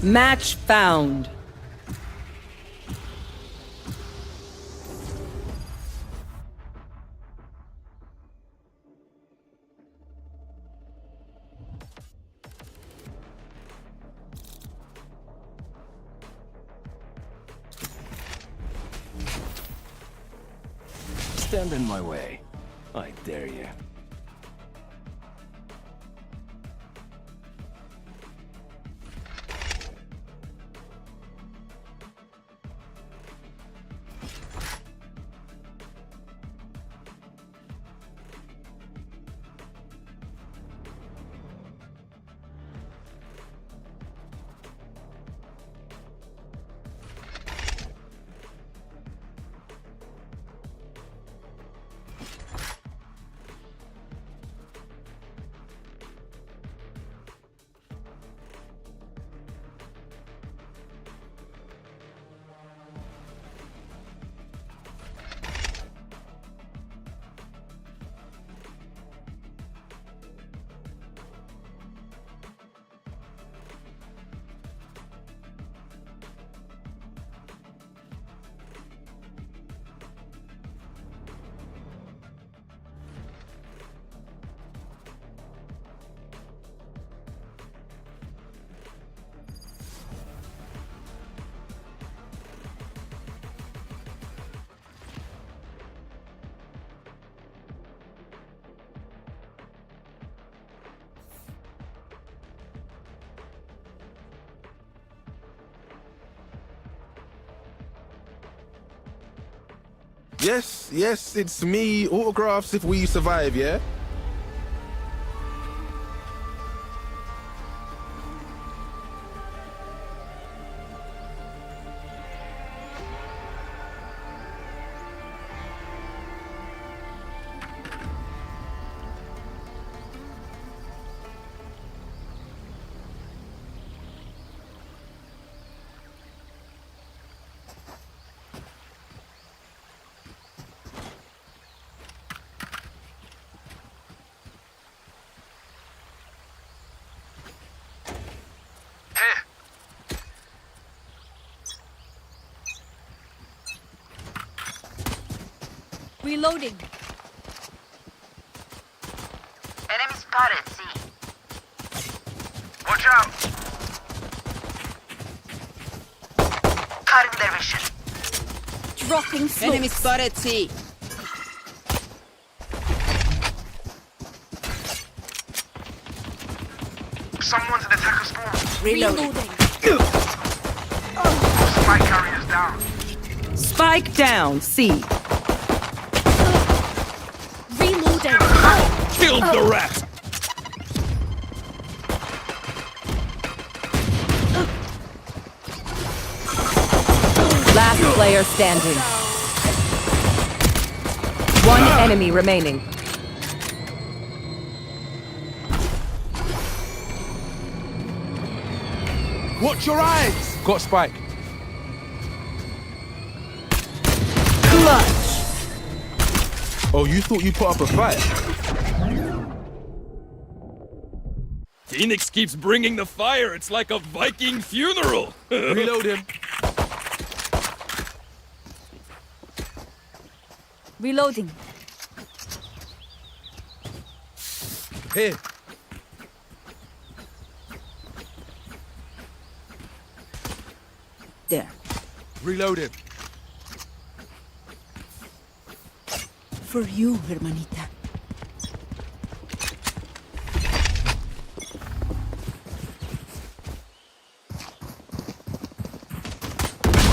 Match found. Stand in my way. I dare you. Yes, it's me. Autographs if we survive, yeah? Reloading. Enemy spotted, C. Watch out! Cutting their vision. Dropping smoke. Enemy spotted C. Someone's in the attacker spawn. Reloading. Spike carriers down. Spike down, C. Reloading. Killed the rat! Last player standing. One enemy remaining. Watch your eyes! Got Spike. Clutch. Oh, you thought you put up a fight? Phoenix keeps bringing the fire. It's like a Viking funeral. Reload him. Reloading. Here. There. Reload him. For you, hermanita.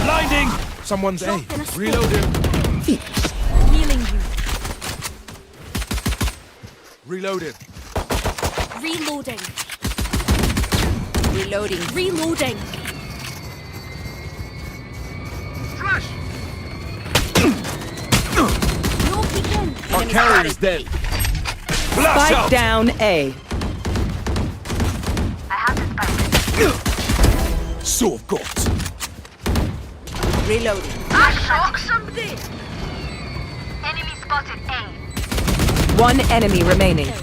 Blinding! Someone's A. Drop in a smoke. Reload him. Healing you. Reload him. Reloading. Reloading. Reloading. Flash! No peeking. Our carrier is dead. Blast Spike out! down A. I have the spike. So of course. Reloading. I shot somebody! Enemy spotted A. One enemy remaining.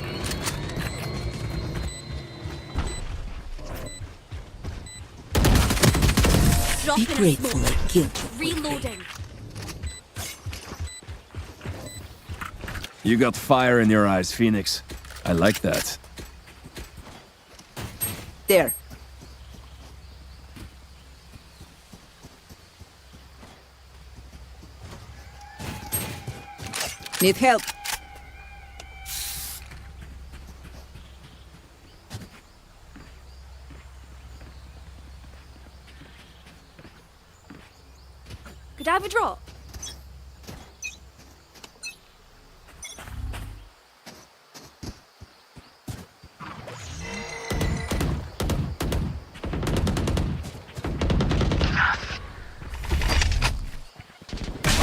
Drop Be in a grateful smoke. I killed you. Reloading. You got fire in your eyes, Phoenix. I like that. There. Need help. Could I have a drop?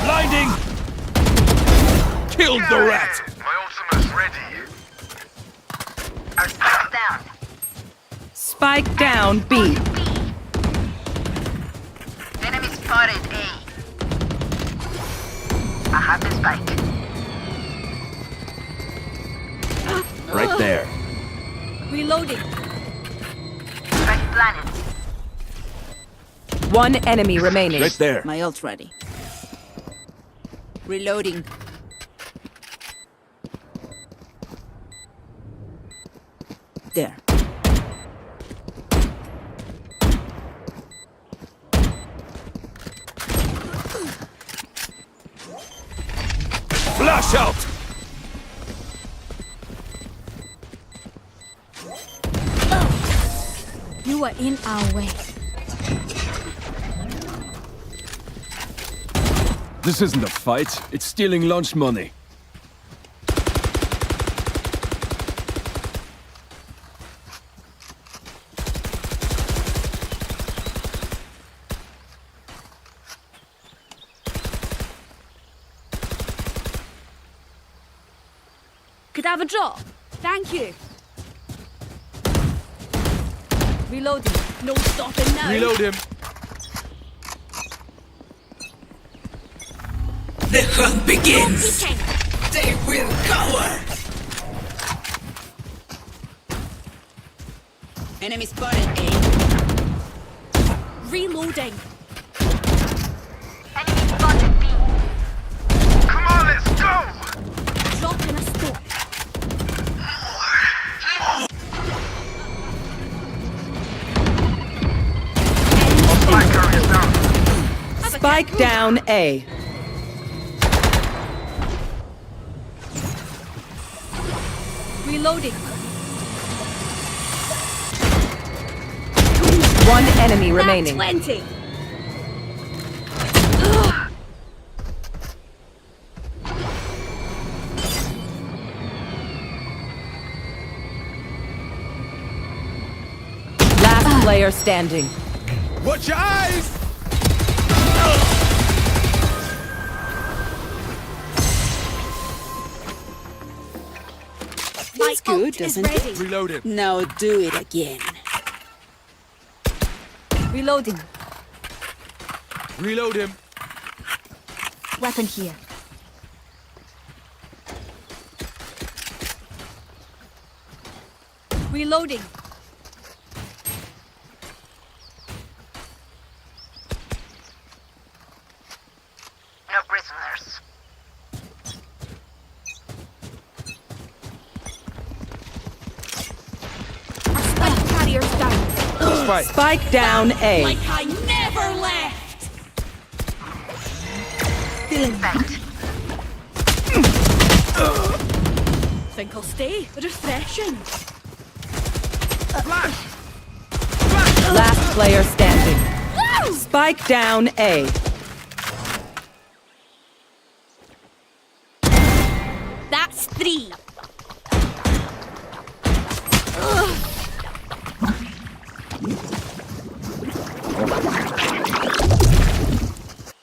Blinding! Killed the rat! My ultimate's ready. I spike down. Spike down B. Enemy spotted A. I have the spike. Right there. Reloading. Spike planet. One enemy remaining. Right there. My ult ready. Reloading. There. Flash out! You are in our way. This isn't a fight. It's stealing lunch money. Could I have a drop? Thank you. Reloading. No stopping now. Reload him. The hunt begins. Peeking. They will cower. Enemy spotted A. Reloading. Enemy spotted B. Come on, let's go! Drop in a smoke. Spike carriers down. Spike down A. Reloading. One enemy remaining. 20. Last player standing. Watch your eyes! That's My good, ult is doesn't it? ready. Reload him. Now do it again. Reloading. Reload him. Weapon here. Reloading. No prisoners. Spike carriers down. Spike. Spike down A. Like I never left. Infect. Think I'll stay. Refreshing. Flash! Last player standing. Spike down A. That's 3.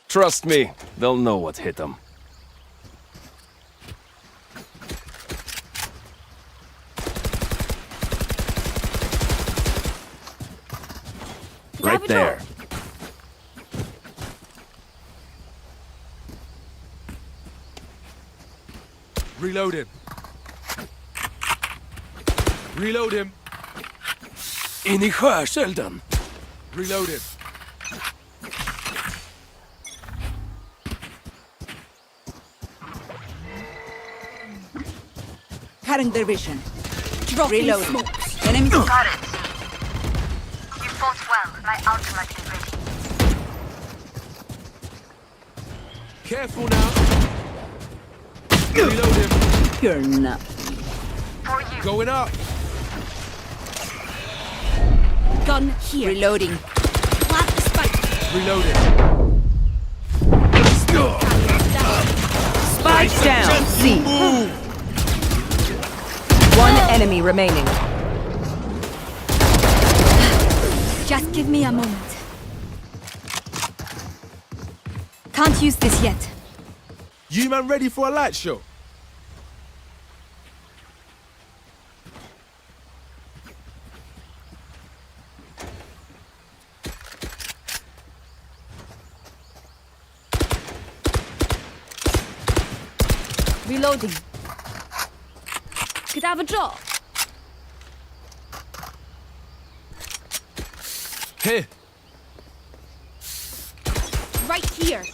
Trust me, they'll know what hit them. Right Grab a there. drop. Reload him. Reload him. In i sjöskölden. Reload him. cutting their vision. Dropping Reloading. smokes. Enemy Got it. You fought well. My ultimate is ready. Careful now. Reload him. You're not. For you. Going up. Gun here. Reloading. Plant the spike. Reload him. Spike down C. One enemy remaining. Just give me a moment. Can't use this yet. You man ready for a light show? Reloading. Could I have a drop? Here. Right here.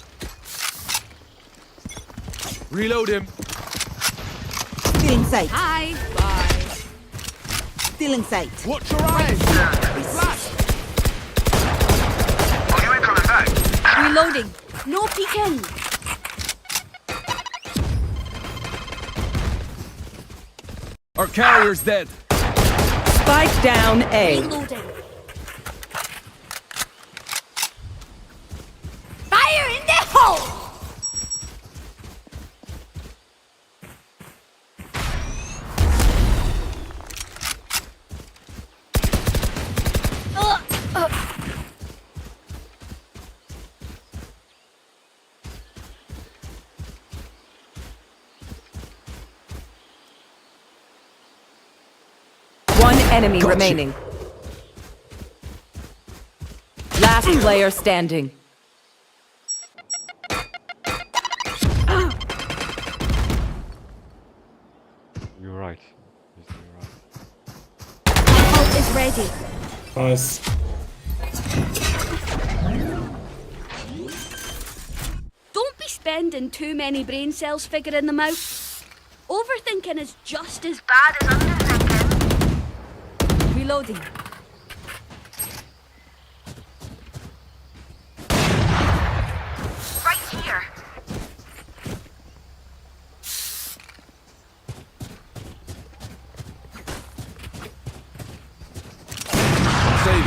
Reload him. Still in sight. Hi. Bye. Still in sight. Watch your eyes. Oh, you ain't coming back. Reloading. No peeking. Our carrier's dead. Spike down A. Reloading. Fire in the hole! One enemy remaining. Last player standing. You're right. You're right. Ult is ready. Nice. Don't be spending too many brain cells figuring them out. Overthinking is just as Bad as underthinking. reloading. Right here.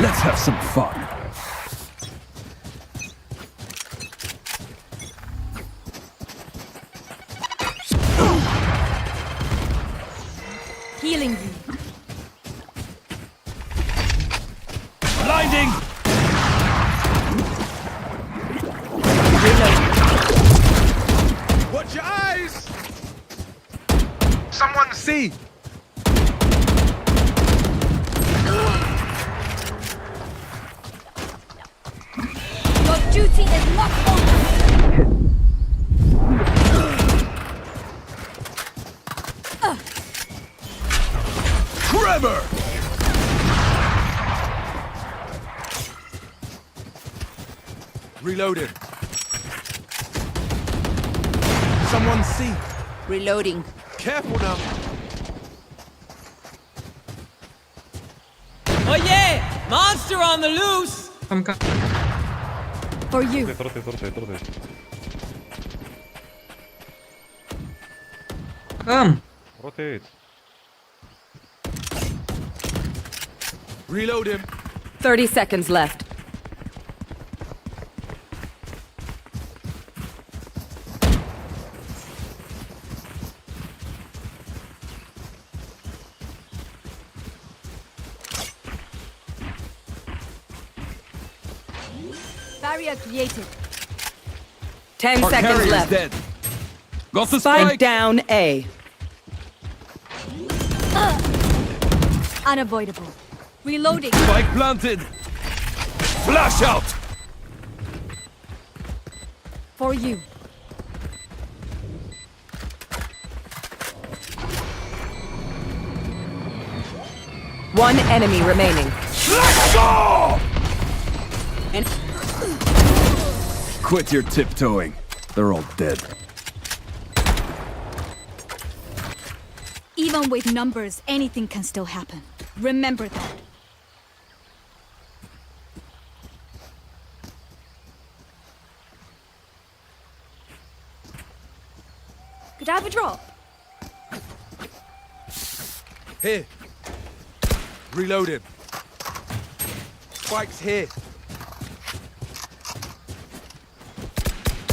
Let's have some fun. Healing you. Blinding! Watch your eyes. Someone See. Your duty is not over. Trevor! Reloaded. Someone see. Reloading. Careful now. Oh yeah! Monster on the loose! For you. Trote. Come. Rotate. Reload him. 30 seconds left. Barrier created. 10 Our seconds carrier's left. dead. Got the Spike spike. down A. Unavoidable. Reloading. Spike planted. Flash out. For you. One enemy remaining. Let's go! And Quit your tiptoeing. They're all dead. Even with numbers, anything can still happen. Remember that. Could I have a drop? Here. Reloaded. Spike's here.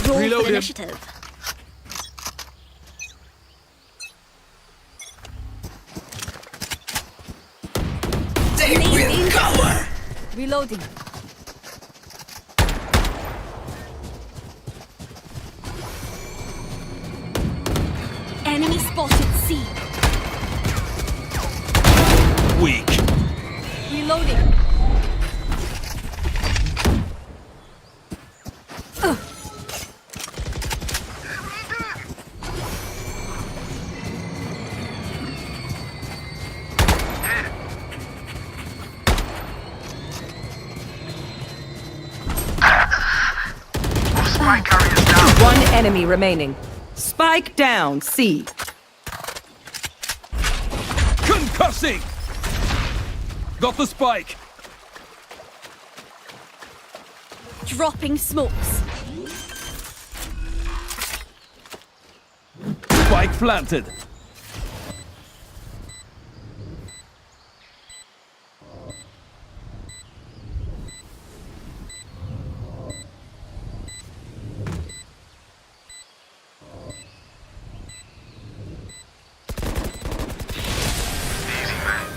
Roll Reload for him. initiative. They will cover. Reloading. Enemy spotted C. Weak. Reloading. Spike carriers down. One enemy remaining. Spike down, C. Concussing! Got the spike. Dropping smokes. Spike planted. Easy, man.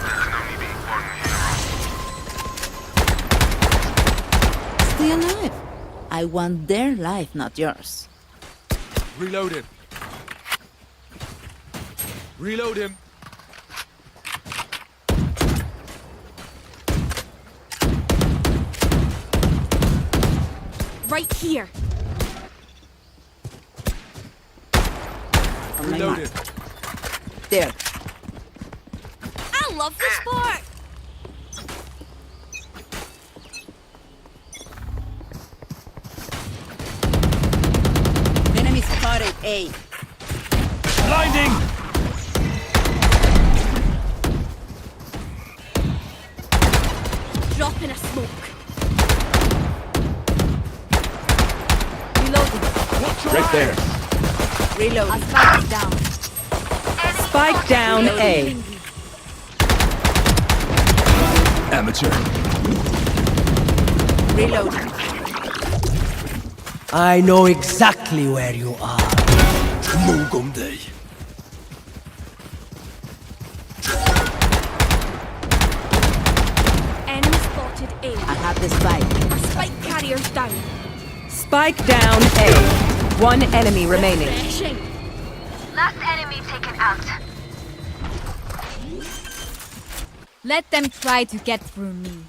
There can only be one hero. Stay alive. I want their life, not yours. Reloaded. Reload him. Right here. On my Reloaded. mark. There. I love this part. Enemy spotted A. Blinding. Dropping a smoke. Reloading. Right there. Reload. A spike is down. Spike down, A. Amateur. Reloading. I know exactly where you are. Mogomday. Enemy spotted A. I have the spike. Our spike carrier's down. Spike down, A. One enemy remaining. Refreshing. Last enemy taken out. Let them try to get through me.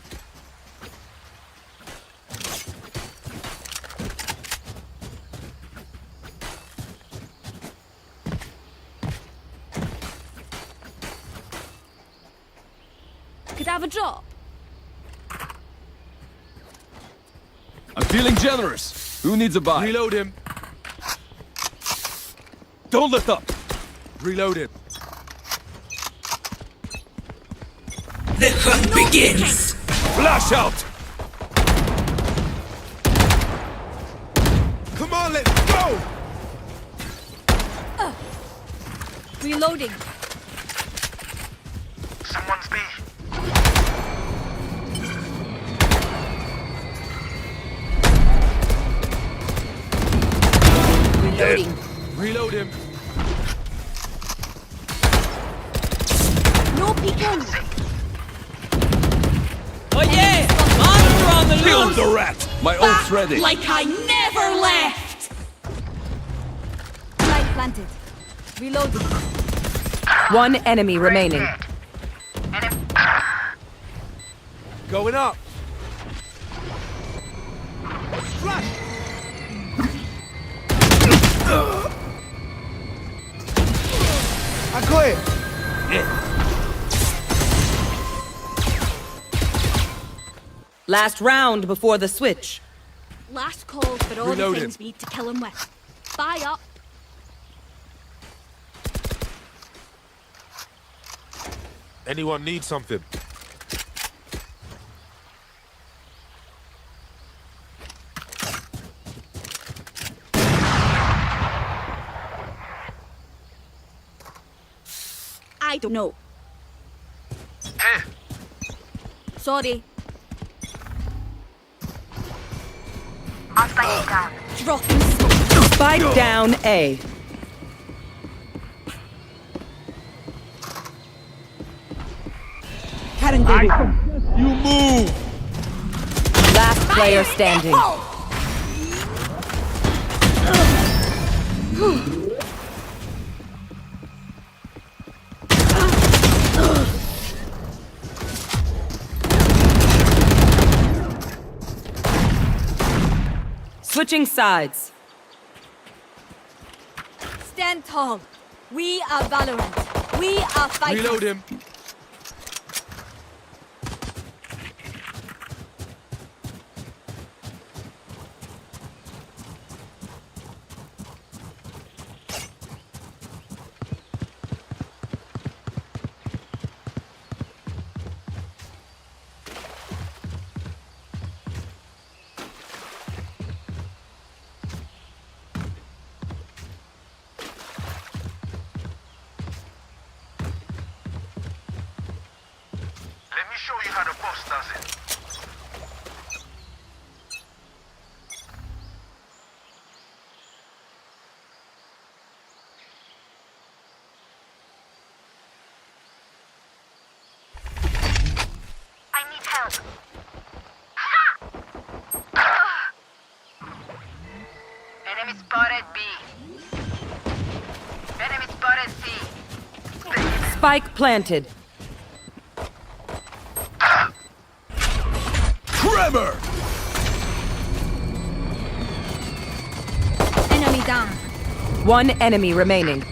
Could I have a drop? I'm feeling generous. Who needs a buy? Reload him. Don't lift up. Reloaded. The hunt begins. Flash out. Come on, let's go. Reloading. Someone's B. Reloading. Reload him. No peeking. Oh yeah! Monster on the Killed loose! the rat. My ult's ready. Like I never left. Light planted. Reloading. One enemy remaining. Going up. Flash. I got it. Last round before the switch. Last calls for all Reloaded. the things we need to kill him with. Buy up. Anyone need something? I don't know. Here. Sorry. Hostile down. Dropping smoke. Spike down A. You move! Last player standing. Switching sides. Stand tall. We are Valorant. We are fighters. Reload him. Let me show you how the boss does it. I need help. Enemy spotted B. Enemy spotted C. Spike planted. Tremor! Enemy down. One enemy remaining.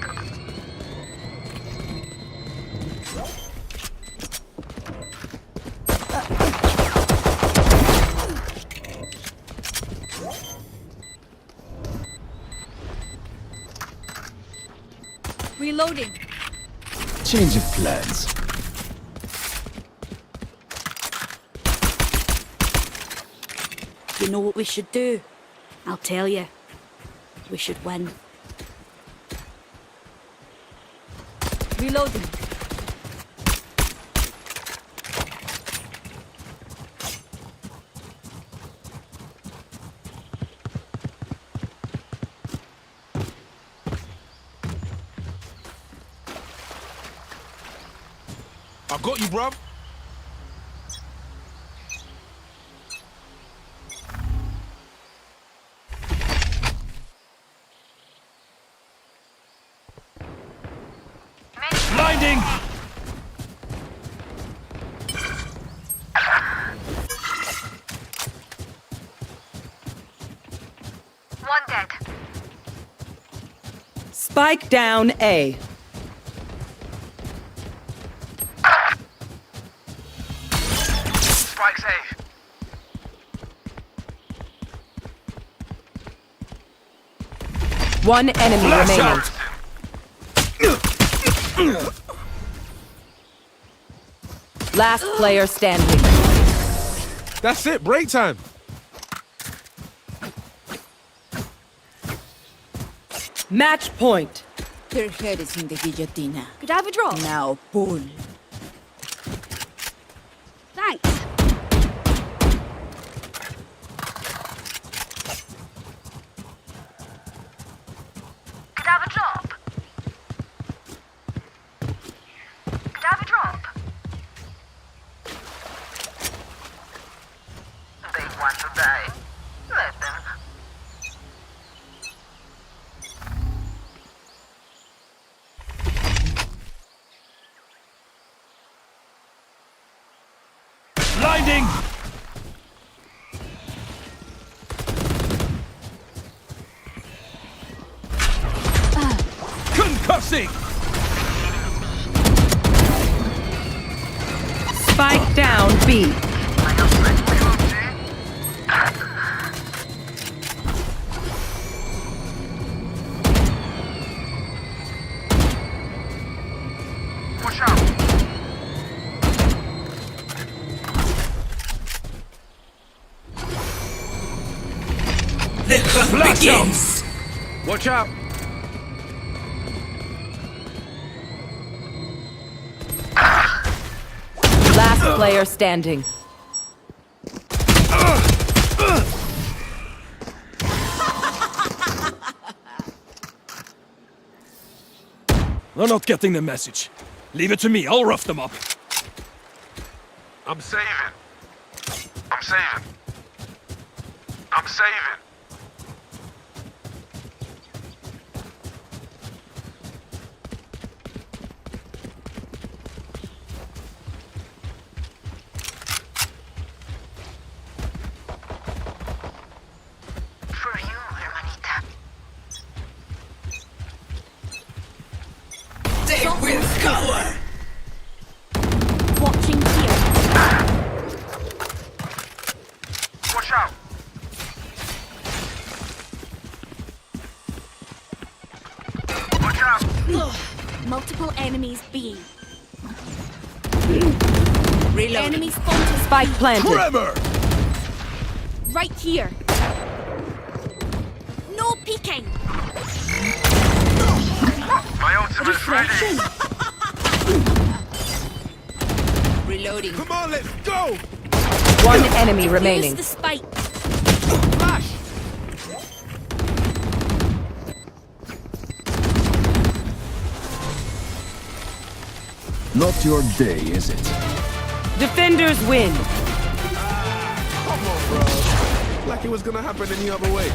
Reloading. Change of plans. You know what we should do? I'll tell you. We should win. Reloading. I got you, bruv. Blinding! One dead. Spike down A. Spike's A. One enemy Flash remaining. out! Last player standing. That's it, break time. Match point. Her head is in the guillotina. Could I have a drop? Now pull. Thanks. Could I have a drop? Could I have a drop? They want to die. Let them. Blinding! Concussing! Spike down B. Push out. The hunt begins! Watch out! Last player standing. They're not getting the message. Leave it to me, I'll rough them up. I'm saving. I'm saving. I'm saving. For you, hermanita. They will cower! Watching here. Watch out! Watch out! Multiple enemies B. Reload. Enemy spotted. Spike planted. Trevor! Right here. No peeking. My ultimate's ready! Refreshing. Reloading. Come on, let's go! One enemy Use remaining. the spike. Flash! Not your day, is it? Defenders win. Come on, bro. Like it was gonna happen any other way.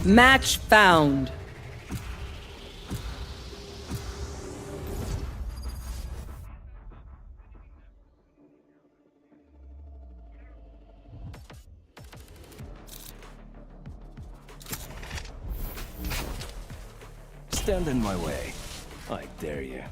Match found. Stand in my way. I dare you.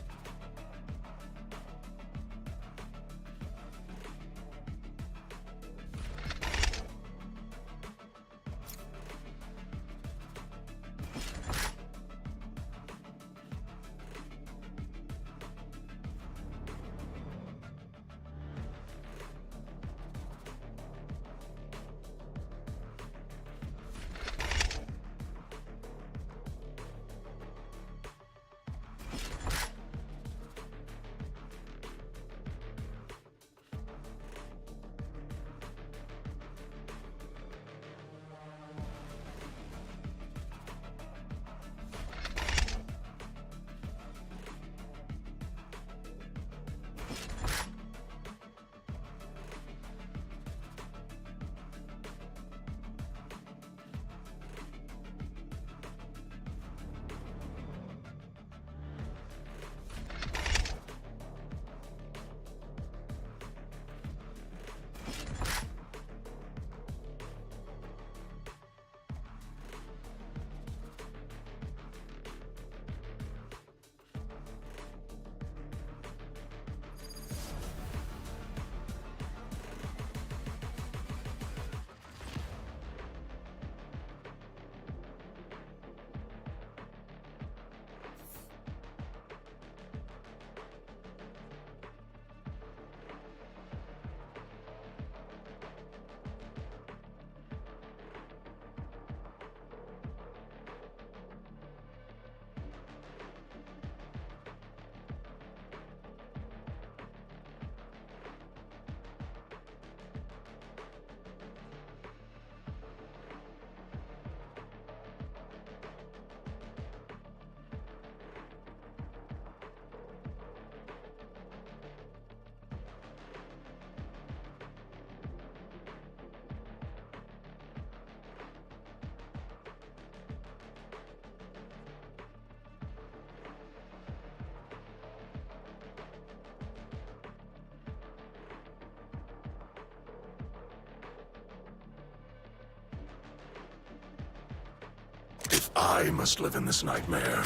If I must live in this nightmare,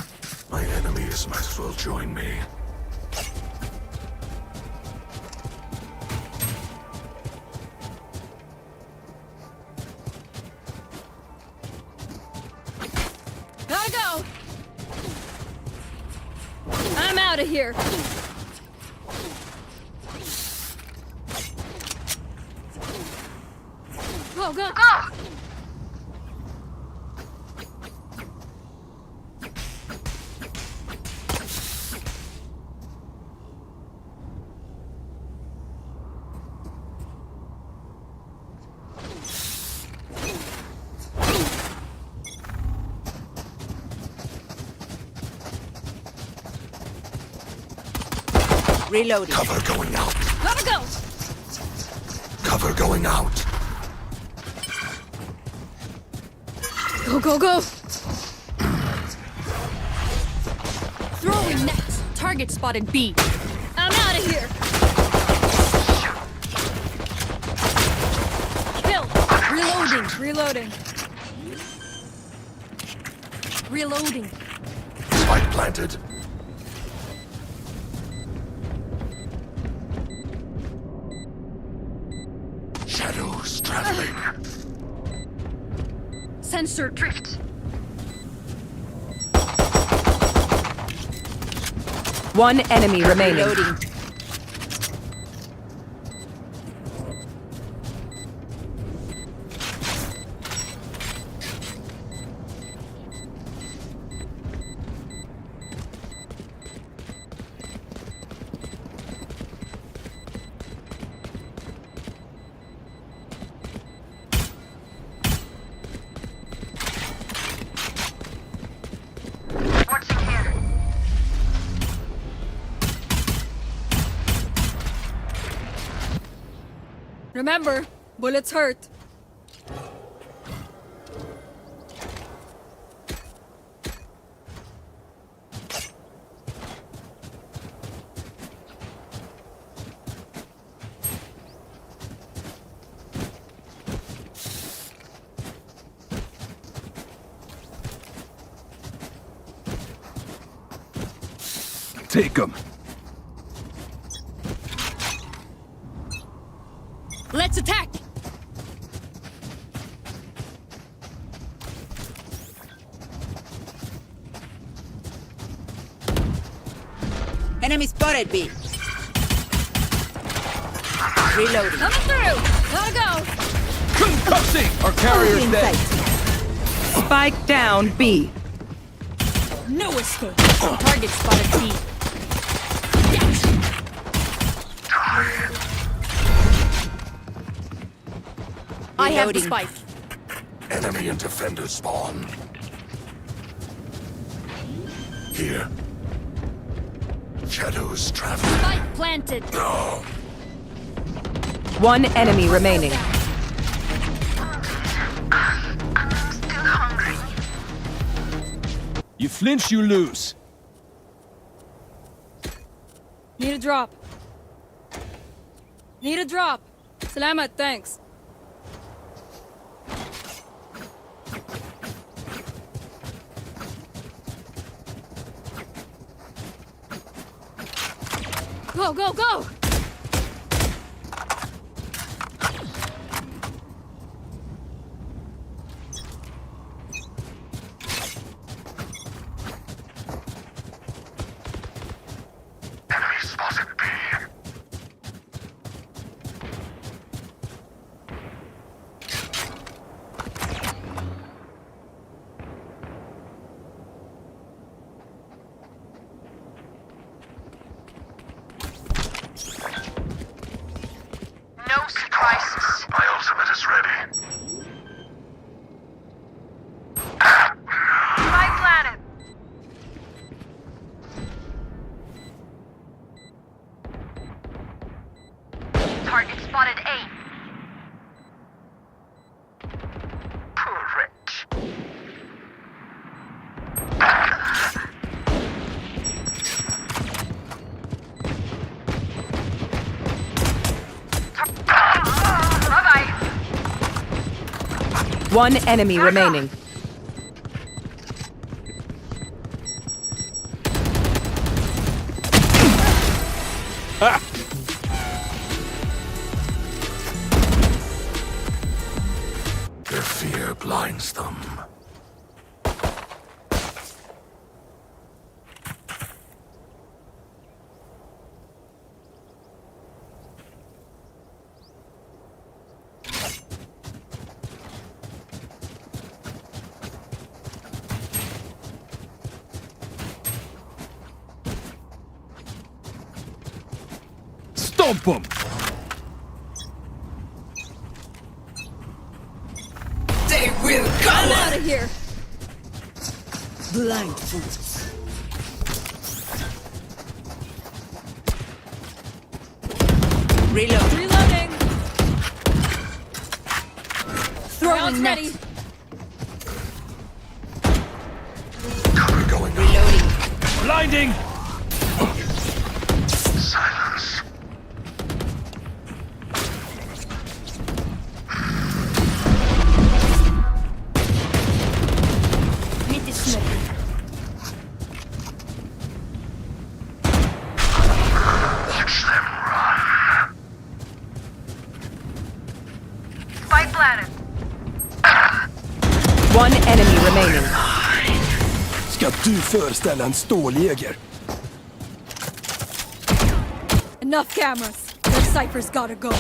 my enemies might as well join me. Gotta go! I'm out of here! Go, go! Go! Reloading. Cover going out. Gotta go! Cover going out. Go, go, go! Throwing net. Target spotted B. I'm out of here! Kill! Reloading. Reloading. Spike planted. Shadows traveling. Sensor drift. One enemy remaining. Reloading. Watching here. Remember, bullets hurt. take them. Let's attack! Enemy spotted B. Reloading. Coming through! Gotta go! Concussing! Our carrier's dead. Spike down B. No escape. Target spotted C. I have the Reloading. spike. Enemy and defender spawn. Here. Shadows traveling. Spike planted. No. One enemy remaining. Still hungry. You flinch, you lose. Need a drop. Need a drop. Salamat, thanks. Go, go, go! Enemy spotted B. No surprises. My ultimate is ready. Spike planted. Target spotted A. Correct. Bye-bye. One enemy remaining. Their fear blinds them. Stomp them! They will come Out of here! blind fools. Reload. Reloading! Throwing Round's net. ready. Cover going out. Reloading. Blinding! Silence. Meet the smoke. Watch them run. Spike planted. One enemy remaining. Ska du föreställa en ståljeger? Enough cameras. Their ciphers gotta go.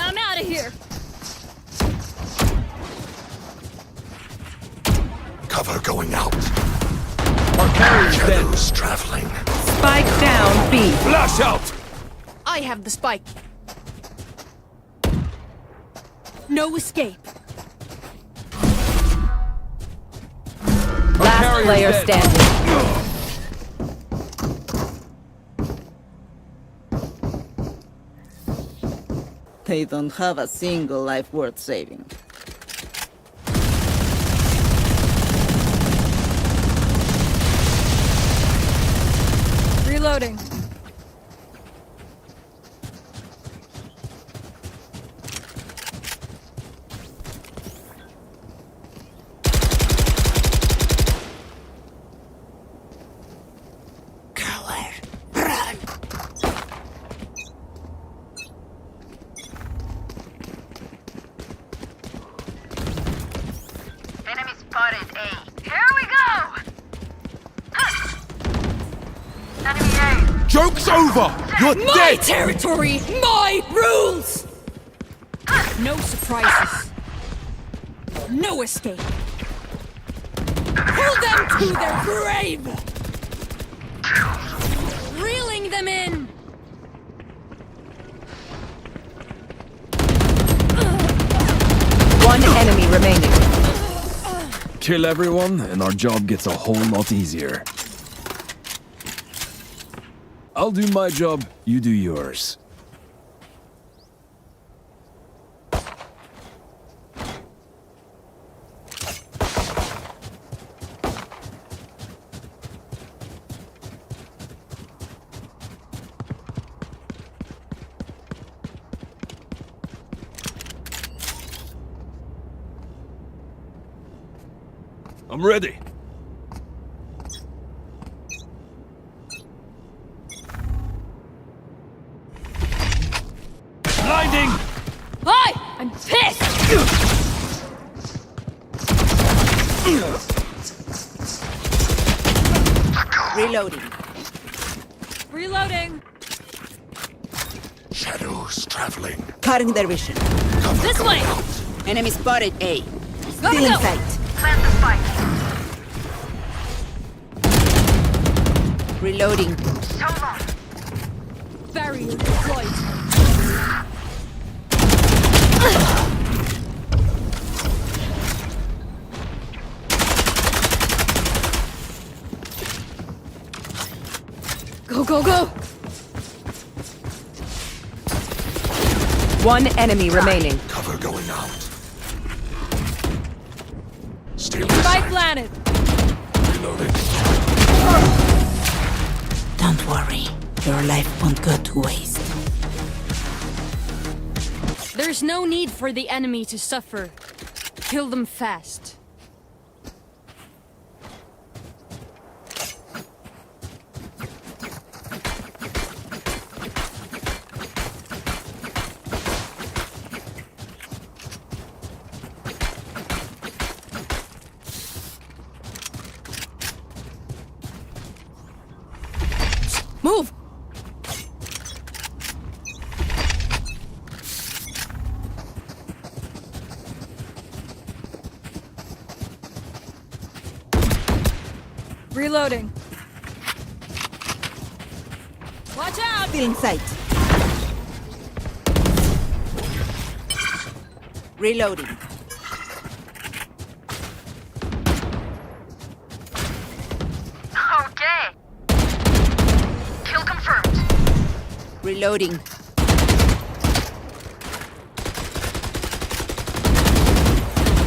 I'm out of here. Cover going out. Our carrier's dead. Shadows traveling. Spike down B. Flash out! I have the spike. No escape. Last carrier's player dead. standing. They don't have a single life worth saving. Reloading. Enemy spotted A. Here we go! Enemy A. Joke's over! You're My dead! territory, my rules! No surprises. No escape. Pull them to their grave! Reeling them in! One enemy remaining. Kill everyone, and our job gets a whole lot easier. I'll do my job, you do yours. I'm ready. Blinding! Hi! I'm pissed! Reloading. Reloading. Shadows traveling. Cutting their vision. This way! Enemy spotted A. Go, Still go, in go. sight. Plant the spike. Reloading. So long. Barrier deployed. Go, go, go! One enemy remaining. Cover going out. Steal Spike planted. Reloading. Don't worry, your life won't go to waste. There's no need for the enemy to suffer. Kill them fast. Move! Reloading. Watch out! Still in sight. Reloading. Okay. Kill confirmed. Reloading.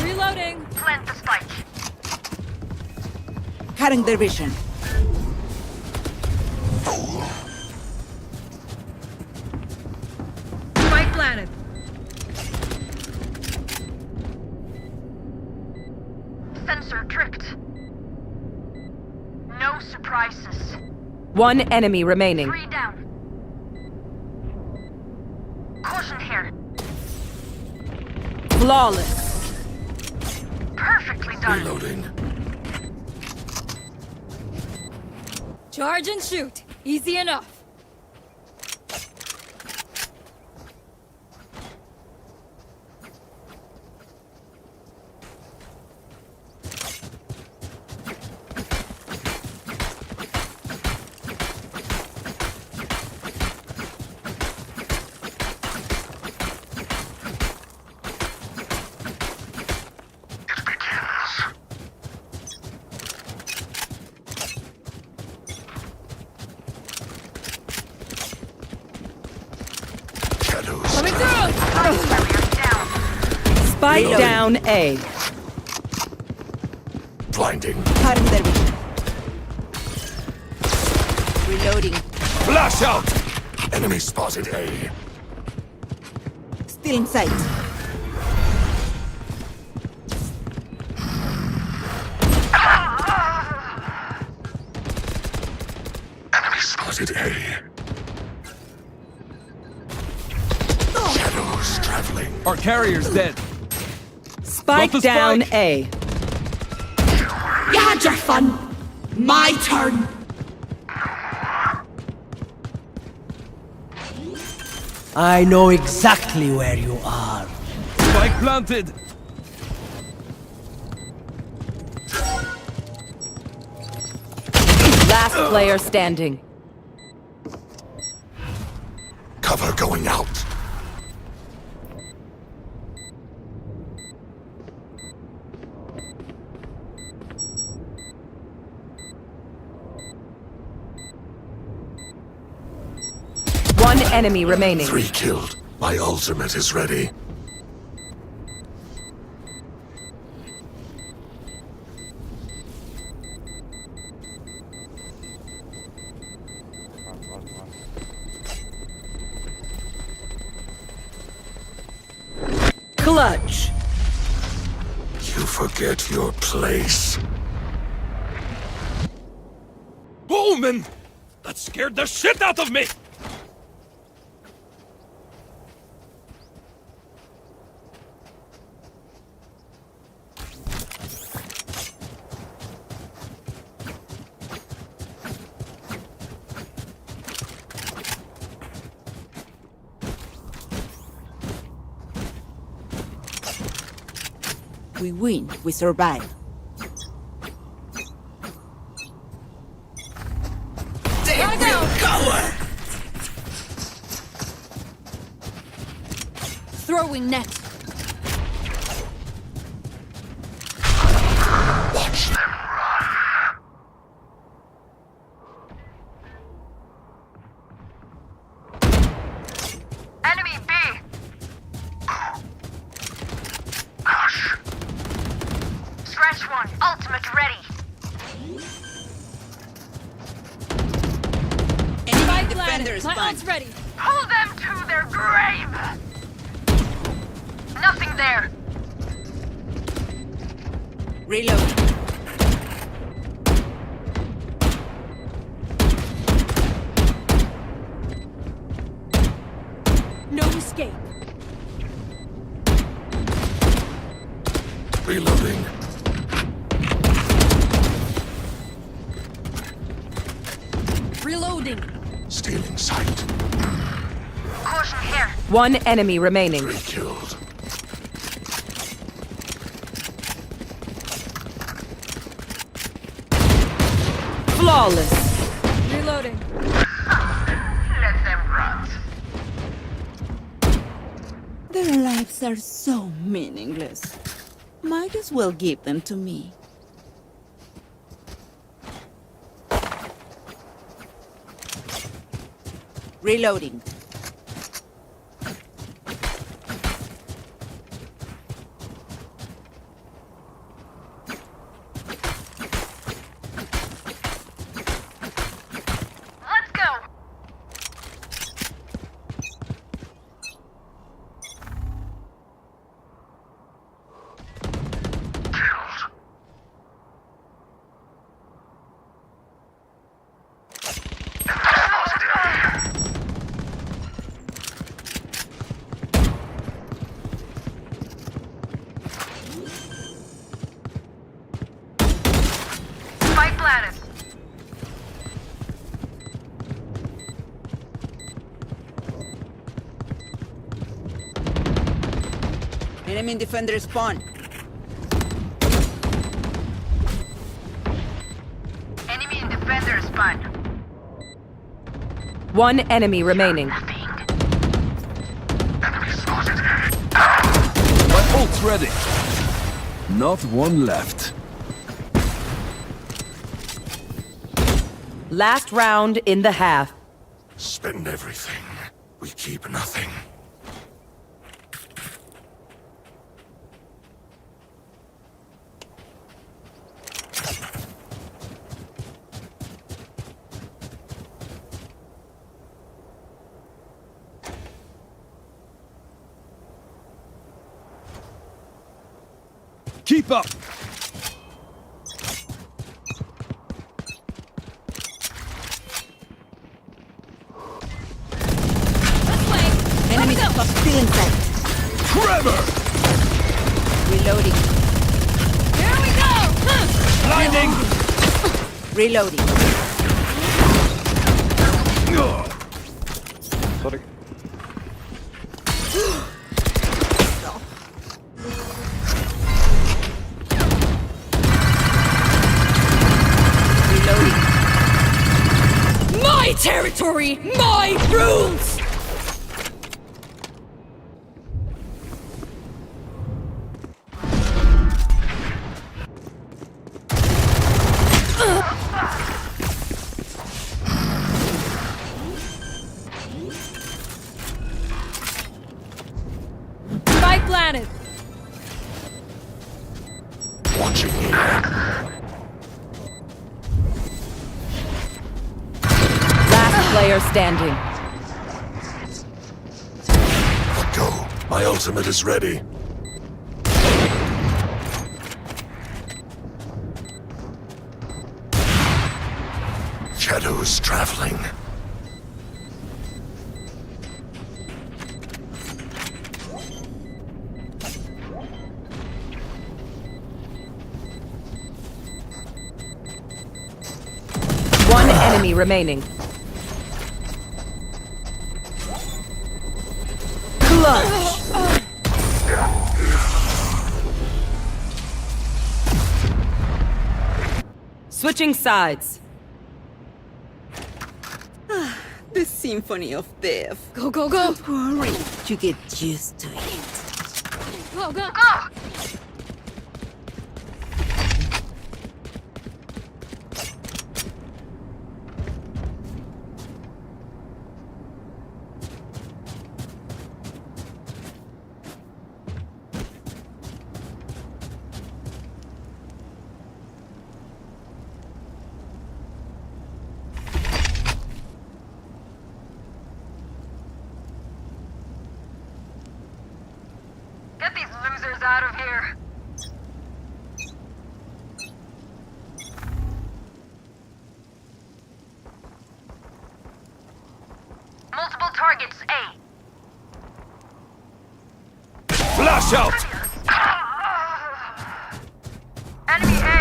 Reloading. Plant the spike. Cutting their vision. Spike planted. Sensor tricked. No surprises. One enemy remaining. 3 down. Caution here. Flawless. Perfectly done. Reloading. Charge and shoot. Easy enough. Spike down A. Blinding. Cutting their vision. Reloading. Flash out! Enemy spotted A. Still in sight. Enemy spotted A. Shadows traveling. Our carrier's dead. Spike Got the down spike. A. You had your fun. My turn. I know exactly where you are. Spike planted. Last player standing. Cover going out. One enemy remaining. 3 killed. My ultimate is ready. Clutch. You forget your place. Bowman! That scared the shit out of me! We win, we survive. Throwing net. Watch them run. Enemy B. Gosh. Stretch one. Ultimate ready. Enemy Defender defender My spawn. ult's ready. Pull them to their grave. Nothing there. Reload. No escape. Reloading. Reloading. Stealing sight. Caution here. One enemy remaining. 3 killed. Flawless. Reloading. Let them rot. Their lives are so meaningless. Might as well give them to me. Reloading. Let's go. Spike planted. Enemy defender spawn. Enemy and defender spawn. One enemy remaining. Enemy spotted A. My ult's ready. Not one left. Last round in the half. Spend everything. We keep nothing. Keep up! Enemy still in sight. Trevor! Reloading. Here we go! Blinding! Reloading. Sorry. Reloading. My territory! My rules! Spike planted! Watching you. Last player standing. Let go. My ultimate is ready. Shadows traveling. One enemy remaining. Clutch. Switching sides. The symphony of death. Go, go, go! Don't worry, you get used to it. Go, go! Get these losers out of here. Multiple targets, A. Flash out! Enemy A.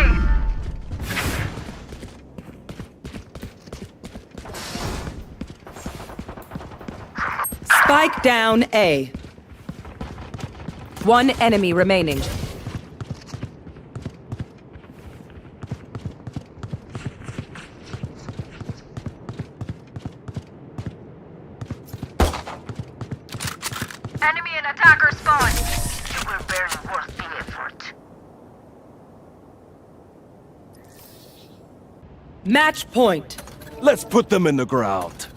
Spike down A. One enemy remaining. Enemy and attacker spawn. You were barely worth the effort. Match point. Let's put them in the ground.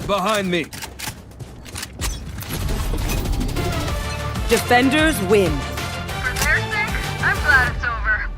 Behind me. Defenders win. For their sake, I'm glad it's over.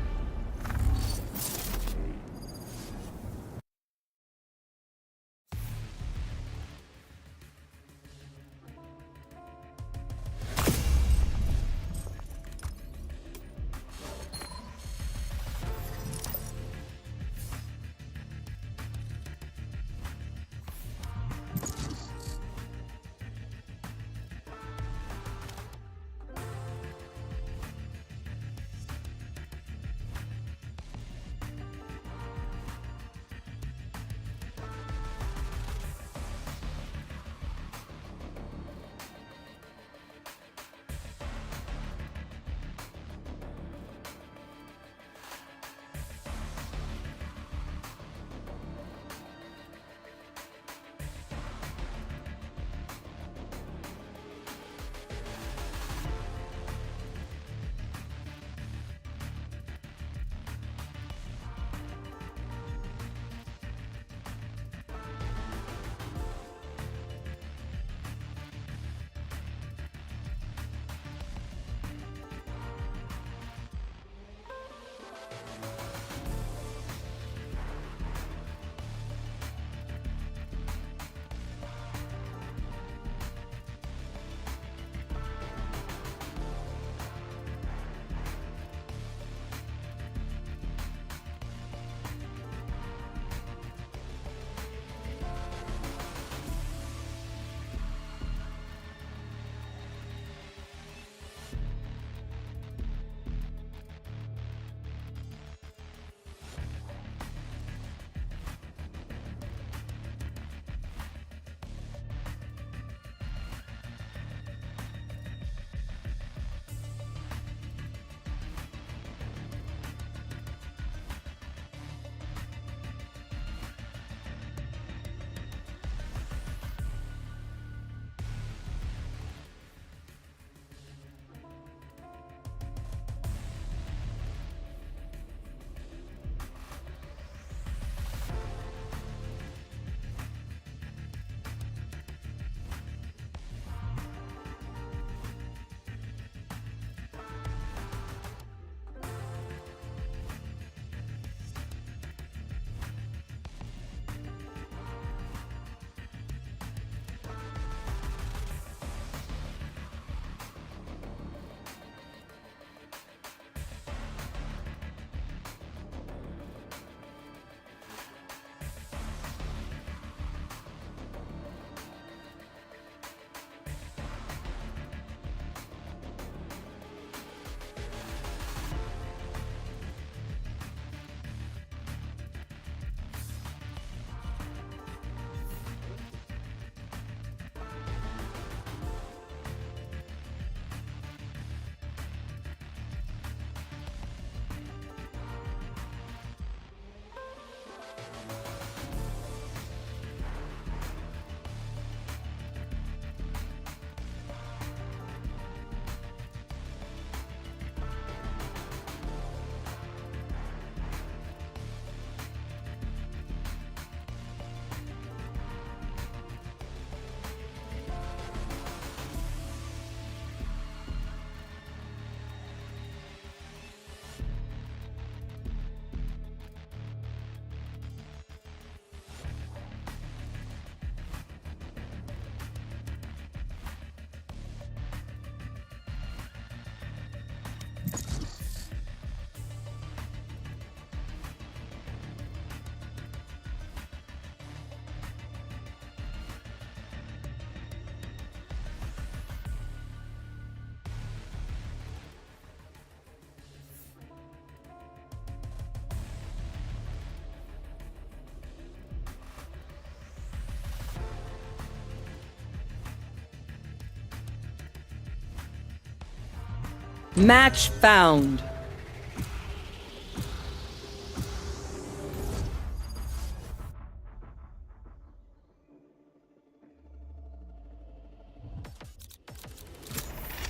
Match found.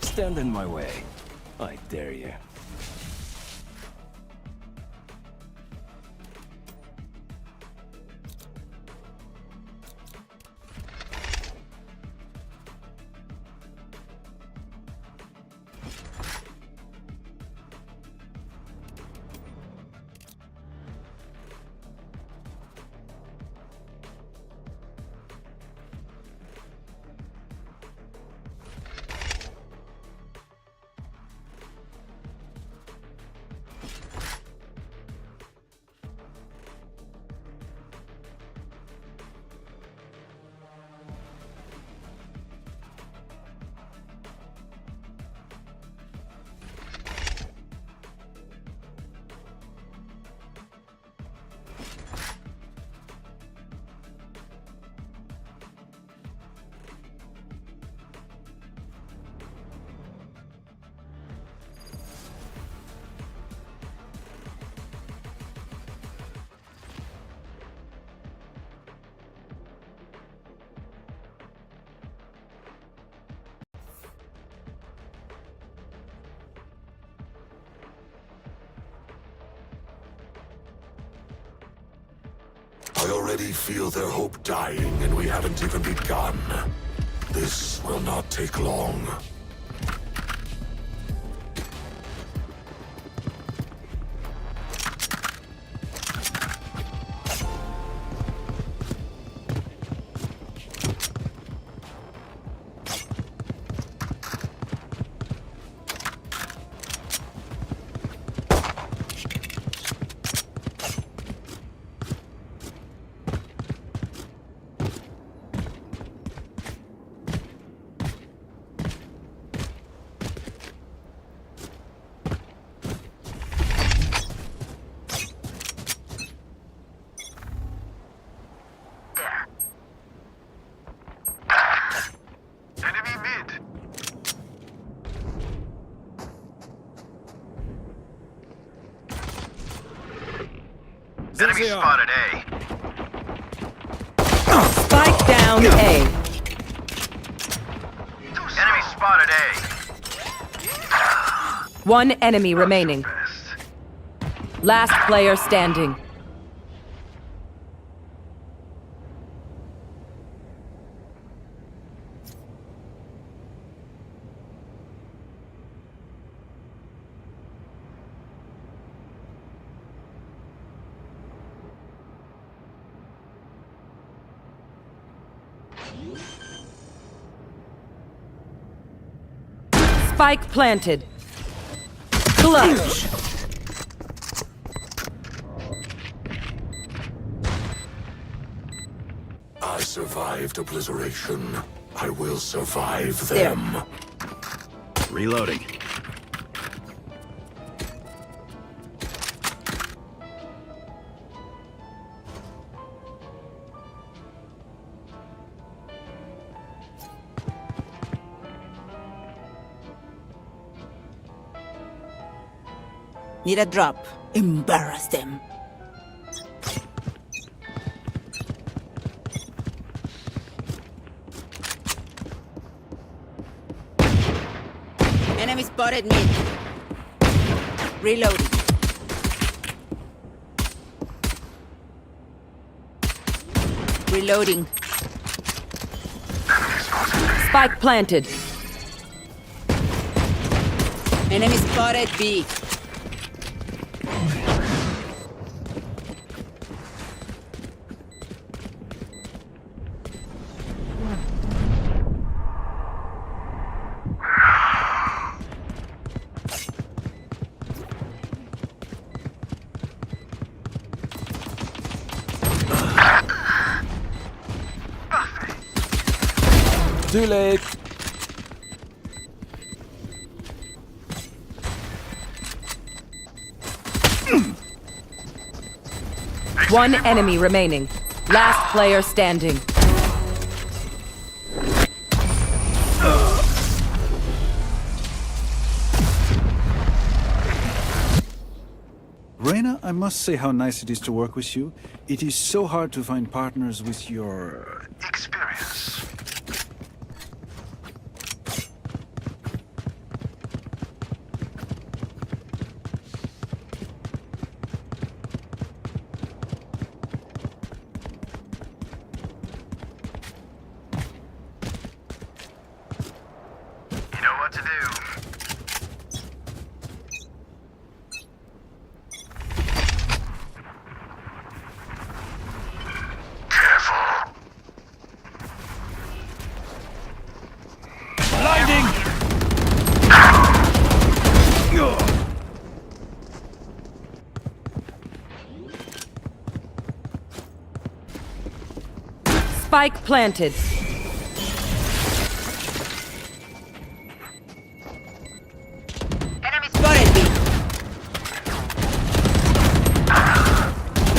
Stand in my way. I dare you. I already feel their hope dying, and we haven't even begun. This will not take long. Enemy spotted A. Spike down A. Enemy spotted A. One enemy remaining. Last player standing. Spike planted. Clutch. I survived obliteration. I will survive them. Reloading. Need a drop. Embarrass them. Enemy spotted mid. Reloading. Reloading. Spike planted. Enemy spotted B. Too late. One enemy remaining. Last player standing. Reyna, I must say how nice it is to work with you. It is so hard to find partners with your... Experience. You know what to do. Spike planted. Enemy spotted me.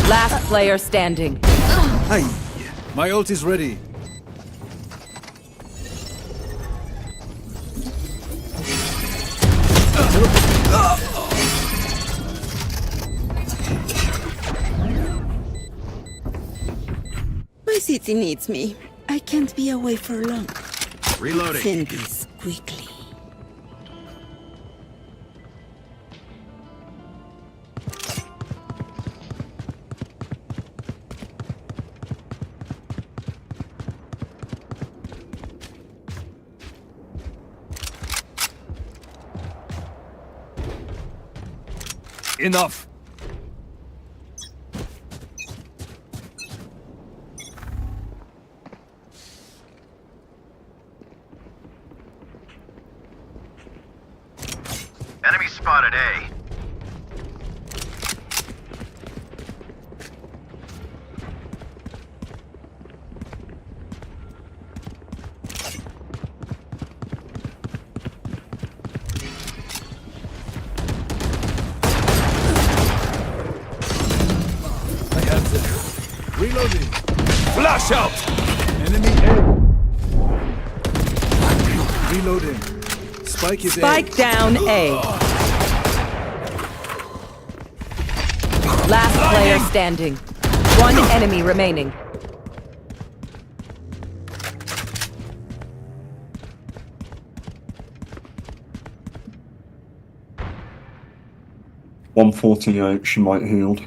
Last player standing. Hi! My ult is ready. My city needs me. I can't be away for long. Reloading. Send this quickly. Enough! Enemy spotted A. I have them. Reloading. Flash out! Enemy A. Reloading. Spike is Spike A. down A. Last player standing. One enemy remaining. $148, she might healed.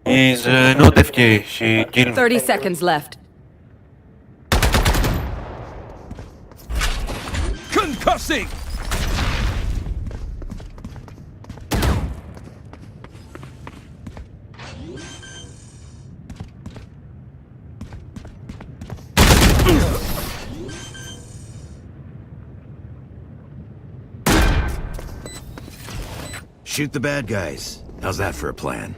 Is not FK. She didn't. 30 seconds left. Concussing! Shoot the bad guys. How's that for a plan?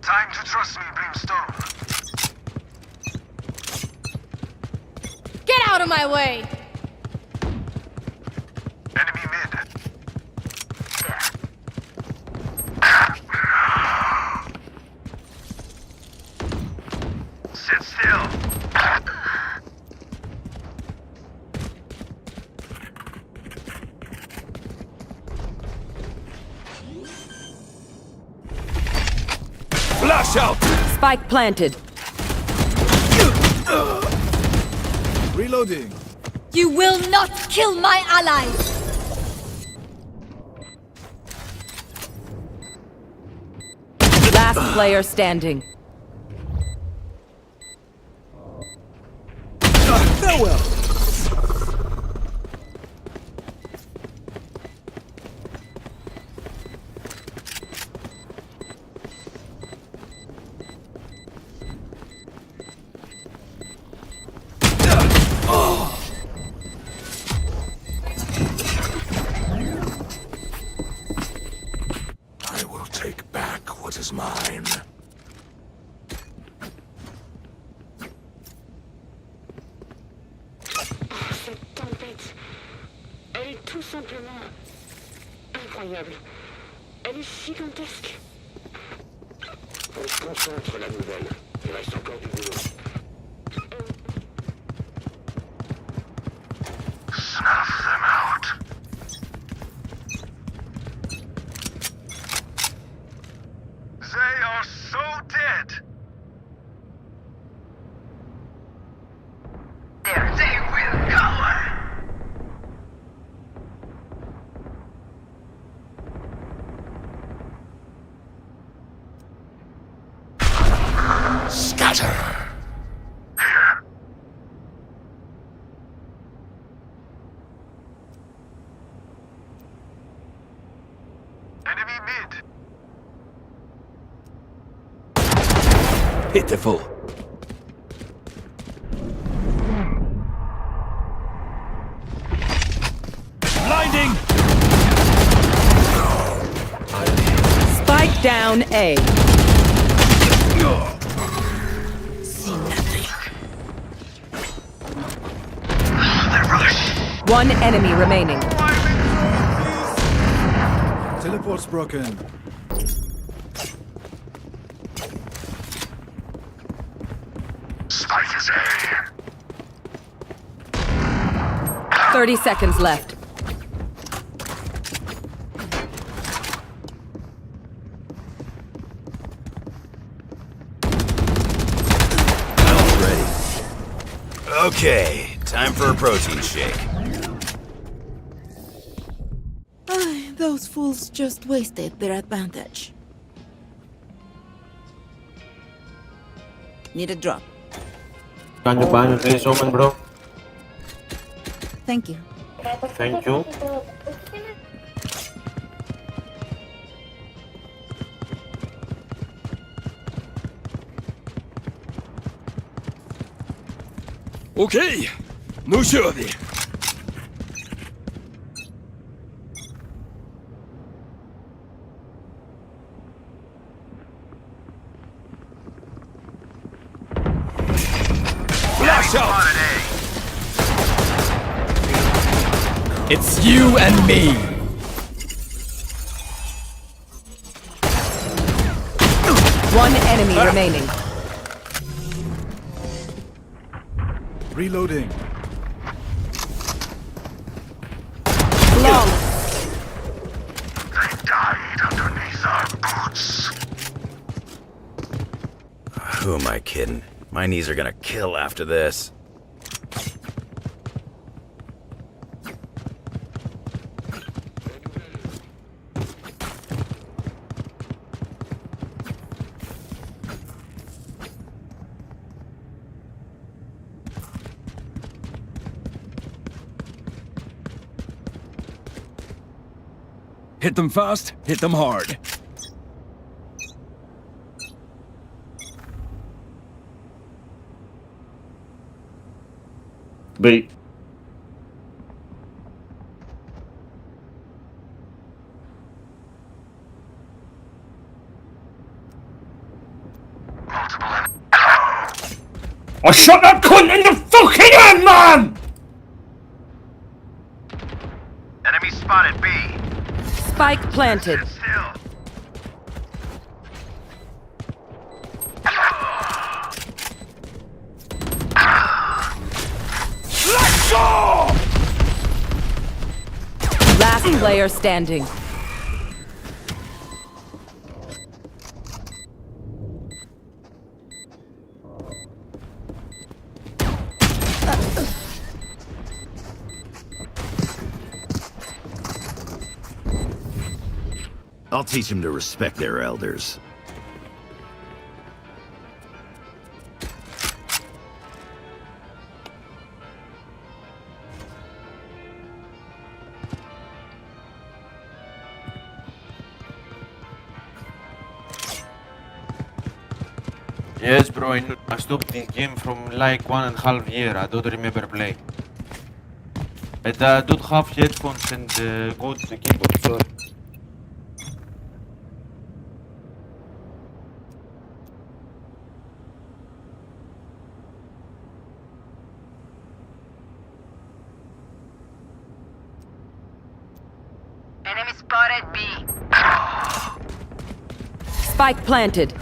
Time to trust me, Brimstone. Get out of my way! Enemy mid. Sit still. Flash out! Spike planted. Reloading. You will not kill my allies! Last player standing. Farewell. is mine. Cette tempête, elle est tout simplement incroyable. Elle est gigantesque. On se concentre la nouvelle. Il reste encore du boulot. Snuff them out. They are so dead. There they will go. Scatter. Enemy mid. Pitiful. Blinding. Spike down A. One enemy remaining. Teleport's broken. Spike is A. 30 seconds left. Ready. Okay, time for a protein shake. Those fools just wasted their advantage. Need a drop. Banyo, there's someone, bro. Thank you. Thank you. Okej, nu kör vi. Flash out! It's you and me. One enemy remaining. Reloading. Flawless. They died underneath our boots. Who am I kidding? My knees are gonna kill after this. Hit them fast, hit them hard. B. I shot that cunt in the fucking head, man! Enemy spotted B. Spike planted. Still. Let's go! Last player standing. I'll teach them to respect their elders. Yes, bro, I stopped this game from like 1.5 years. I don't remember play. And I don't have headphones and good keyboard, sorry. Enemy spotted B. Spike planted.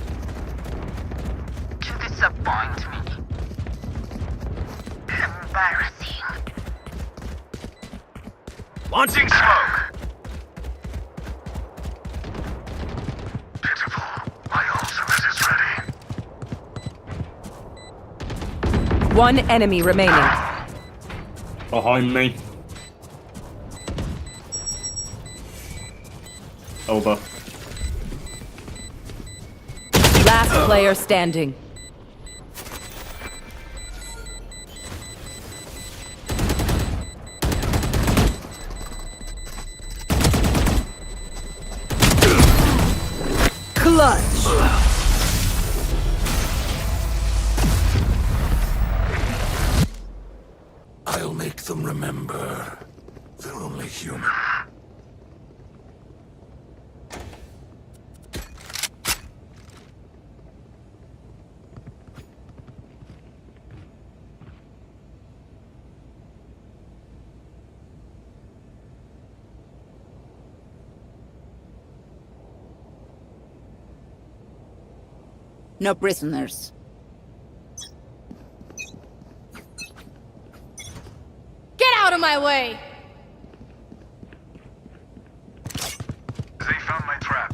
You disappoint me. Embarrassing. Launching smoke. Pitiful. My ultimate is ready. One enemy remaining. Behind me. Over. Last player standing. Clutch. I'll make them remember. They're only human. No prisoners. Get out of my way! They found my trap.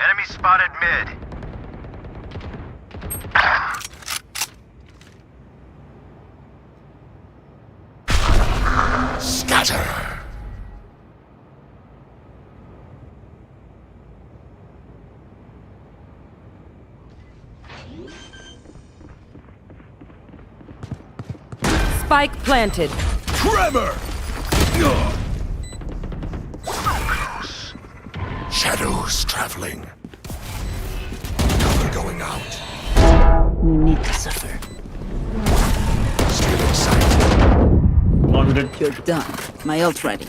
Enemy spotted mid. Scatter. Spike planted. Tremor! Close. Shadows traveling. Cover going out. You need to suffer. Still in sight. Blinded. You're done. My ult ready.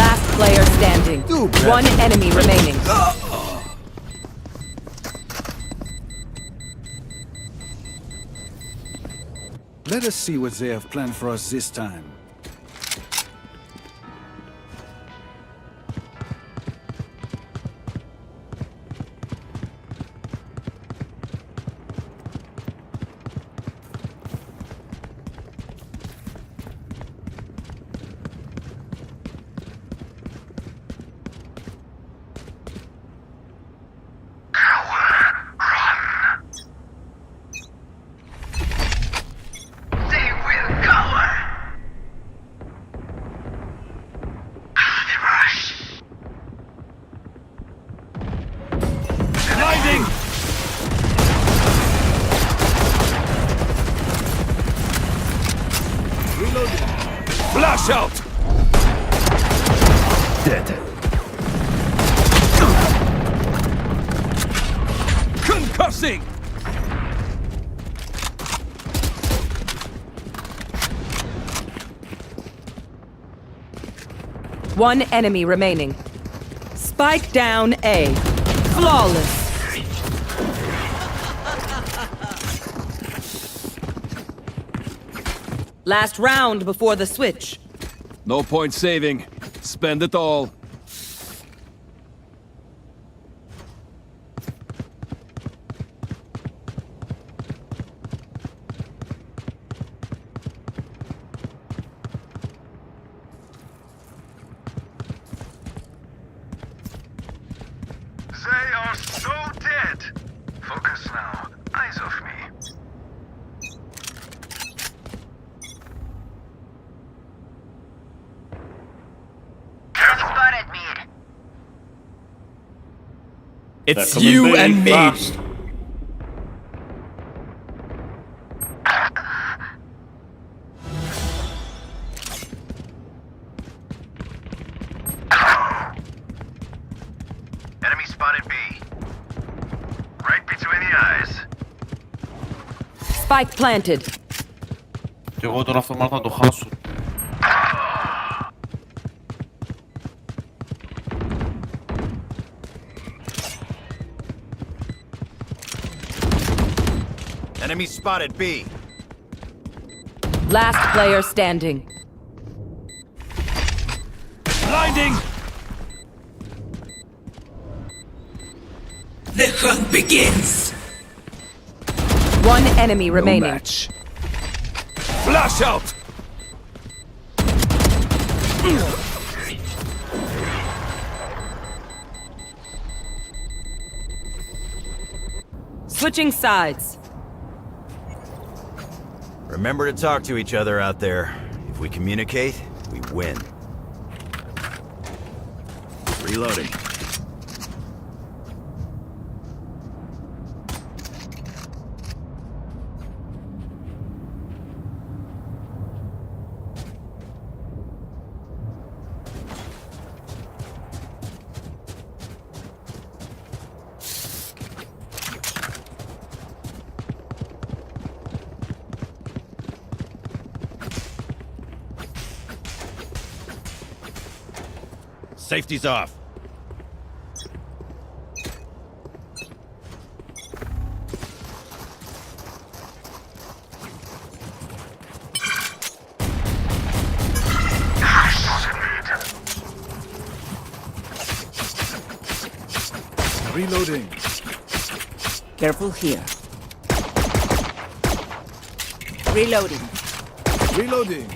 Last player standing. One enemy remaining. Let us see what they have planned for us this time. Flash out! Dead. Concussing! One enemy remaining. Spike down A. Flawless. Last round before the switch. No point saving. Spend it all. They are so dead. Focus now. Eyes off me. Spotted mid. It's you and me. Fast. Enemy spotted B. Right between the eyes. Spike planted. Και εγώ τώρα αυτό μάλλον θα το χάσω. Enemy spotted B. Last player standing. Blinding! The hunt begins! One enemy remaining. Match. Flash out! Switching sides. Remember to talk to each other out there. If we communicate, we win. Reloading. Safety's off. Reloading. Careful here. Reloading. Reloading.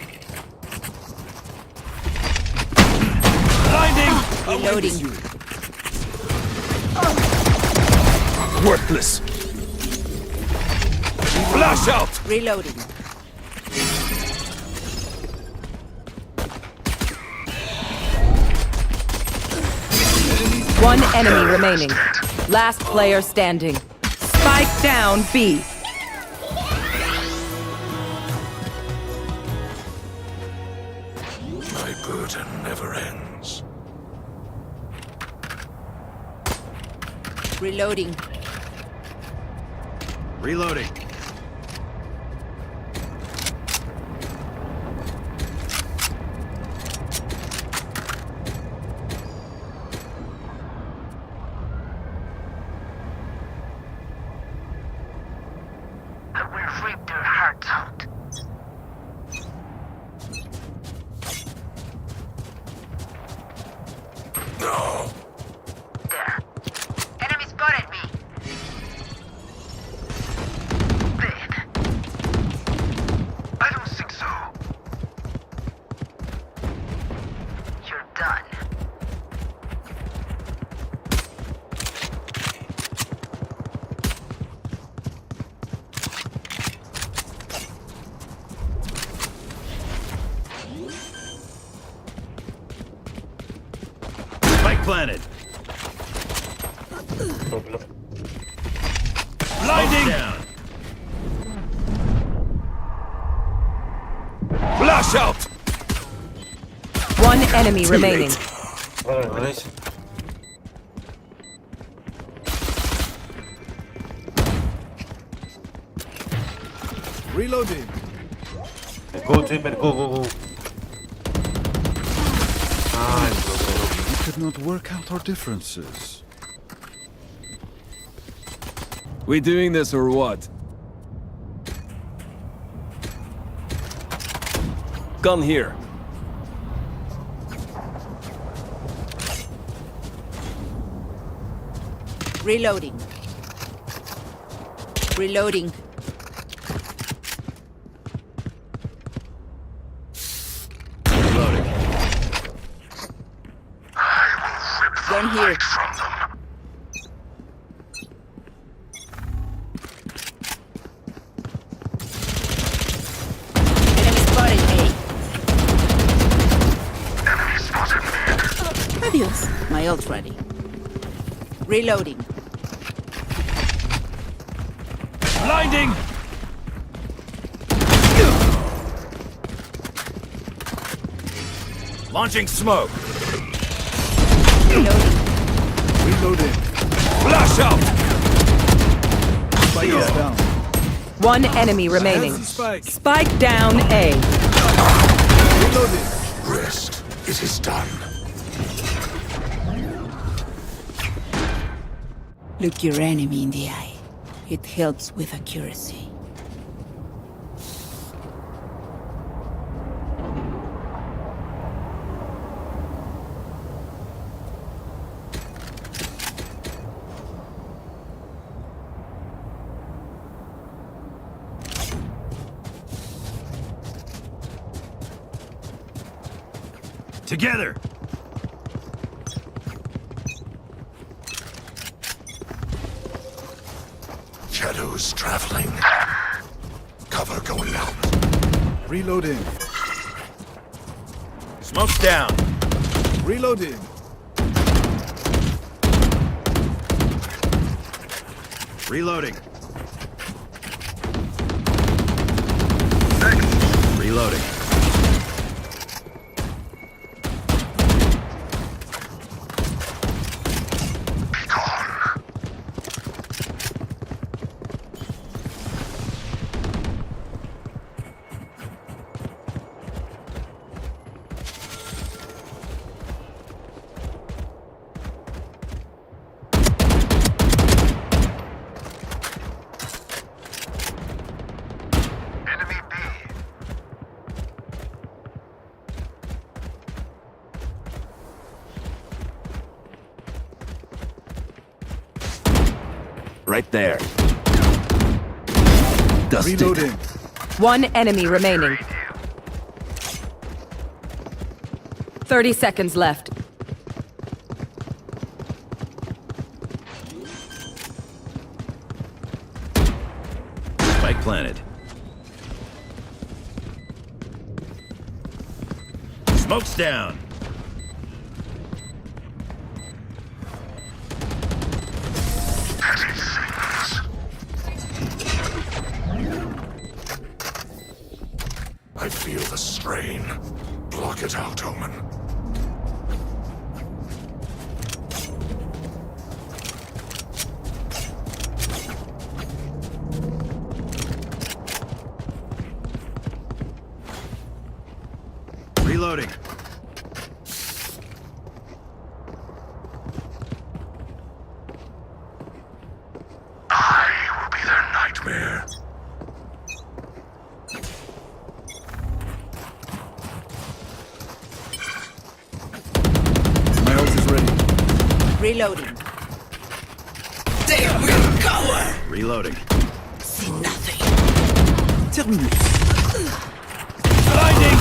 Blinding! Reloading. Worthless. Flash out! Reloading. One enemy remaining. Last player standing. Spike down B. My burden never ends. Reloading. Reloading. I will rip their hearts out. No. There. Enemy spotted me. Dead. I don't think so. You're done. Spike planted. Blinding! Down. Flash out! One enemy remaining. Nice. Reloading. Go, Timber, go, go, go. We could not work out our differences. We doing this or what? Gun here. Reloading. Reloading. Reloading. Gun here. Enemy spotted A. Adios. My ult's ready. Reloading. Blinding! Launching smoke. Reloading. Reloading. Flash out! Spike is down. One enemy remaining. Spike. Spike down A. Reloading. Rest. It is done. Look your enemy in the eye. It helps with accuracy. Together! Shadows traveling. Cover going out. Reloading. Smoke's down. Reloading. Reloading. Reloading. Right there. Dusted. Reloading. One enemy remaining. 30 seconds left. Spike planted. Smoke's down. I feel the strain. Block it out, Omen. Reloading. I will be their nightmare. My ult is ready. Reloading. They will cower! Reloading. See nothing. Terminus. Blinding!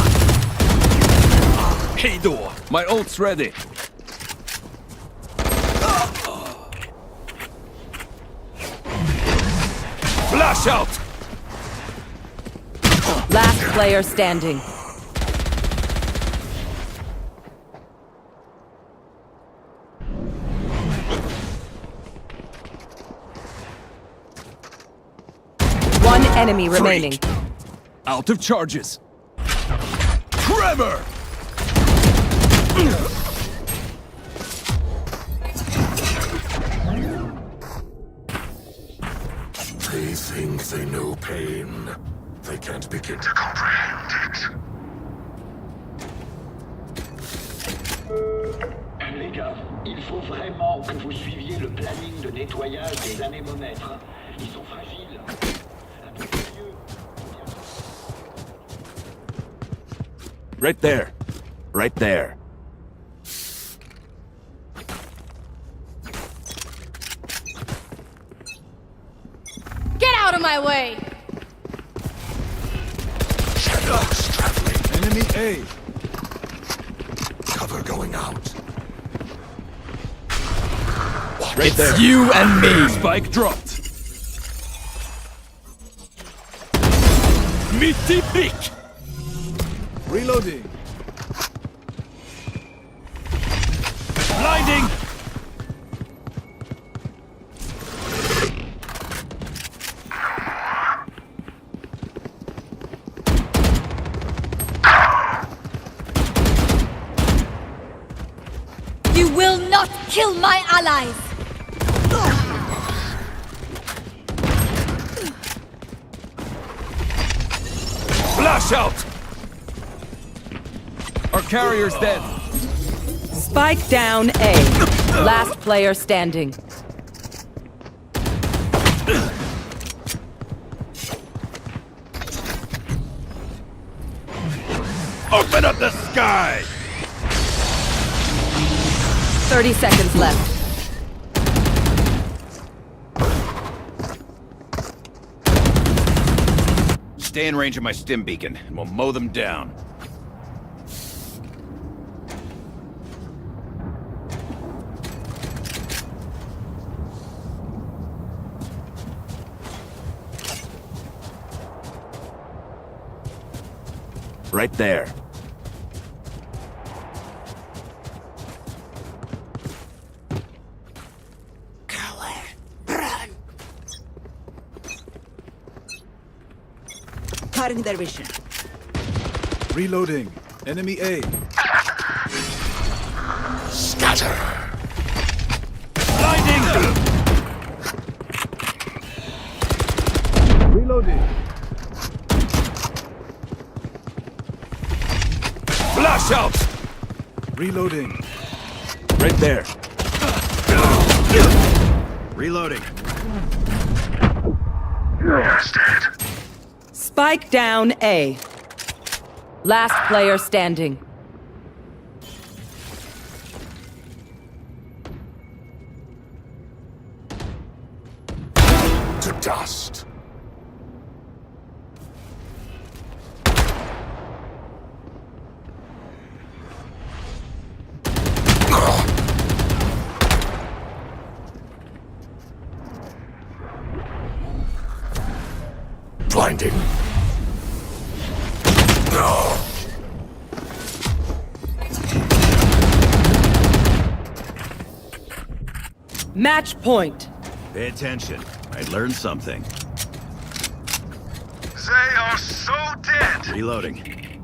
Hey door. My ult's ready. Flash out! Last player standing. One enemy remaining. Out of charges. Trevor! They think they know pain. They can't begin to comprehend it. Les gars, il faut vraiment que vous suiviez le planning de nettoyage des anémomètres. Ils sont fragiles. Right there. Right there. Get out of my way! Shadows traveling. Enemy A. Cover going out. Right It's there. you and me. Spike dropped. Meaty pick. Reloading. Blinding. You will not kill my allies! Flash out. Our carrier's dead. Spike down A. Last player standing. Open up the sky! 30 seconds left. Stay in range of my stim beacon, and we'll mow them down. Right there. Cutting their vision. Reloading. Enemy A. Scatter. Blinding! Reloading. Flash out! Reloading. Right there. Reloading. Spike down A. Last player standing. To dust. Blinding. No. Match point. Pay attention. I learned something. They are so dead. Reloading.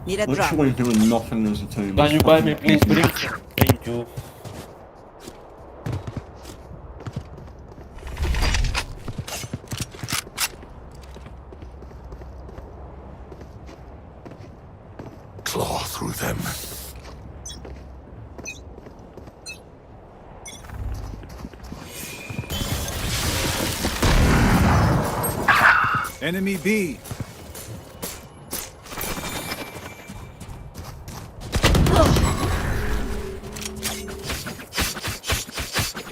Need a drop. doing nothing as a team. Can you buy me please, bricks? Thank you. Claw through them. Enemy B.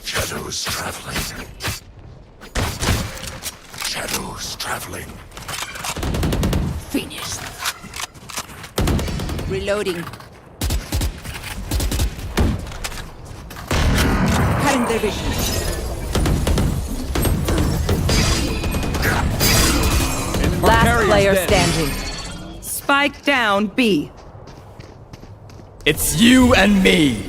Shadows traveling. Shadows traveling. Finished. Reloading. Cutting their vision. Last player standing. Spike down B. It's you and me.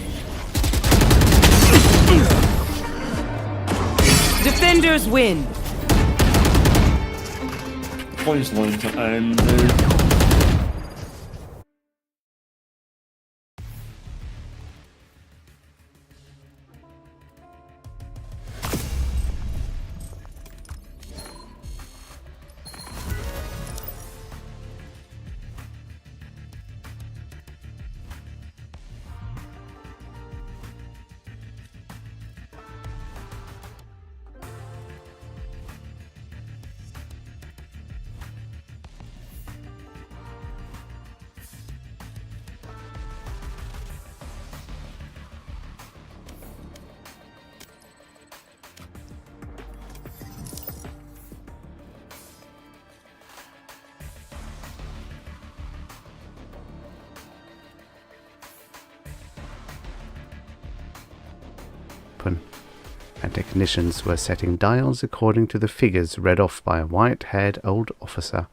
Defenders win. Boys line to end. And technicians were setting dials according to the figures read off by a white-haired old officer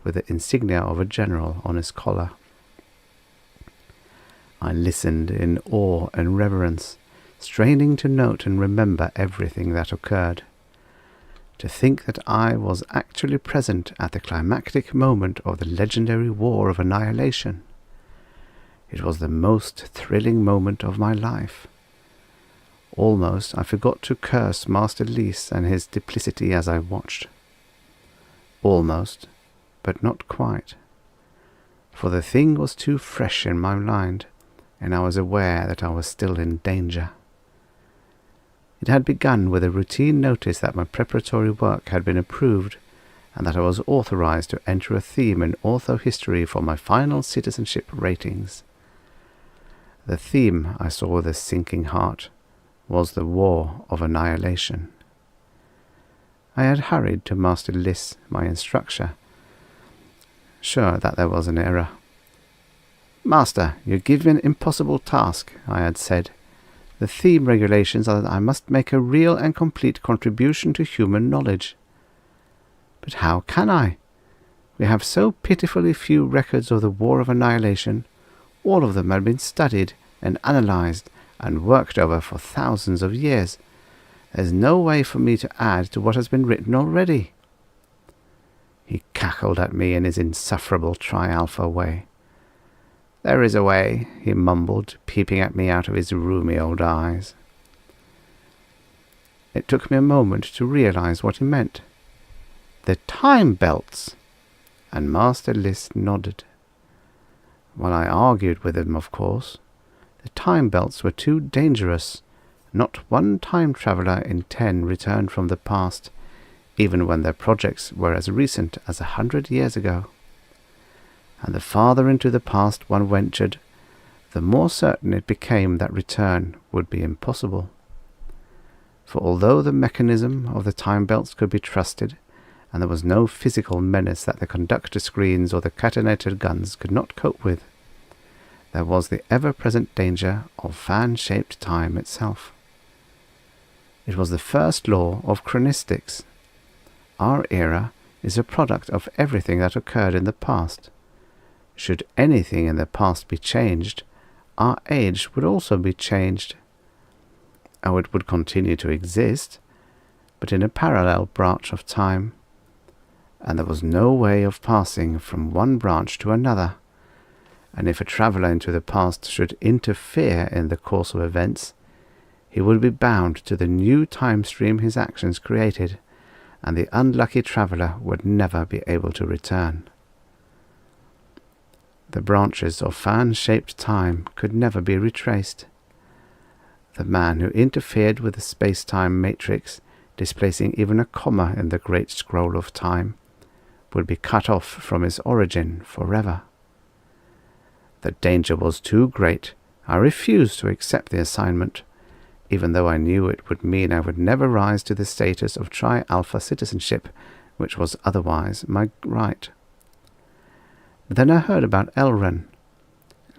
with the insignia of a general on his collar. I listened in awe and reverence, straining to note and remember everything that occurred. To think that I was actually present at the climactic moment of the legendary War of Annihilation. It was the most thrilling moment of my life. Almost I forgot to curse Master Lys and his duplicity as I watched. Almost, but not quite. For the thing was too fresh in my mind, and I was aware that I was still in danger. It had begun with a routine notice that my preparatory work had been approved, and that I was authorized to enter a theme in ortho history for my final citizenship ratings. The theme, I saw with a sinking heart, was the War of Annihilation. I had hurried to Master Lys, my instructor, sure that there was an error. "Master, you give me an impossible task," I had said. "The theme regulations are that I must make a real and complete contribution to human knowledge." "But how can I?" We have so pitifully few records of the War of Annihilation. All of them had been studied and analyzed and worked over for thousands of years. There's no way for me to add to what has been written already. He cackled at me in his insufferable Tri-Alpha way. There is a way, he mumbled, peeping at me out of his rheumy old eyes. It took me a moment to realize what he meant. The time belts! And Master List nodded. While I argued with him, of course, the time belts were too dangerous. Not one time traveller in 10 returned from the past, even when their projects were as recent as 100 years ago. And the farther into the past one ventured, the more certain it became that return would be impossible. For although the mechanism of the time belts could be trusted, and there was no physical menace that the conductor screens or the catenated guns could not cope with, there was the ever-present danger of fan-shaped time itself. It was the first law of chronistics. Our era is a product of everything that occurred in the past. Should anything in the past be changed, our age would also be changed. Oh, it would continue to exist, but in a parallel branch of time. And there was no way of passing from one branch to another. And if a traveller into the past should interfere in the course of events, he would be bound to the new time stream his actions created, and the unlucky traveller would never be able to return. The branches of fan-shaped time could never be retraced. The man who interfered with the space-time matrix, displacing even a comma in the great scroll of time, would be cut off from his origin forever. The danger was too great. I refused to accept the assignment, even though I knew it would mean I would never rise to the status of Tri-Alpha citizenship, which was otherwise my right. But then I heard about Elrond.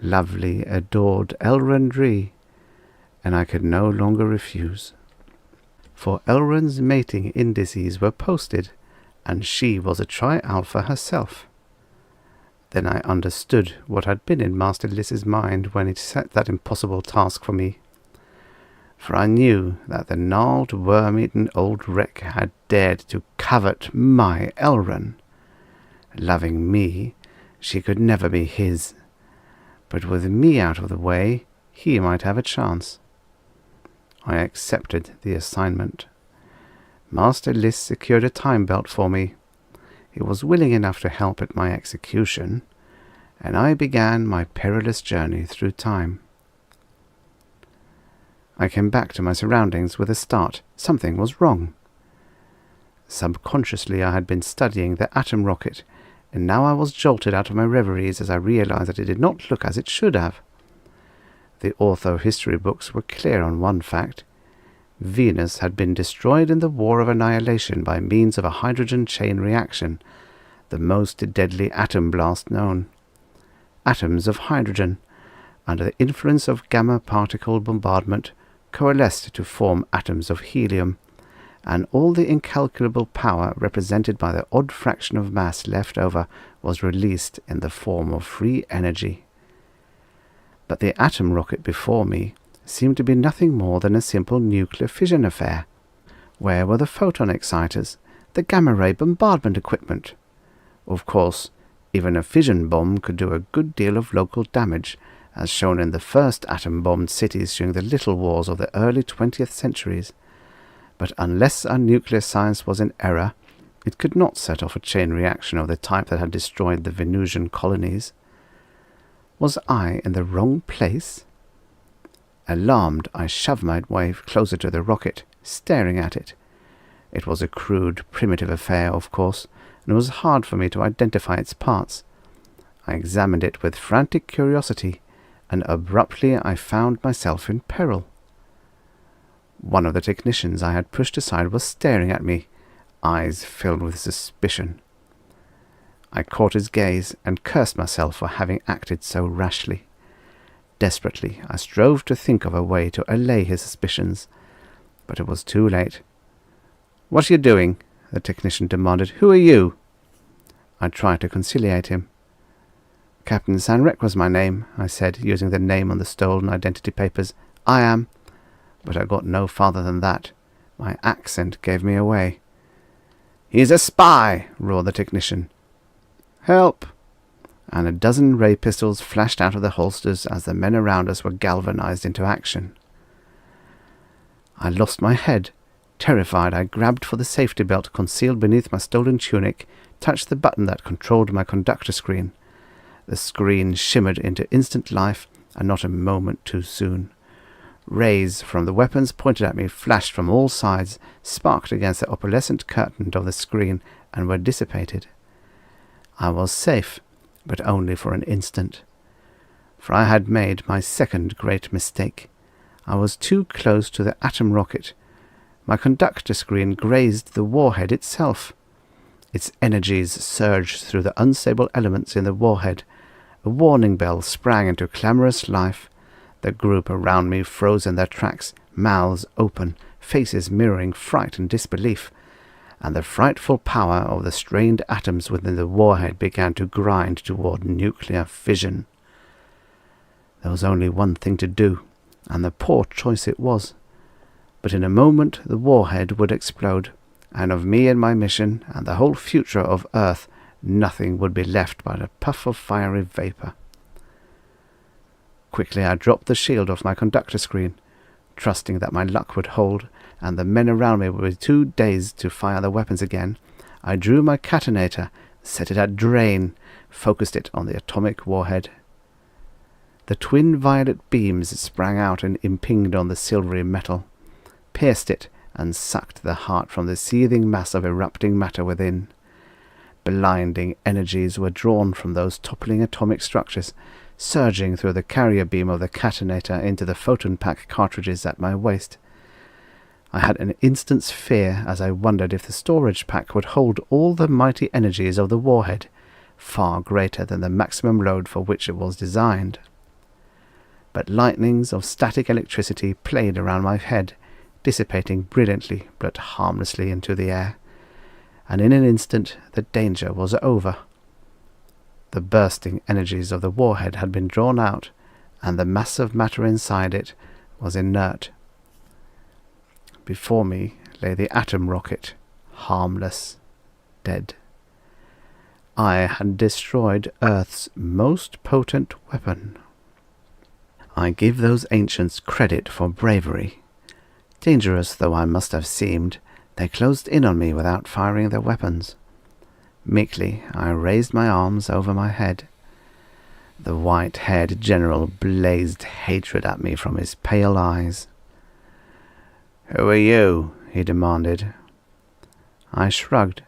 Lovely, adored Elrondree, and I could no longer refuse. For Elrond's mating indices were posted, and she was a Tri-Alpha herself. Then I understood what had been in Master Liss's mind when he set that impossible task for me. For I knew that the gnarled, worm-eaten old wreck had dared to covet my Elrond. Loving me, she could never be his. But with me out of the way, he might have a chance. I accepted the assignment. Master Liss secured a time belt for me. He was willing enough to help at my execution, and I began my perilous journey through time. I came back to my surroundings with a start. Something was wrong. Subconsciously I had been studying the atom rocket, and now I was jolted out of my reveries as I realized that it did not look as it should have. The ortho history books were clear on one fact. Venus had been destroyed in the War of Annihilation by means of a hydrogen chain reaction, the most deadly atom blast known. Atoms of hydrogen, under the influence of gamma particle bombardment, coalesced to form atoms of helium, and all the incalculable power represented by the odd fraction of mass left over was released in the form of free energy. But the atom rocket before me seemed to be nothing more than a simple nuclear fission affair. Where were the photon exciters, the gamma-ray bombardment equipment? Of course, even a fission bomb could do a good deal of local damage, as shown in the first atom-bombed cities during the Little Wars of the early 20th centuries. But unless our nuclear science was in error, it could not set off a chain reaction of the type that had destroyed the Venusian colonies. Was I in the wrong place? Alarmed, I shoved my way closer to the rocket, staring at it. It was a crude, primitive affair, of course, and it was hard for me to identify its parts. I examined it with frantic curiosity, and abruptly I found myself in peril. One of the technicians I had pushed aside was staring at me, eyes filled with suspicion. I caught his gaze and cursed myself for having acted so rashly. Desperately, I strove to think of a way to allay his suspicions, but it was too late. "What are you doing?" the technician demanded. "Who are you?" I tried to conciliate him. Captain Sanrek was my name, I said, using the name on the stolen identity papers. I am. But I got no farther than that. My accent gave me away. He's a spy, roared the technician. Help! And a dozen ray pistols flashed out of the holsters as the men around us were galvanized into action. I lost my head. Terrified, I grabbed for the safety belt concealed beneath my stolen tunic, touched the button that controlled my conductor screen. The screen shimmered into instant life, and not a moment too soon. Rays from the weapons pointed at me flashed from all sides, sparked against the opalescent curtain of the screen, and were dissipated. I was safe, but only for an instant. For I had made my second great mistake. I was too close to the atom rocket. My conductor screen grazed the warhead itself. Its energies surged through the unstable elements in the warhead. A warning bell sprang into clamorous life. The group around me froze in their tracks, mouths open, faces mirroring fright and disbelief, and the frightful power of the strained atoms within the warhead began to grind toward nuclear fission. There was only one thing to do, and the poor choice it was. But in a moment the warhead would explode, and of me and my mission, and the whole future of Earth, nothing would be left but a puff of fiery vapor. Quickly I dropped the shield off my conductor screen, trusting that my luck would hold, and the men around me would be too dazed to fire the weapons again. I drew my catonator, set it at drain, focused it on the atomic warhead. The twin violet beams sprang out and impinged on the silvery metal, pierced it, and sucked the heart from the seething mass of erupting matter within. Blinding energies were drawn from those toppling atomic structures, surging through the carrier beam of the catonator into the photon pack cartridges at my waist. I had an instant's fear as I wondered if the storage pack would hold all the mighty energies of the warhead, far greater than the maximum load for which it was designed. But lightnings of static electricity played around my head, dissipating brilliantly but harmlessly into the air, and in an instant the danger was over. The bursting energies of the warhead had been drawn out, and the mass of matter inside it was inert. Before me lay the atom rocket, harmless, dead. I had destroyed Earth's most potent weapon. I give those ancients credit for bravery. Dangerous though I must have seemed, they closed in on me without firing their weapons. Meekly, I raised my arms over my head. The white-haired general blazed hatred at me from his pale eyes. "Who are you?" he demanded. I shrugged.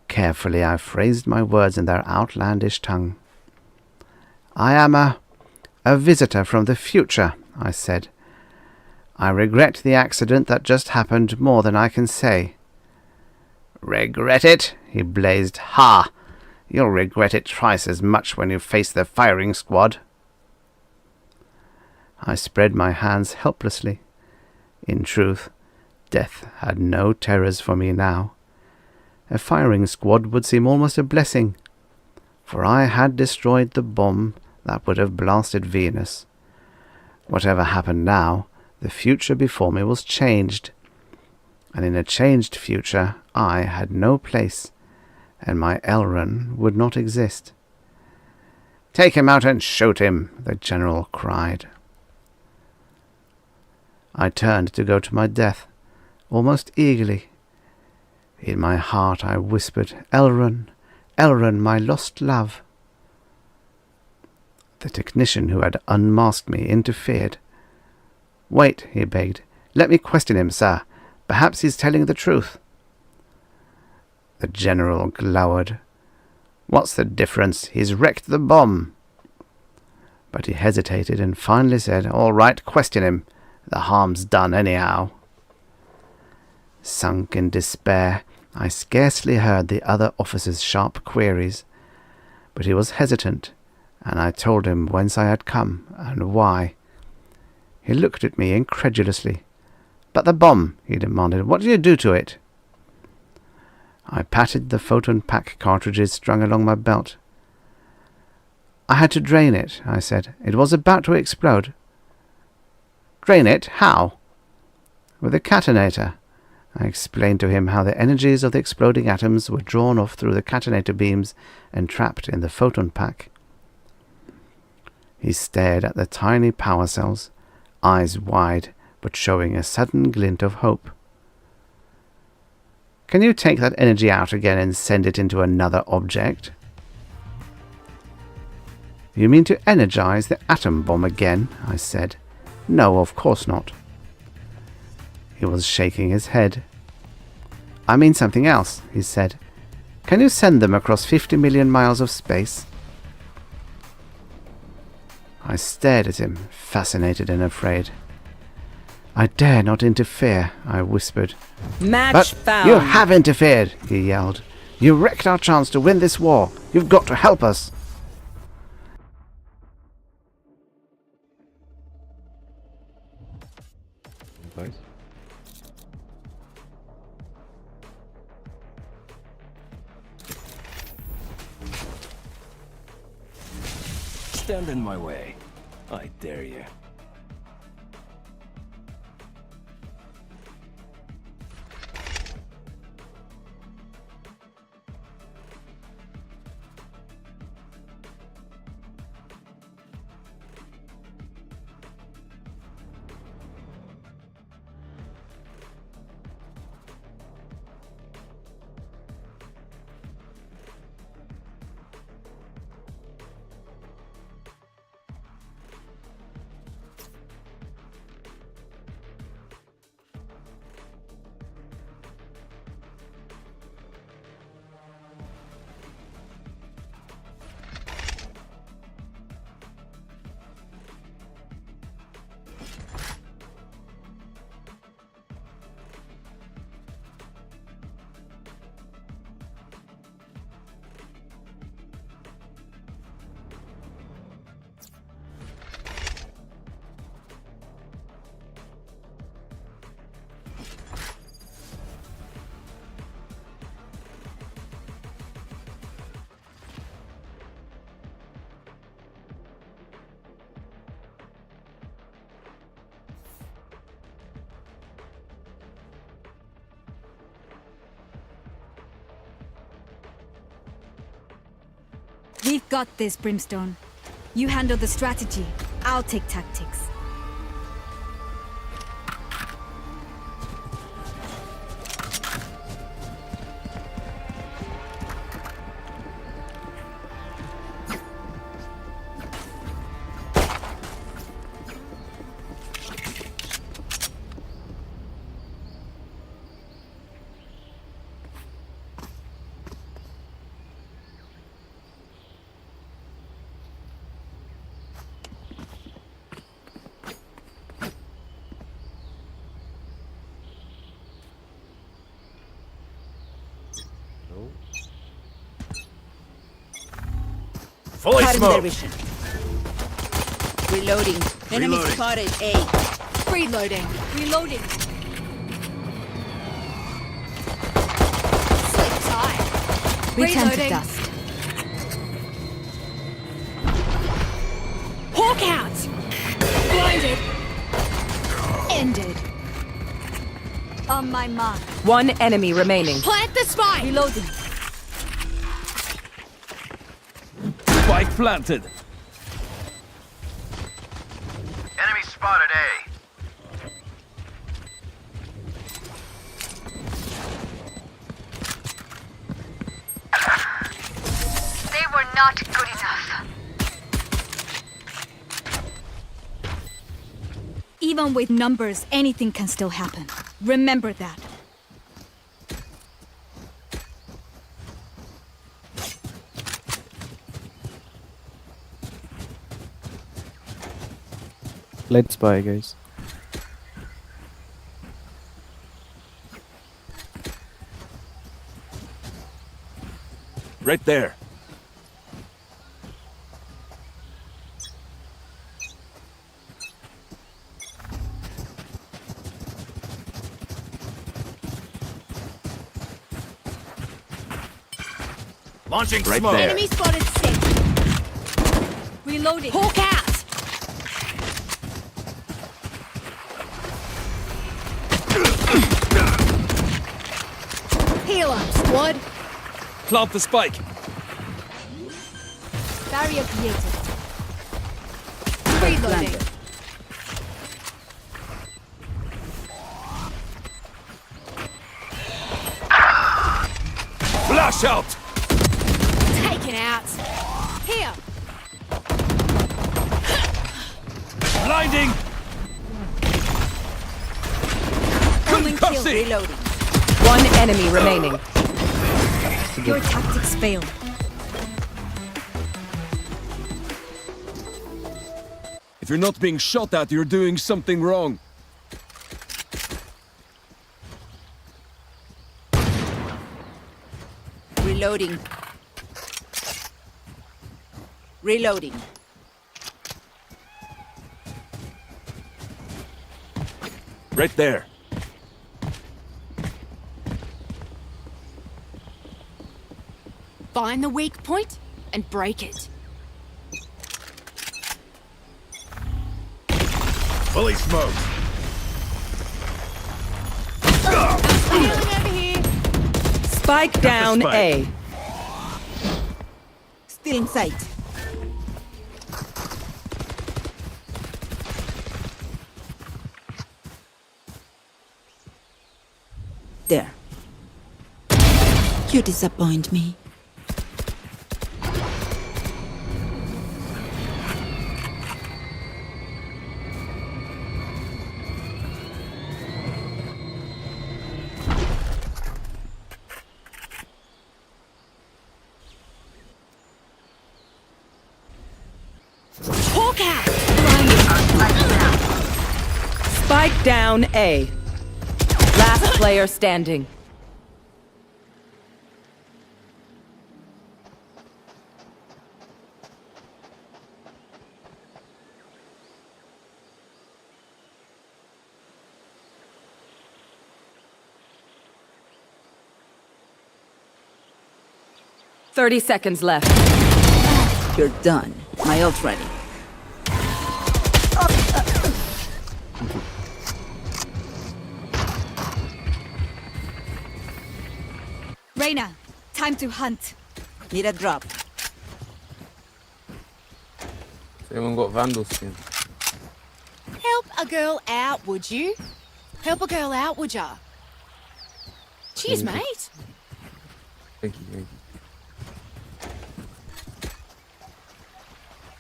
Carefully I phrased my words in their outlandish tongue. "I am a visitor from the future," I said. "I regret the accident that just happened more than I can say." "Regret it?" he blazed. "Ha! You'll regret it twice as much when you face the firing squad." I spread my hands helplessly. In truth, death had no terrors for me now. A firing squad would seem almost a blessing, for I had destroyed the bomb that would have blasted Venus. Whatever happened now, the future before me was changed, and in a changed future I had no place, and my Elrond would not exist. "Take him out and shoot him," the general cried. I turned to go to my death, almost eagerly. In my heart I whispered, "Elrond, Elrond, my lost love." The technician who had unmasked me interfered. "Wait," he begged. "Let me question him, sir. Perhaps he's telling the truth." The general glowered. "What's the difference? He's wrecked the bomb." But he hesitated and finally said, "All right, question him. The harm's done anyhow." Sunk in despair, I scarcely heard the other officer's sharp queries, but he was hesitant, and I told him whence I had come and why. He looked at me incredulously. "But the bomb," he demanded. "What did you do to it?" I patted the photon pack cartridges strung along my belt. I had to drain it, I said. It was about to explode. Drain it? How? With a catonator. I explained to him how the energies of the exploding atoms were drawn off through the catonator beams and trapped in the photon pack. He stared at the tiny power cells, eyes wide, but showing a sudden glint of hope. Can you take that energy out again and send it into another object? You mean to energize the atom bomb again? I said. No, of course not. He was shaking his head. I mean something else, he said. Can you send them across 50 million miles of space? I stared at him, fascinated and afraid. I dare not interfere, I whispered. Match But found. you have interfered, he yelled. You wrecked our chance to win this war. You've got to help us. Stand in my way. I dare you. We've got this, Brimstone. You handle the strategy. I'll take tactics. Fully smoked. Reloading. Enemy spotted. A. Reloading. Reloading. Sleep time. We turn to Reloading. dust. Hawk out! Blinded. Ended. On my mark. One enemy remaining. Plant the spike! Reloading. Spike planted. Enemy spotted A. They were not good enough. Even with numbers, anything can still happen. Remember that. Let's buy, guys. Right there. Launching Right smoke. there. Enemy spotted C. Reloading. Hawk out! Heal up, squad. Plant the spike. Barrier created. Reloading. Flash out! Taken out. Here. Blinding! Concussing! Reloading. One enemy remaining. Your tactics fail. If you're not being shot at, you're doing something wrong. Reloading. Reloading. Right there. Find the weak point and break it. Fully smoked. Healing over here. Spike down spike. A. Still in sight. There. You disappoint me. Hawk out! Spike down A. Last player standing. "30 seconds left. You're done. My ult's ready. Reyna, time to hunt. Need a drop. Anyone got Vandal skin? Help a girl out, would you? Help a girl out, would ya? Cheers, Thank you. mate. Thank you, thank you.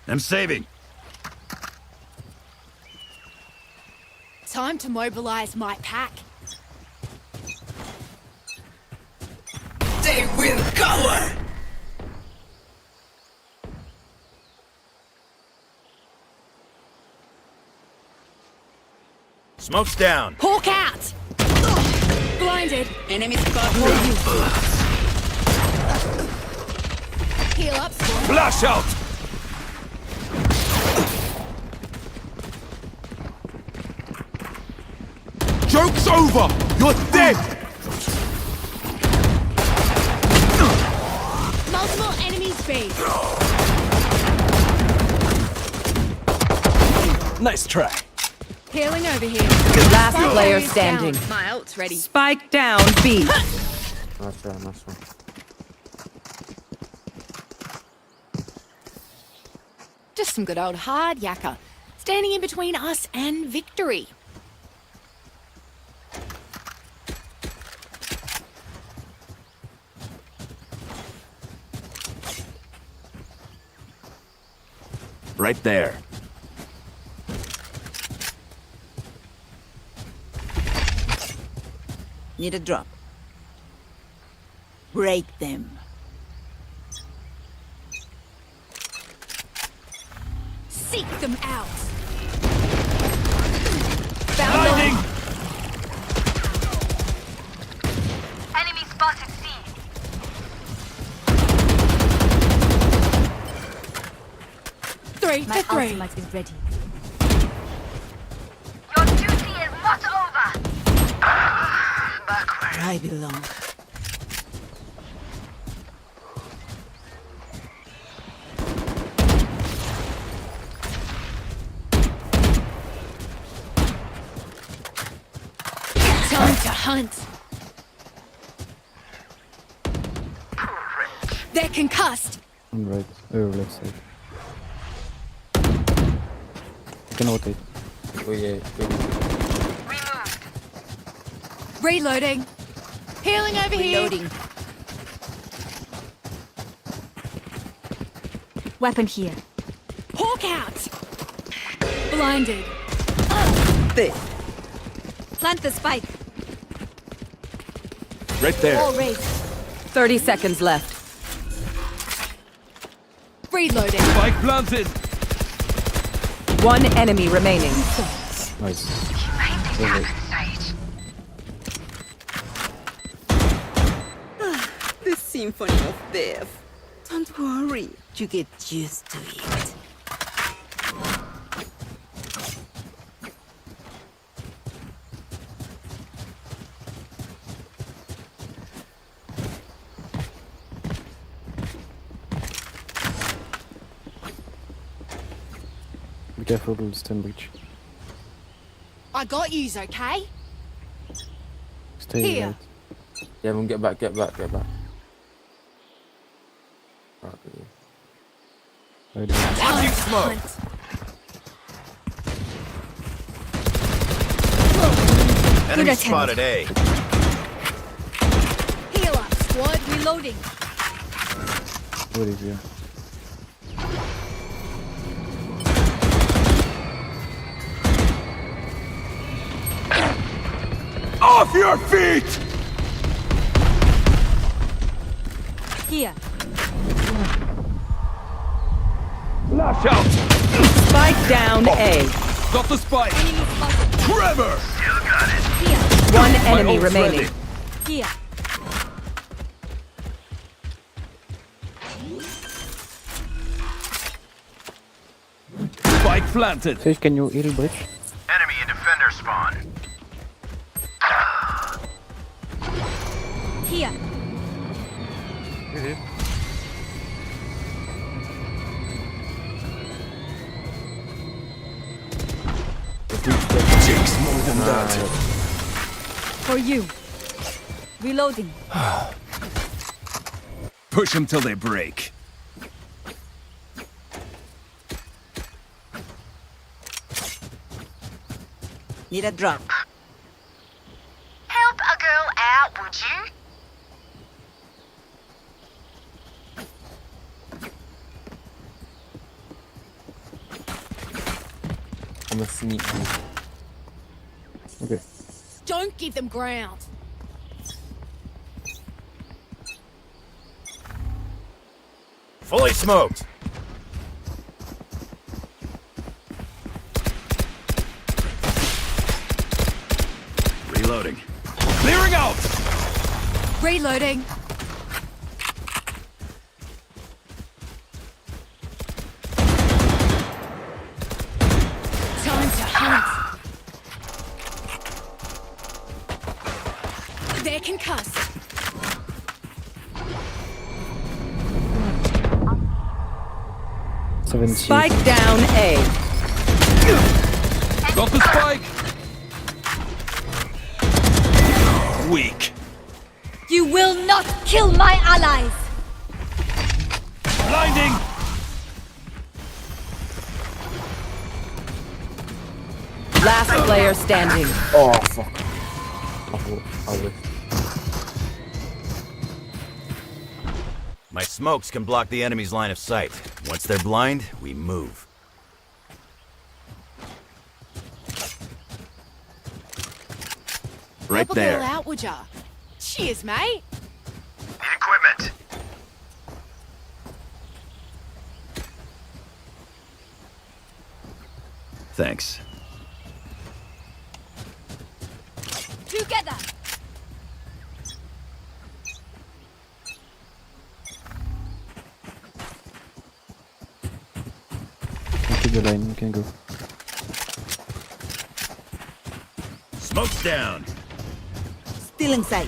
I'm saving. Time to mobilize my pack. They will cover! Smoke's down. Hawk out! Blinded. Enemy spot. Heal up, squad. Flash out! Joke's over! You're dead! Multiple enemies B. Nice try. Healing over here. Last Spike player is standing. down. My ult's ready. Spike down B. Nice one, nice one. Just some good old hard yakka. Standing in between us and victory. Right there. Need a drop. Break them. Seek them out. Blinding! Enemy spotted C. Three My for three. ultimate is ready. Your duty is not over. Where I belong. hunt. They're concussed. On right. Left side. You can rotate. Oh yeah. Reloading. Healing over Reloading. here. Weapon here. Hawk out. Blinded. There. Plant the spike. Right there. All raised. 30 seconds left. Reloading. Spike planted. One enemy remaining. Nice. The symphony of death. Don't worry, you get used to it. Be careful with stand breach. I got yous, okay? Stay Here. right. Yeah, everyone get back. Alright, yeah. Right there. Watching smoke. Enemy attempt. spotted A. Heal up, squad. Reloading. What is here? Off your feet! Here. Lash out! Spike down A. Got the spike! Enemy spotted. Trevor! Here. One My enemy ult's remaining. ready. Here. Spike planted. Sage, can you heal bridge? Enemy in defender spawn. Here. Takes more than that. For you. Reloading. Push them till they break. Need a drop. Help a girl out, would you? I'm a sneak. Okay. Don't give them ground. Fully smoked. Reloading. Clearing out! Reloading. Time to hunt. They're concussed. Spike down A. Got the spike! Weak. You will not kill my allies. Blinding! Last player standing. Oh fuck. I wish. My smokes can block the enemy's line of sight. Once they're blind, we move. Right Help a there. girl out, would ya? Cheers, mate. Need equipment. Thanks. Together. Keep the line, you can go. Smoke's down. Still in sight.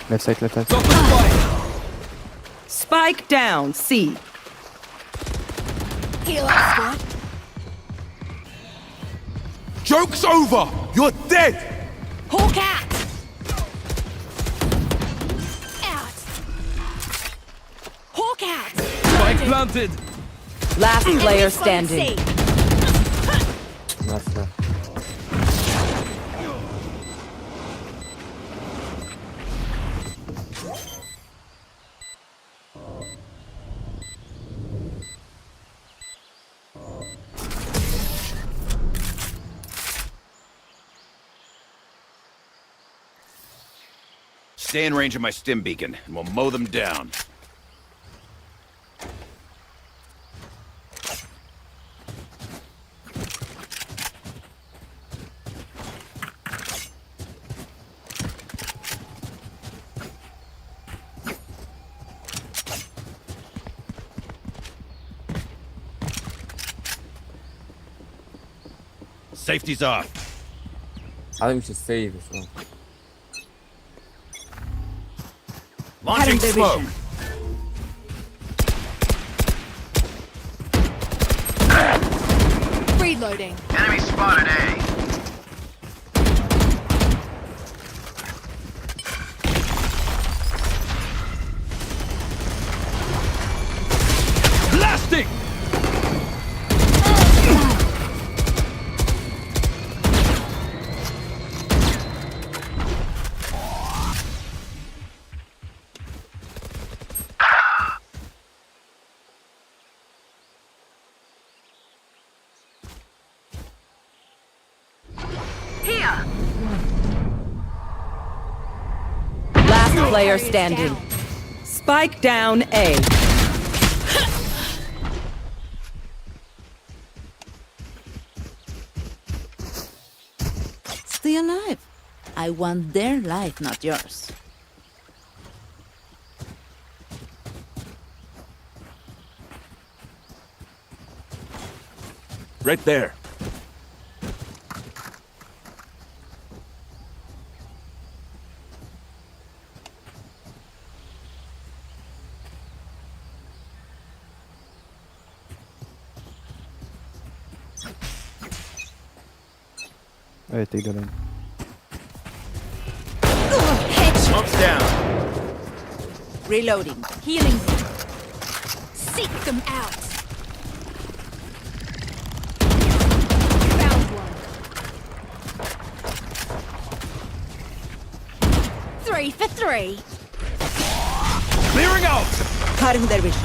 Left side, left side. Got the spike! Spike down C. Heal up, squad. Joke's over! You're dead! Hawk out! Out! Hawk out! Spike planted. Last player standing. Nice, nice. Stay in range of my stim beacon, and we'll mow them down. Safety's off. I think we should save as well. Launching smoke. Reloading. Enemy spotted A. Blasting. Last player standing. Spike down A. Stay alive. I want their life, not yours. Right there. Alright, take the lane. Smoke's down. Reloading. Healing. Seek them out. Found one. 3 for 3. Clearing out. Cutting their vision.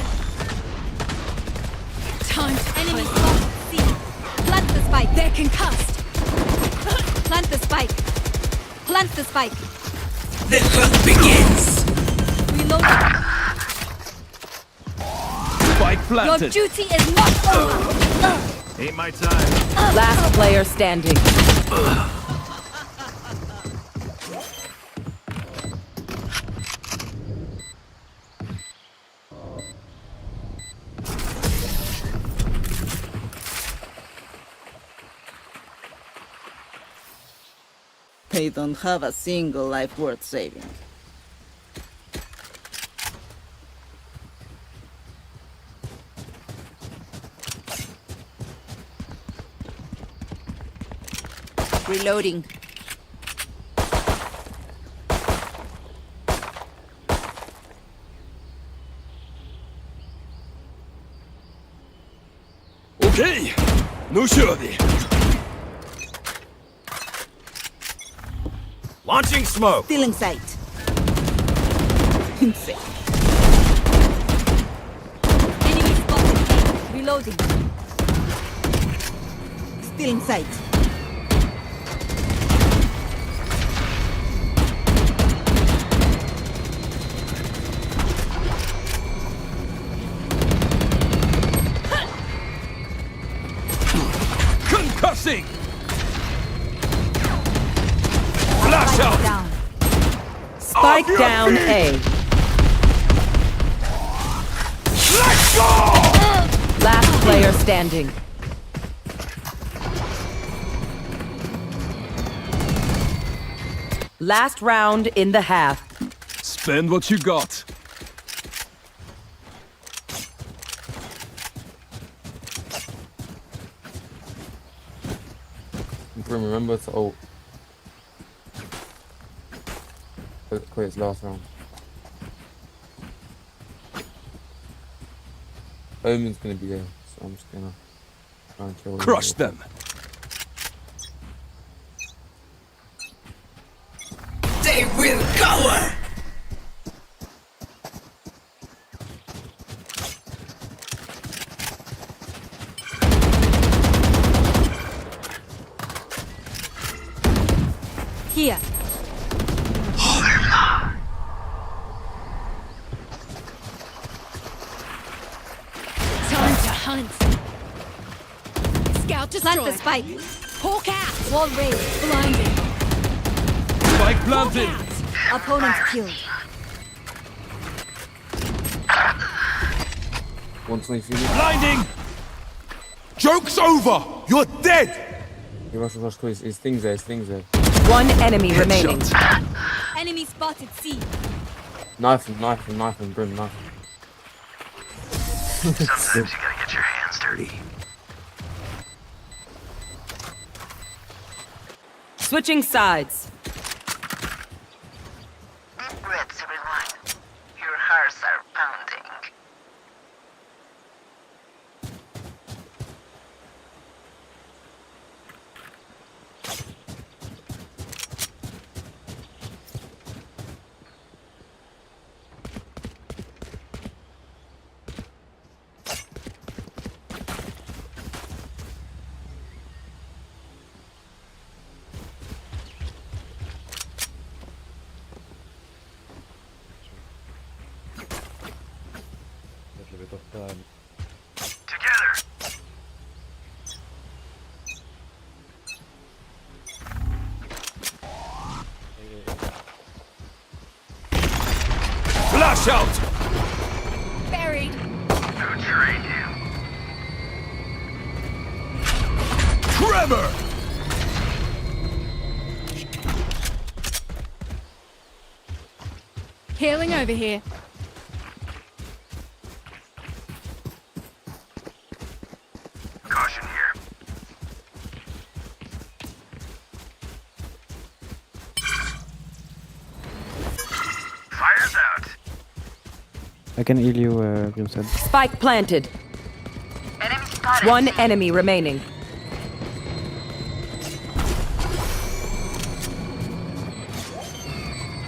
Time to enemy spot. See. Plant the spike. They're concussed. Plant the spike. Plant the spike. The hunt begins. Reload. Spike Your planted. duty is not over. Ain't my time. Last player standing. They don't have a single life worth saving. Reloading. Okay. No shorty. Launching smoke. Still in sight. Insane. Enemy spotted. Reloading. Still in sight. Concussing. Flash out. Down. Spike down A. Let's go. Last player standing. Last round in the half. Spend what you got. Brim, remember to ult. Quit its last round. Omen's gonna be there, so I'm just gonna try and kill him. Crush them. They will cower! Here. Time to hunt. Scout destroyed. Plant the spike. Hawk out. Wall raised. Blinding. Spike planted. Opponent killed. 123. Blinding. Joke's over! You're dead! You rush, quick. His things there, his things there. One enemy remaining. Enemy spotted C. Knife him, Brim, knife him. Sometimes you gotta get your hands dirty. Switching sides. Deep breaths, everyone. Your hearts are pounding. Together. Flash out. Buried. Who trained you? Tremor. Healing over here. Caution here. Fire's out. I can heal you, Grimstead. Spike planted. Enemy spotted. One enemy remaining.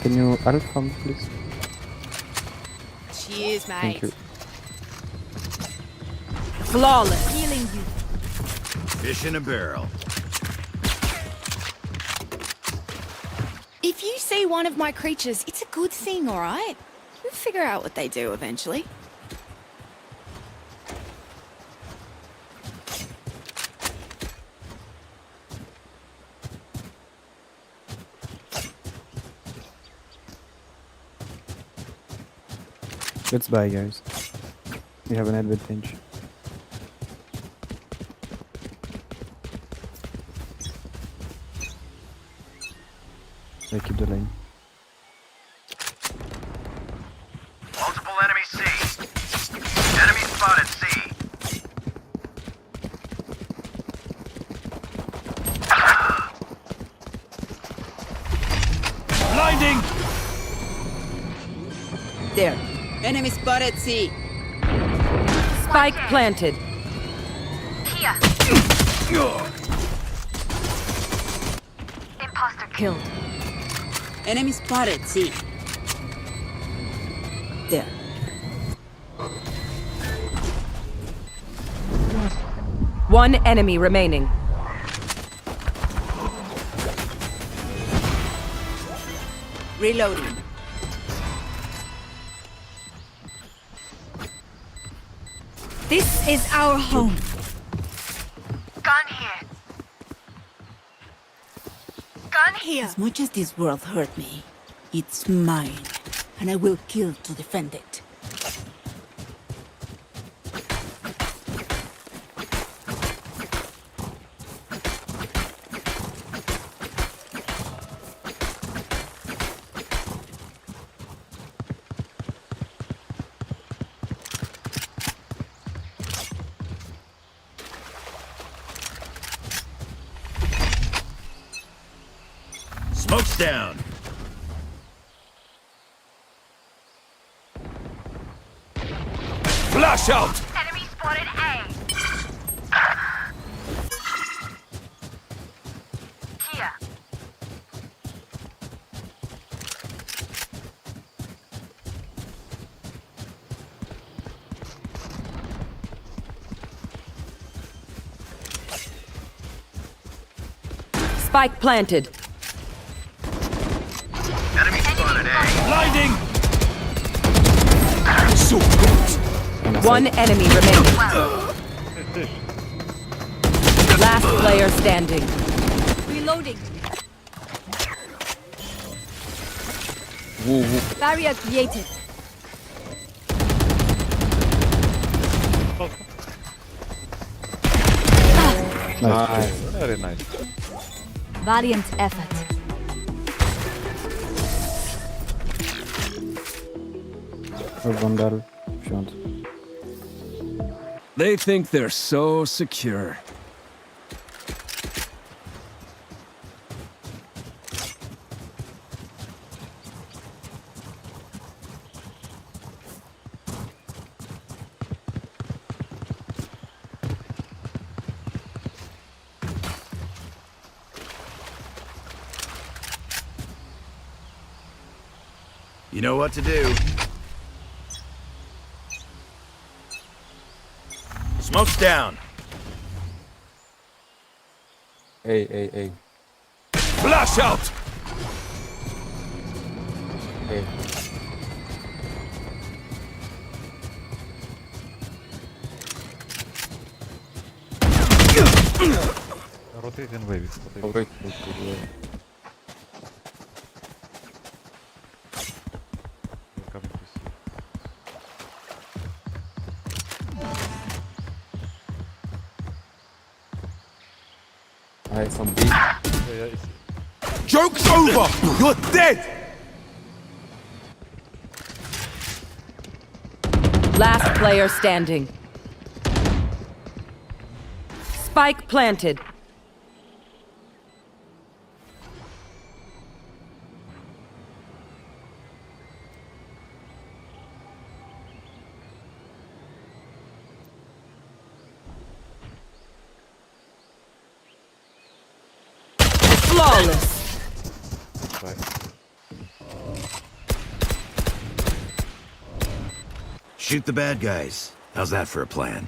Can you alpha me, please? Cheers, mate. Thank you. Flawless. Healing you. Fish in a barrel. If you see one of my creatures, it's a good thing, alright? We'll figure out what they do eventually. Let's buy, guys. We have an advantage. I keep the lane. Multiple enemies C. Enemy spotted C. Blinding. There. Enemy spotted C. Spike planted. Here. Imposter Killed. Enemy spotted C. There. One enemy remaining. Reloading. This is our home. gun here. Gun here. As much as this world hurt me, it's mine, and I will kill to defend it. down. Flash out! Enemy spotted A. Here. Spike planted. Enemy spotted A. Blinding! So good! One enemy remaining. Last player standing. Reloading. Woo, woo. Barrier created. Nice. Very nice. Valiant effort. Vandal if you want. They think they're so secure. You know what to do. Smoke's down. A. Flash out! A. Rotate and wave. Oh, wait. We're coming to see. I have some B. Yeah, it's Joke's over! You're dead! Last player standing. Spike planted. Flawless. Shoot the bad guys. How's that for a plan?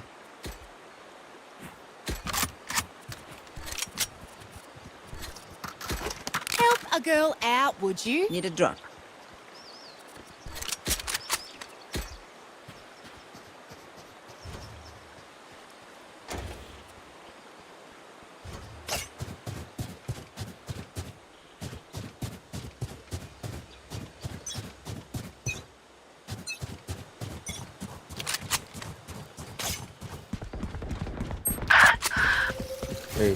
Help a girl out, would you? Need a drop. A.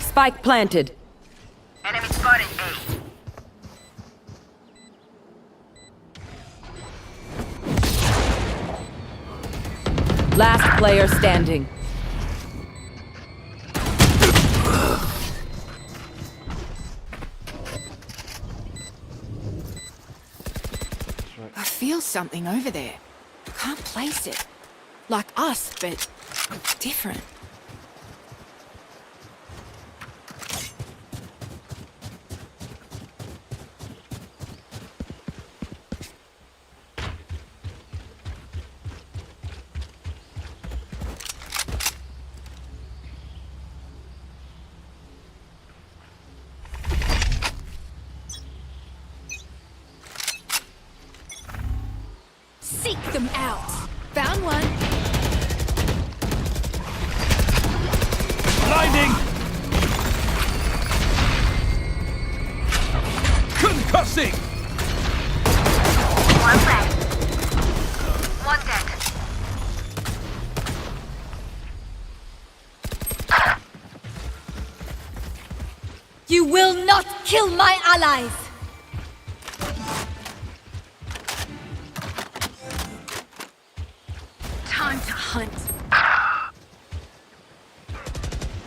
Spike planted. Enemy spotted A. Last player standing. I feel something over there. Can't place it. Like us, but different. Seek them out. Found one. Blinding! Concussing! One left. One dead. You will not kill my allies! Time to hunt.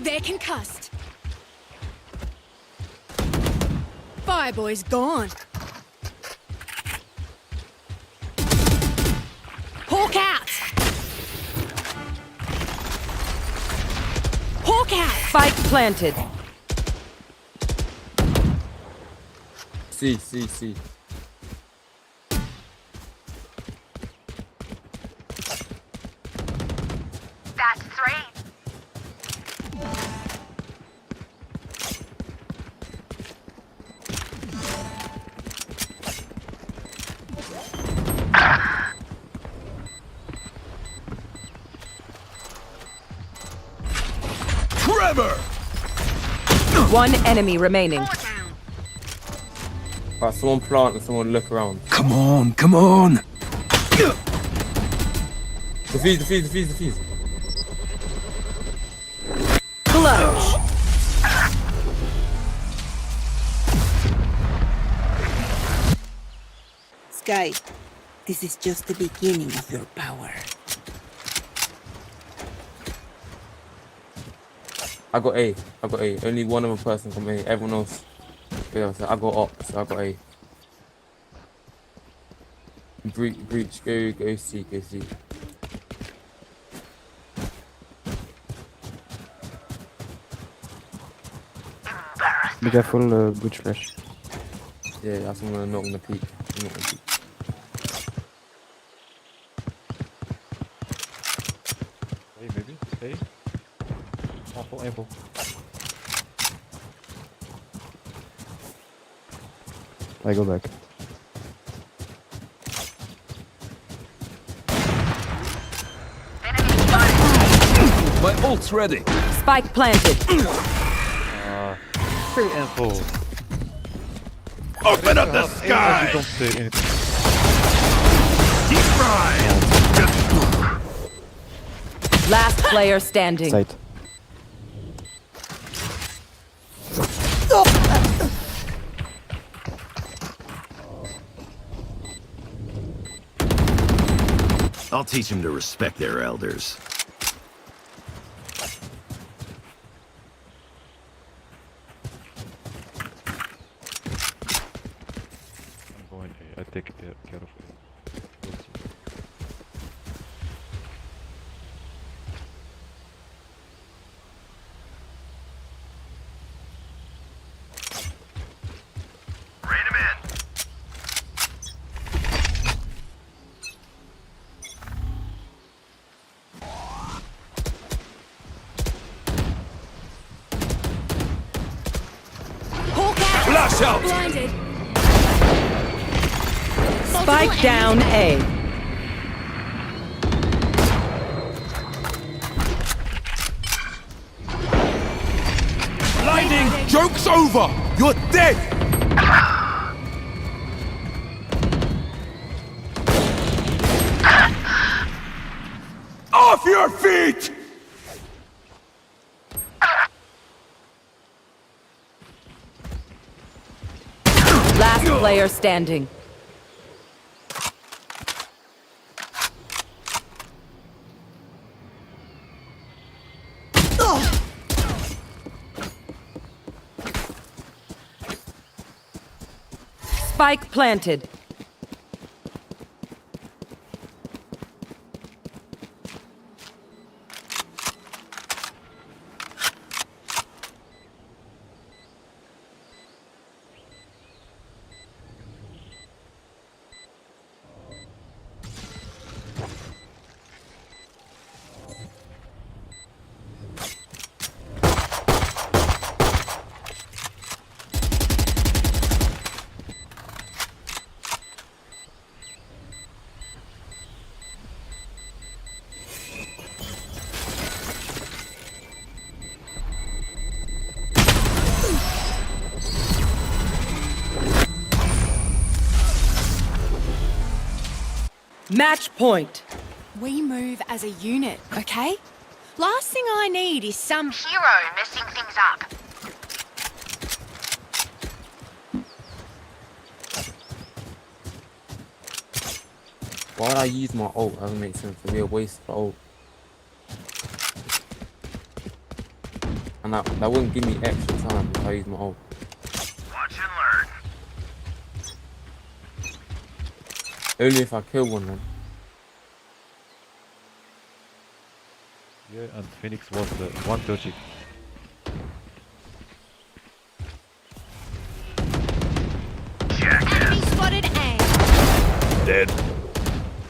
They're concussed. Fireboy's gone. Hawk out! Hawk out! Spike planted. C. That's 3. Trevor! One enemy remaining. Alright, someone plant and someone look around. Come on, come on! Defuse. Clutch. Sky, this is just the beginning of your power. I got A. Only one other person from A. Everyone else. Yeah, so I got op, so I got A. Breach, go C. Be careful, breach flash. Yeah, that's what I'm not gonna peek. Hey, maybe. Hey. Apple. I go back. My ult's ready. Spike planted. Free info. Open up the sky! Don't say anything. Deep fried! Last player standing. Sight. I'll teach them to respect their elders. I'm going A. I take care of it. Flash out! Blinded. Spike down A. Blinding! Joke's over! You're dead! Off your feet! Last player standing. Spike planted. Match point. We move as a unit, okay? Last thing I need is some Hero messing things up. Why would I use my ult? That doesn't make sense. It'd be a waste of ult. And that wouldn't give me extra time if I use my ult. Watch and learn. Only if I kill one then. Yeah, and Phoenix was 130. Enemy spotted A. Dead.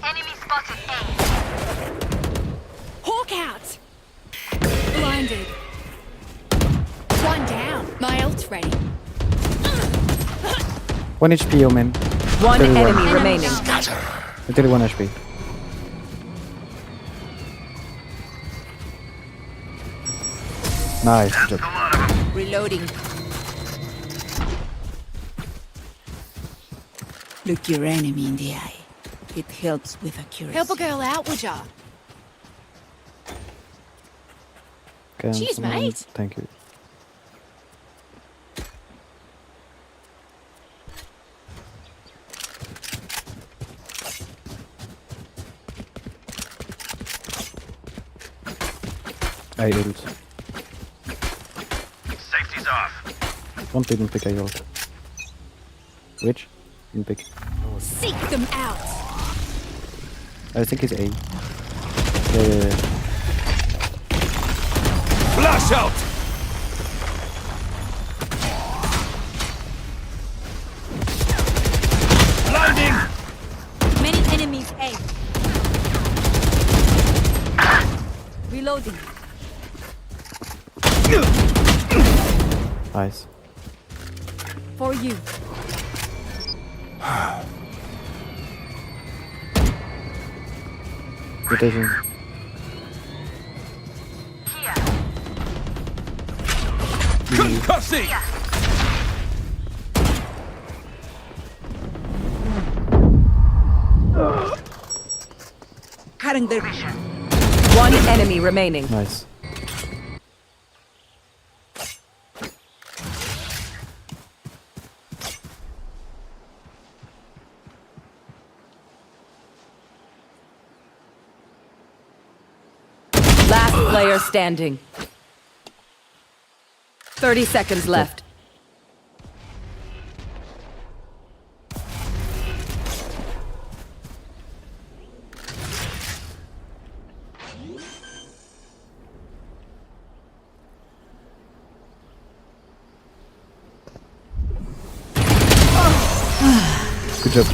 Enemy spotted A. Hawk out. Blinded. One down. My ult's ready. 1 HP, Omen. 1 31. enemy remaining. 31 HP. Nice, good job. Reloading. Look your enemy in the eye. It helps with accuracy. Help a girl out, would ya? Can Cheers, someone- mate. Thank you. I ult. Safety's off. One didn't pick a ult. Which? Didn't pick. Seek them out. I think it's A. Yeah. Flash out! Blinding! Many enemies A. Reloading. Nice. For you. Rotation. Concussing! Cutting their vision. 1 enemy remaining. Nice. Last player standing. 30 seconds left. Good job.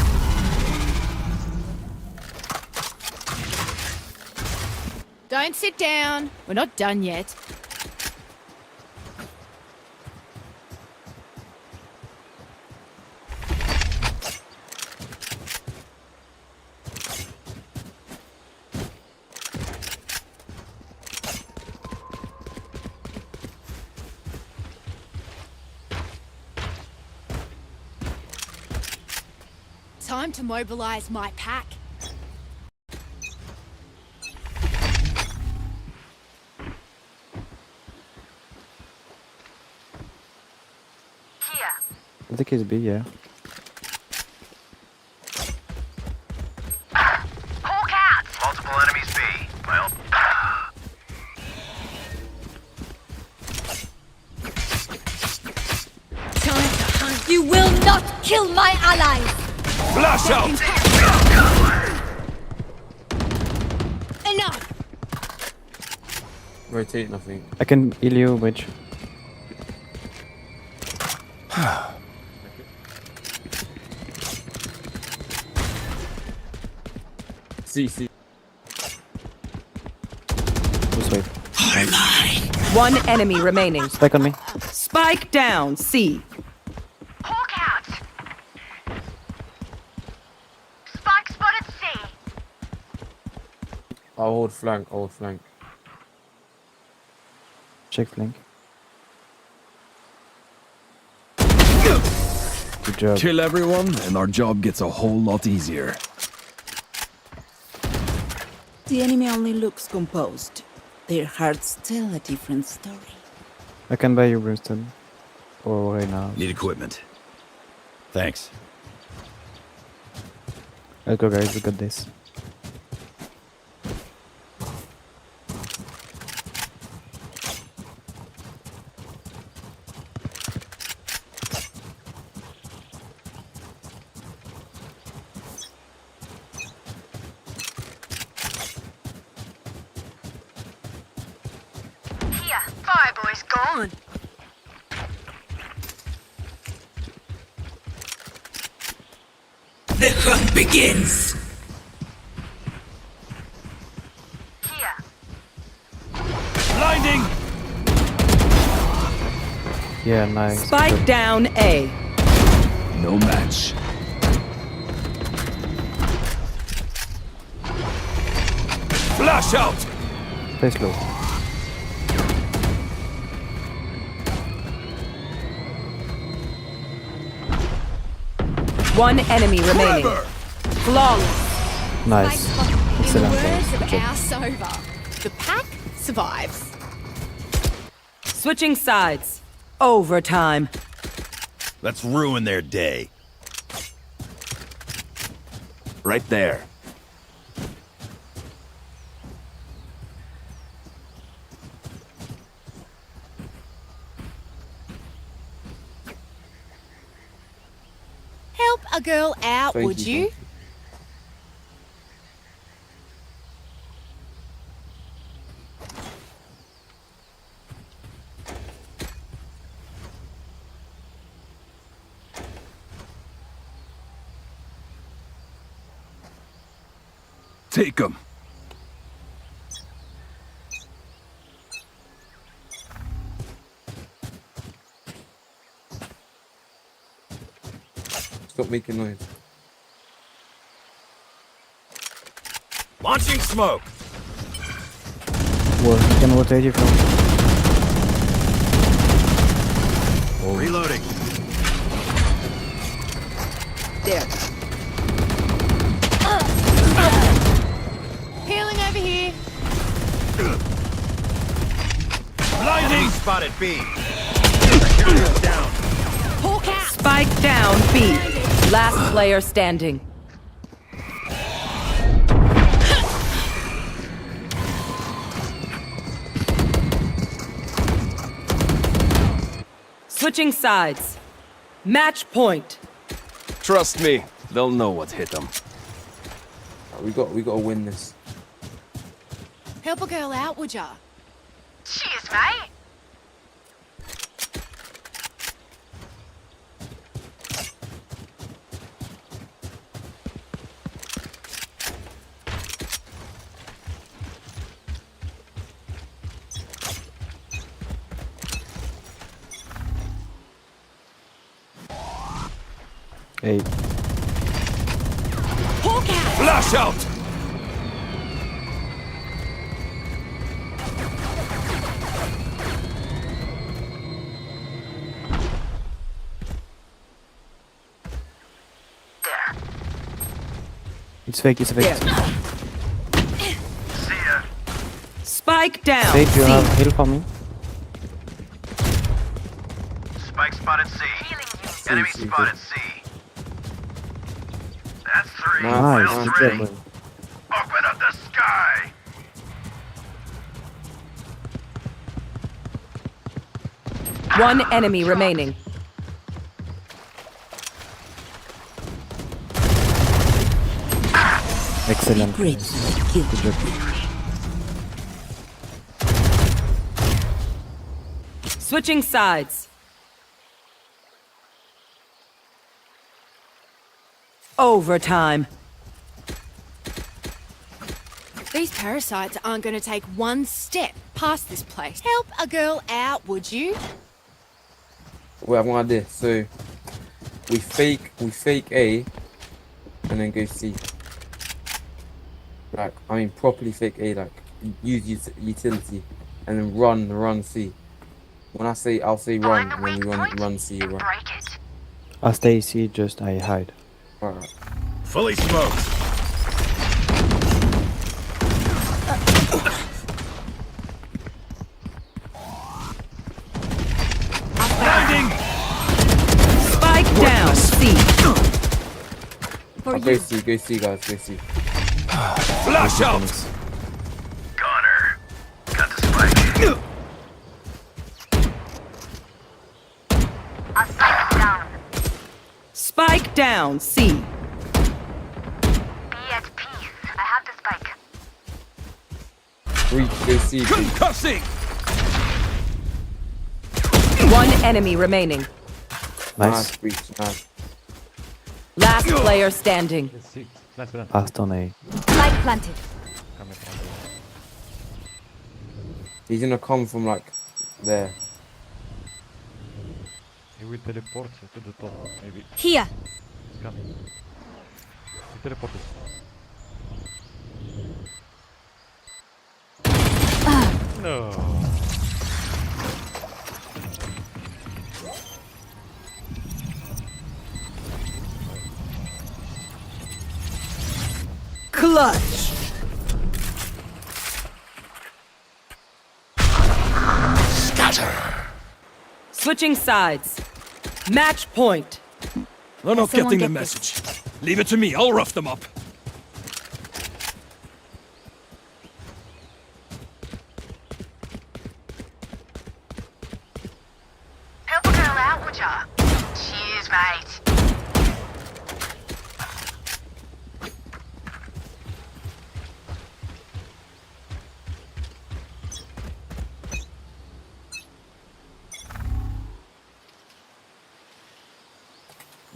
Don't sit down. We're not done yet. Time to mobilize my pack. I think it's B, yeah. Hawk out. Multiple enemies B. Well. Time to hunt. You will not kill my allies. Flash out! Enough. Rotate nothing. I can heal you, which. See. This way. 1 enemy remaining. Spike on me. Spike down. C. Hawk out. Spike spotted C. I'll hold flank. Check flank. Good job. Kill everyone, and our job gets a whole lot easier. The enemy only looks composed. Their hearts tell a different story. I can buy you Brimstone. Or right now. Need equipment. Thanks. Let's go, guys. We got this. Fireboy's gone. The hunt begins. Blinding! Yeah, nice. Spike down A. No match. Flash out! Play slow. One enemy remaining. Flawless. Nice. Excellent. Words of Good job. our Sova. The pack survives. Switching sides. Overtime. Let's ruin their day. Right there. Help a girl out, Thank would you, you? thank Take him. Stop making noise. Launching smoke. Well, you can rotate if you want. Reloading. There. Healing over here. Blinding. Spotted B. Security's down. Hawk out. Spike down B. Last player standing. Switching sides. Match point. Trust me, they'll know what hit them. We got to win this. Help a girl out, would ya? Cheers, mate. Hey, Hawk out. Flash out! it's fake, it's fake. Spike down Fake, you C. have heal for me? Spike spotted C. Enemy spotted C. That's three. Nice, Final good three. job, man. Open up the sky. One enemy remaining. Excellent. Great. Good job. Switching sides. Overtime. These parasites aren't going to take one step past this place. Help a girl out, would you? Wait, I've got an idea. So we fake A, and then go C. Like, I mean, properly fake A. Like, use utility, and then run C. When I say, I'll say run, and then we run C. Run. I stay C, just I hide. Alright. Fully smoked. Spike down C. I'll go C, guys, go C. Flash out! Gunner. Got the spike. Spike down C. Be at peace. I have the spike. Reach, go C. Concussing! One enemy remaining. Nice breach, nice. Last player standing. Last on A. Light planted. He's gonna come from like there. He will teleport to the top, maybe. Here. He's coming. He teleported. No. Clutch! Scatter! Switching sides. Match point. They're not Someone getting the get message. Leave it to me, I'll rough them up. Help a girl out, would ya? Cheers, mate.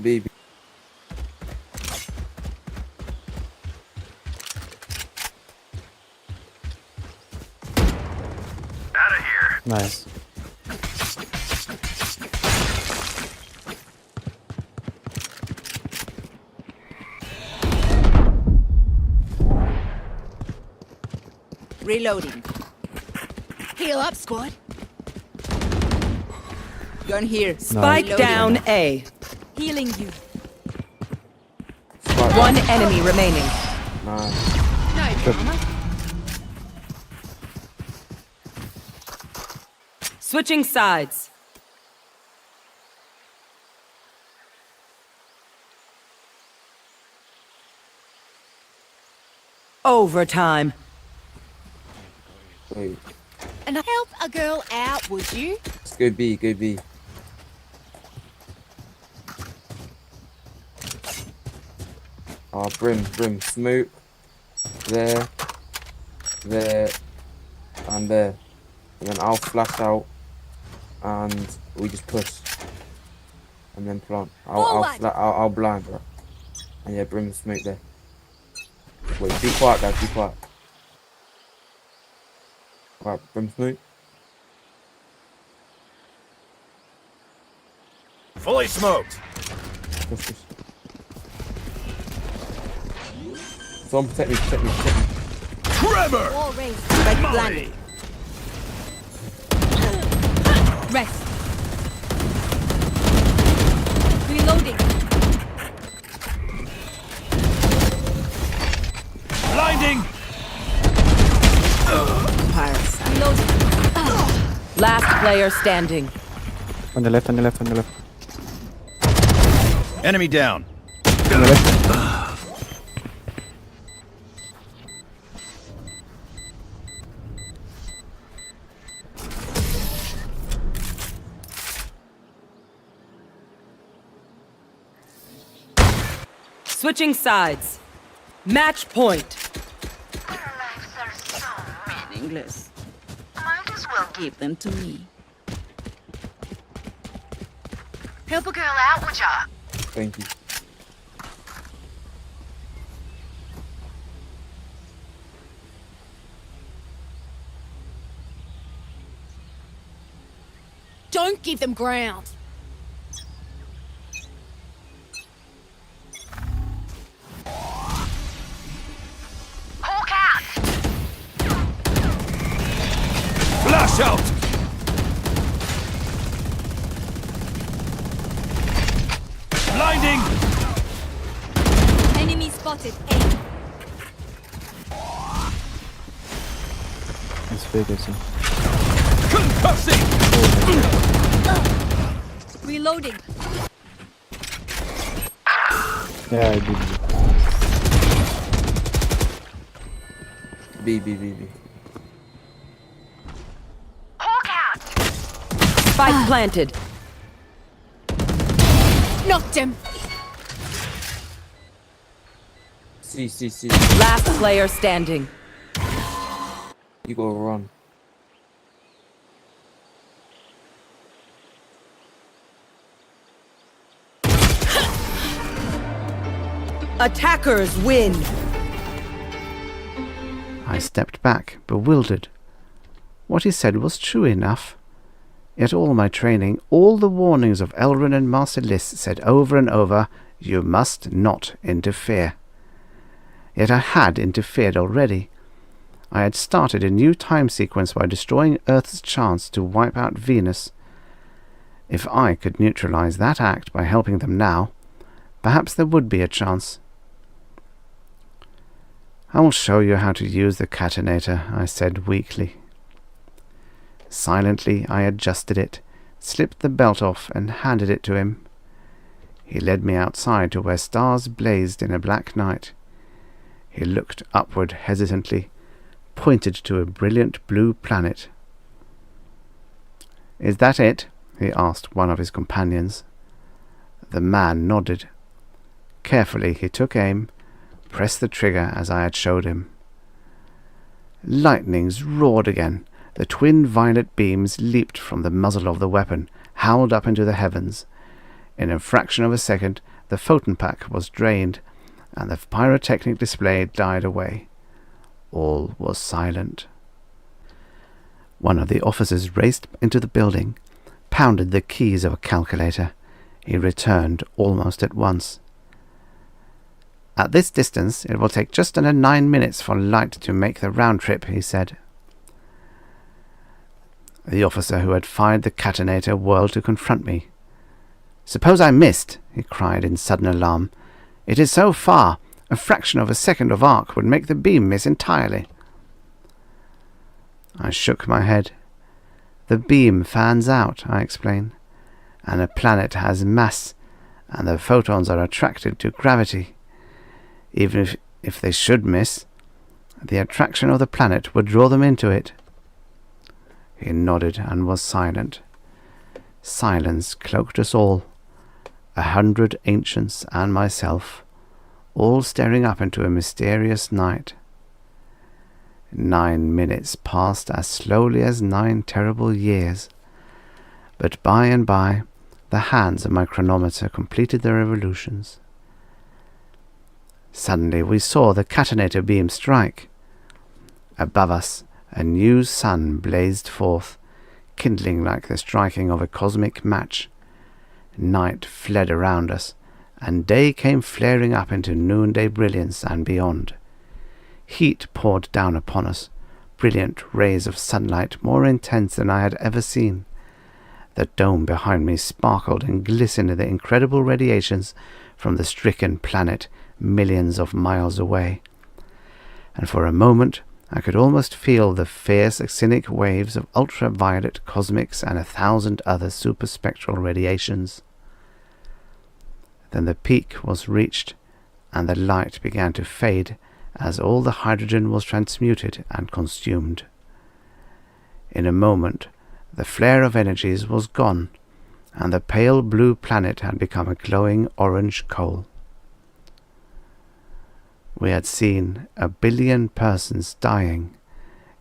Baby. Nice. Reloading. Heal up, squad. Gun here. Spike Reloading. down A. Healing you. One enemy remaining. Nice. No drama. Switching sides. Overtime. Wait. And help a girl out, would you? Let's go B, go B. Oh, brim, smoke. There, and there. And then I'll flash out, and we just push. And then plant. I'll blind, bro. And yeah, brim smoke there. Wait, be quiet, guys, be quiet. Alright, brim smoke. Fully smoked. Push. Someone protect me, protect me, protect me. Trevor! Wall raised. Spike planted. Rest. Reloading. Blinding! Parasite. Reloading. Last player standing. On the left, on the left, on the left. Enemy down. On the left. Switching sides. Match point. Your lives are so Meaningless. Might as well give them to me. Help a girl out, would ya? Thank you. Don't give them ground. Hawk out. Flash out! Blinding! Enemy spotted. A. It's big, I see. Concussing! Reloading. Yeah, I did. B. Hawk out. Spike planted. Knocked him. C. Last player standing. You gotta run. Attackers win! I stepped back, bewildered. What he said was true enough. Yet all my training, all the warnings of Elrin and Master Liss said over and over, you must not interfere. Yet I had interfered already. I had started a new time sequence by destroying Earth's chance to wipe out Venus. If I could neutralize that act by helping them now, perhaps there would be a chance. I will show you how to use the catonator, I said weakly. Silently I adjusted it, slipped the belt off and handed it to him. He led me outside to where stars blazed in a black night. He looked upward hesitantly, pointed to a brilliant blue planet. "Is that it?" he asked one of his companions. The man nodded. Carefully he took aim, pressed the trigger as I had showed him. Lightnings roared again. The twin violet beams leaped from the muzzle of the weapon, howled up into the heavens. In a fraction of a second, the photon pack was drained, and the pyrotechnic display died away. All was silent. One of the officers raced into the building, pounded the keys of a calculator. He returned almost at once. "At this distance, it will take just under 9 minutes for light to make the round trip," he said. The officer who had fired the catonator whirled to confront me. "Suppose I missed," he cried in sudden alarm. "It is so far. A fraction of a second of arc would make the beam miss entirely." I shook my head. "The beam fans out," I explained, "and a planet has mass, and the photons are attracted to gravity. Even if they should miss, the attraction of the planet would draw them into it." He nodded and was silent. Silence cloaked us all, 100 ancients and myself, all staring up into a mysterious night. 9 minutes passed as slowly as 9 terrible years, but by and by the hands of my chronometer completed their revolutions. Suddenly we saw the catonator beam strike. Above us a new sun blazed forth, kindling like the striking of a cosmic match. Night fled around us, and day came flaring up into noonday brilliance and beyond. Heat poured down upon us, brilliant rays of sunlight more intense than I had ever seen. The dome behind me sparkled and glistened in the incredible radiations from the stricken planet millions of miles away. And for a moment I could almost feel the fierce actinic waves of ultraviolet cosmics and 1,000 other superspectral radiations. Then the peak was reached, and the light began to fade as all the hydrogen was transmuted and consumed. In a moment, the flare of energies was gone, and the pale blue planet had become a glowing orange coal. We had seen 1 billion persons dying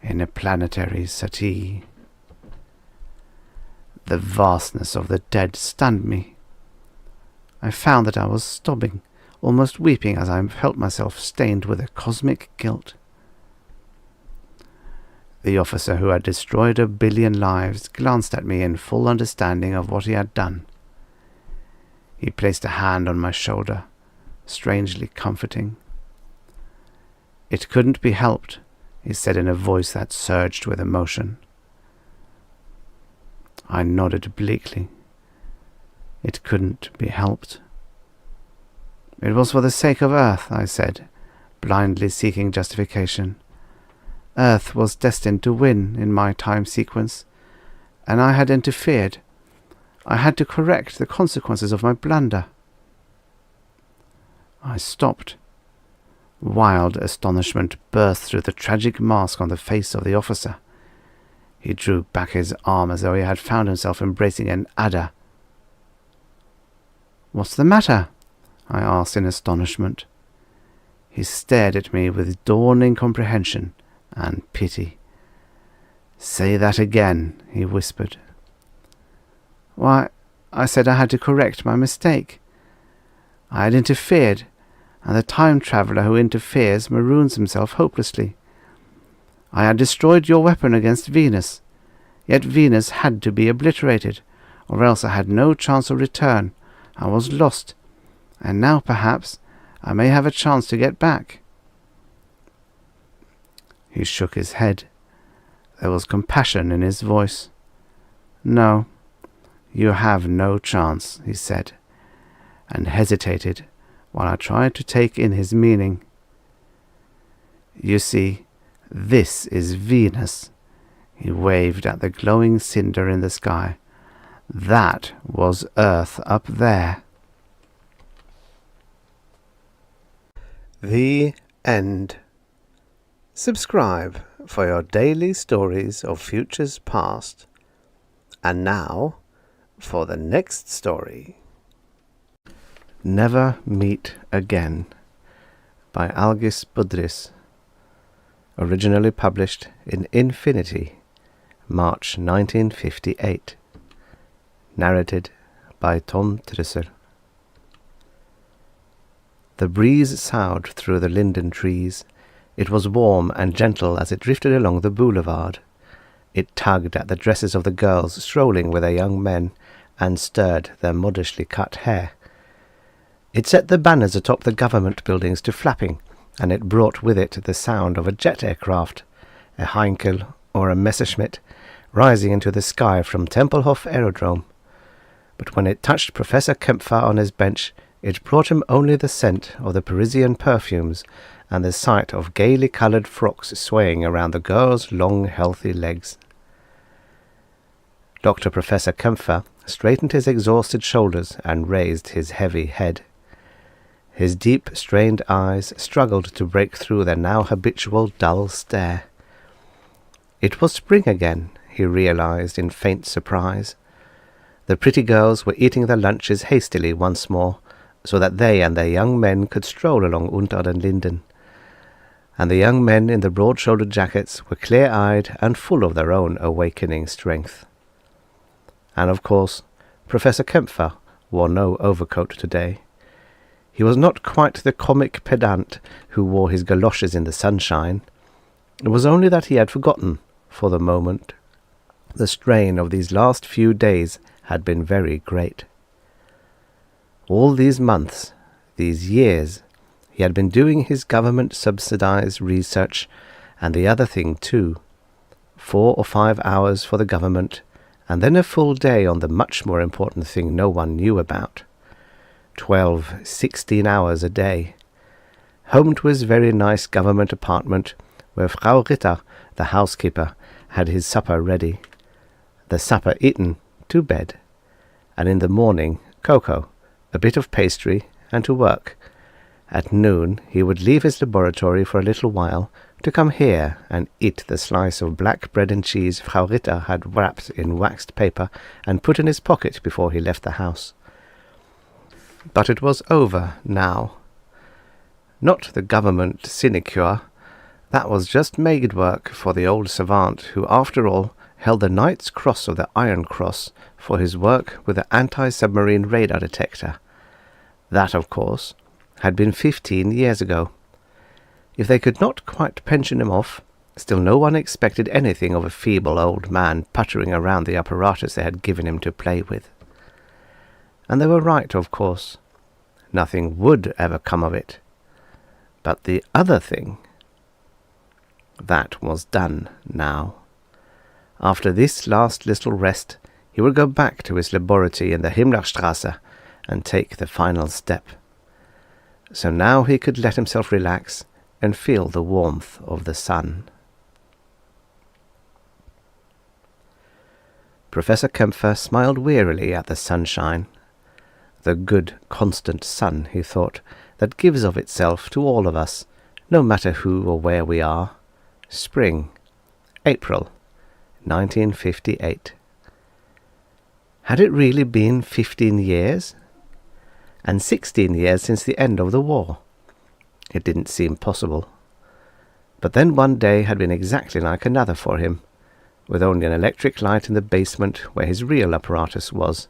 in a planetary settee. The vastness of the dead stunned me. I found that I was sobbing, almost weeping as I felt myself stained with a cosmic guilt. The officer who had destroyed 1 billion lives glanced at me in full understanding of what he had done. He placed a hand on my shoulder, strangely comforting. "It couldn't be helped," he said in a voice that surged with emotion. I nodded bleakly. It couldn't be helped. "It was for the sake of Earth," I said, blindly seeking justification. "Earth was destined to win in my time sequence, and I had interfered. I had to correct the consequences of my blunder." I stopped. Wild astonishment burst through the tragic mask on the face of the officer. He drew back his arm as though he had found himself embracing an adder. "What's the matter?" I asked in astonishment. He stared at me with dawning comprehension and pity. "Say that again," he whispered. "Why, I said I had to correct my mistake. I had interfered. and the time traveller who interferes maroons himself hopelessly. I had destroyed your weapon against Venus, yet Venus had to be obliterated, or else I had no chance of return. I was lost, and now perhaps I may have a chance to get back. He shook his head. There was compassion in his voice. No, you have no chance, he said, and hesitated while I tried to take in his meaning. You see, this is Venus. He waved at the glowing cinder in the sky. That was Earth up there. The end. Subscribe for your daily stories of futures past. And now, for the next story. Never Meet Again by Algis Budris. Originally published in Infinity, March 1958. Narrated by Tom Trisser. The breeze soughed through the linden trees. It was warm and gentle as it drifted along the boulevard. It tugged at the dresses of the girls strolling with their young men, and stirred their modishly cut hair. It set the banners atop the government buildings to flapping, and it brought with it the sound of a jet aircraft, a Heinkel or a Messerschmitt, rising into the sky from Tempelhof Aerodrome. But when it touched Professor Kempfer on his bench, it brought him only the scent of the Parisian perfumes and the sight of gaily coloured frocks swaying around the girls' long, healthy legs. Dr. Professor Kempfer straightened his exhausted shoulders and raised his heavy head. His deep, strained eyes struggled to break through their now habitual dull stare. It was spring again, he realized in faint surprise. The pretty girls were eating their lunches hastily once more, so that they and their young men could stroll along Unter den Linden. And the young men in the broad-shouldered jackets were clear-eyed and full of their own awakening strength. And of course, Professor Kempfer wore no overcoat today. He was not quite the comic pedant who wore his galoshes in the sunshine. It was only that he had forgotten, for the moment. The strain of these last few days had been very great. All these months, these years, he had been doing his government-subsidized research, and the other thing too. 4 or 5 hours for the government, and then a full day on the much more important thing no one knew about. 12, 16 hours a day. Home to his very nice government apartment, where Frau Ritter, the housekeeper, had his supper ready. The supper eaten, to bed. And in the morning, cocoa, a bit of pastry, and to work. At noon he would leave his laboratory for a little while to come here and eat the slice of black bread and cheese Frau Ritter had wrapped in waxed paper and put in his pocket before he left the house. But it was over now. Not the government sinecure. That was just maid work for the old savant who, after all, held the Knight's Cross of the Iron Cross for his work with the anti-submarine radar detector. That, of course, had been 15 years ago. If they could not quite pension him off, still no one expected anything of a feeble old man puttering around the apparatus they had given him to play with. And they were right, of course. Nothing would ever come of it. But the other thing, that was done now. After this last little rest, he would go back to his laboratory in the Himmlerstrasse and take the final step. So now he could let himself relax and feel the warmth of the sun. Professor Kempfer smiled wearily at the sunshine. The good, constant sun, he thought, that gives of itself to all of us, no matter who or where we are. Spring, April, 1958. Had it really been 15 years? And 16 years since the end of the war. It didn't seem possible. But then one day had been exactly like another for him, with only an electric light in the basement where his real apparatus was.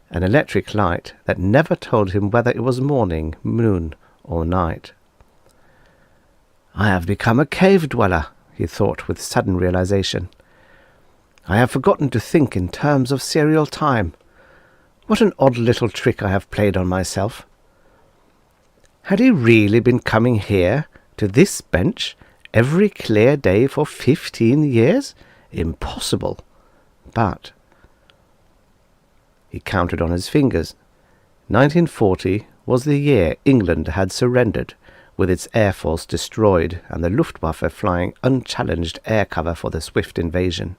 An electric light that never told him whether it was morning, noon, or night. I have become a cave dweller, he thought with sudden realization. I have forgotten to think in terms of serial time. What an odd little trick I have played on myself. Had he really been coming here, to this bench, every clear day for 15 years? Impossible. But he counted on his fingers. 1940 was the year England had surrendered, with its air force destroyed and the Luftwaffe flying unchallenged air cover for the swift invasion.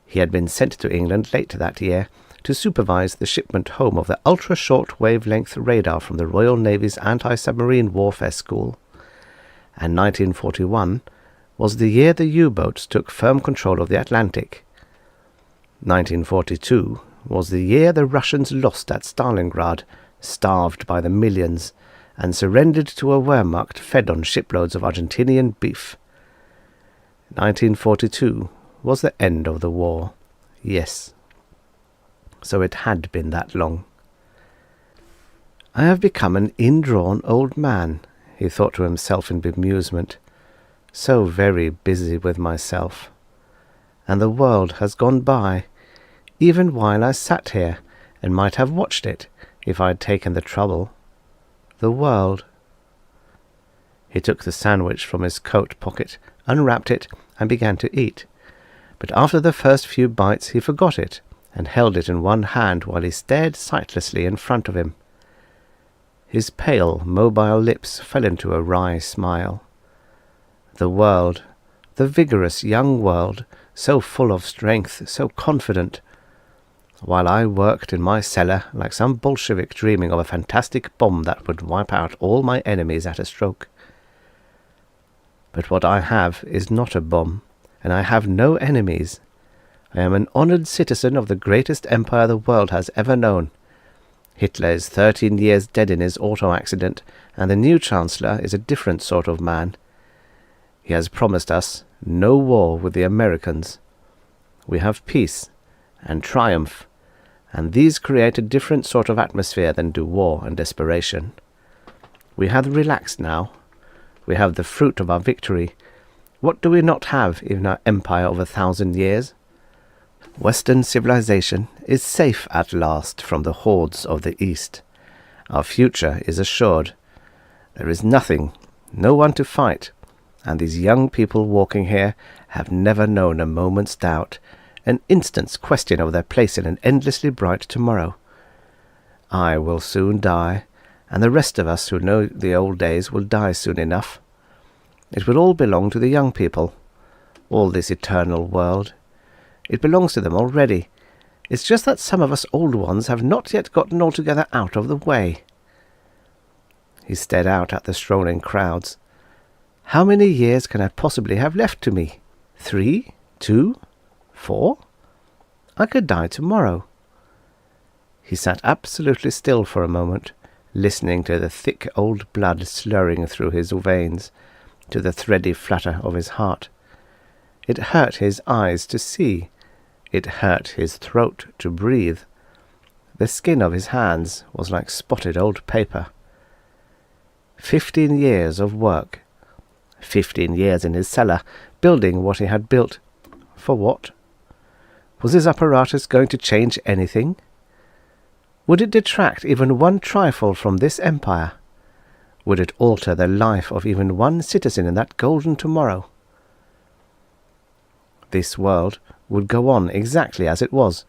He had been sent to England later that year to supervise the shipment home of the ultra-short wavelength radar from the Royal Navy's anti-submarine warfare school. And 1941 was the year the U-boats took firm control of the Atlantic. 1942 was the year the Russians lost at Stalingrad, starved by the millions, and surrendered to a Wehrmacht fed on shiploads of Argentinian beef. 1942 was the end of the war. Yes. So it had been that long. I have become an indrawn old man, he thought to himself in bemusement, so very busy with myself. And the world has gone by, even while I sat here and might have watched it if I had taken the trouble. The world. He took the sandwich from his coat pocket, unwrapped it, and began to eat. But after the first few bites he forgot it, and held it in one hand while he stared sightlessly in front of him. His pale, mobile lips fell into a wry smile. The world, the vigorous young world, so full of strength, so confident, while I worked in my cellar like some Bolshevik dreaming of a fantastic bomb that would wipe out all my enemies at a stroke. But what I have is not a bomb, and I have no enemies. I am an honored citizen of the greatest empire the world has ever known. Hitler is 13 years dead in his auto accident, and the new Chancellor is a different sort of man. He has promised us no war with the Americans. We have peace and triumph, and these create a different sort of atmosphere than do war and desperation. We have relaxed now. We have the fruit of our victory. What do we not have in our empire of 1,000 years? Western civilization is safe at last from the hordes of the East. Our future is assured. There is nothing, no one to fight, and these young people walking here have never known a moment's doubt, an instant's question of their place in an endlessly bright tomorrow. I will soon die, and the rest of us who know the old days will die soon enough. It will all belong to the young people, all this eternal world. It belongs to them already. It's just that some of us old ones have not yet gotten altogether out of the way. He stared out at the strolling crowds. How many years can I possibly have left to me? 3? 2? 4? I could die tomorrow. He sat absolutely still for a moment, listening to the thick old blood slurring through his veins, to the thready flutter of his heart. It hurt his eyes to see. It hurt his throat to breathe. The skin of his hands was like spotted old paper. 15 years of work. 15 years in his cellar, building what he had built. For what? Was his apparatus going to change anything? Would it detract even one trifle from this empire? Would it alter the life of even one citizen in that golden tomorrow? This world would go on exactly as it was.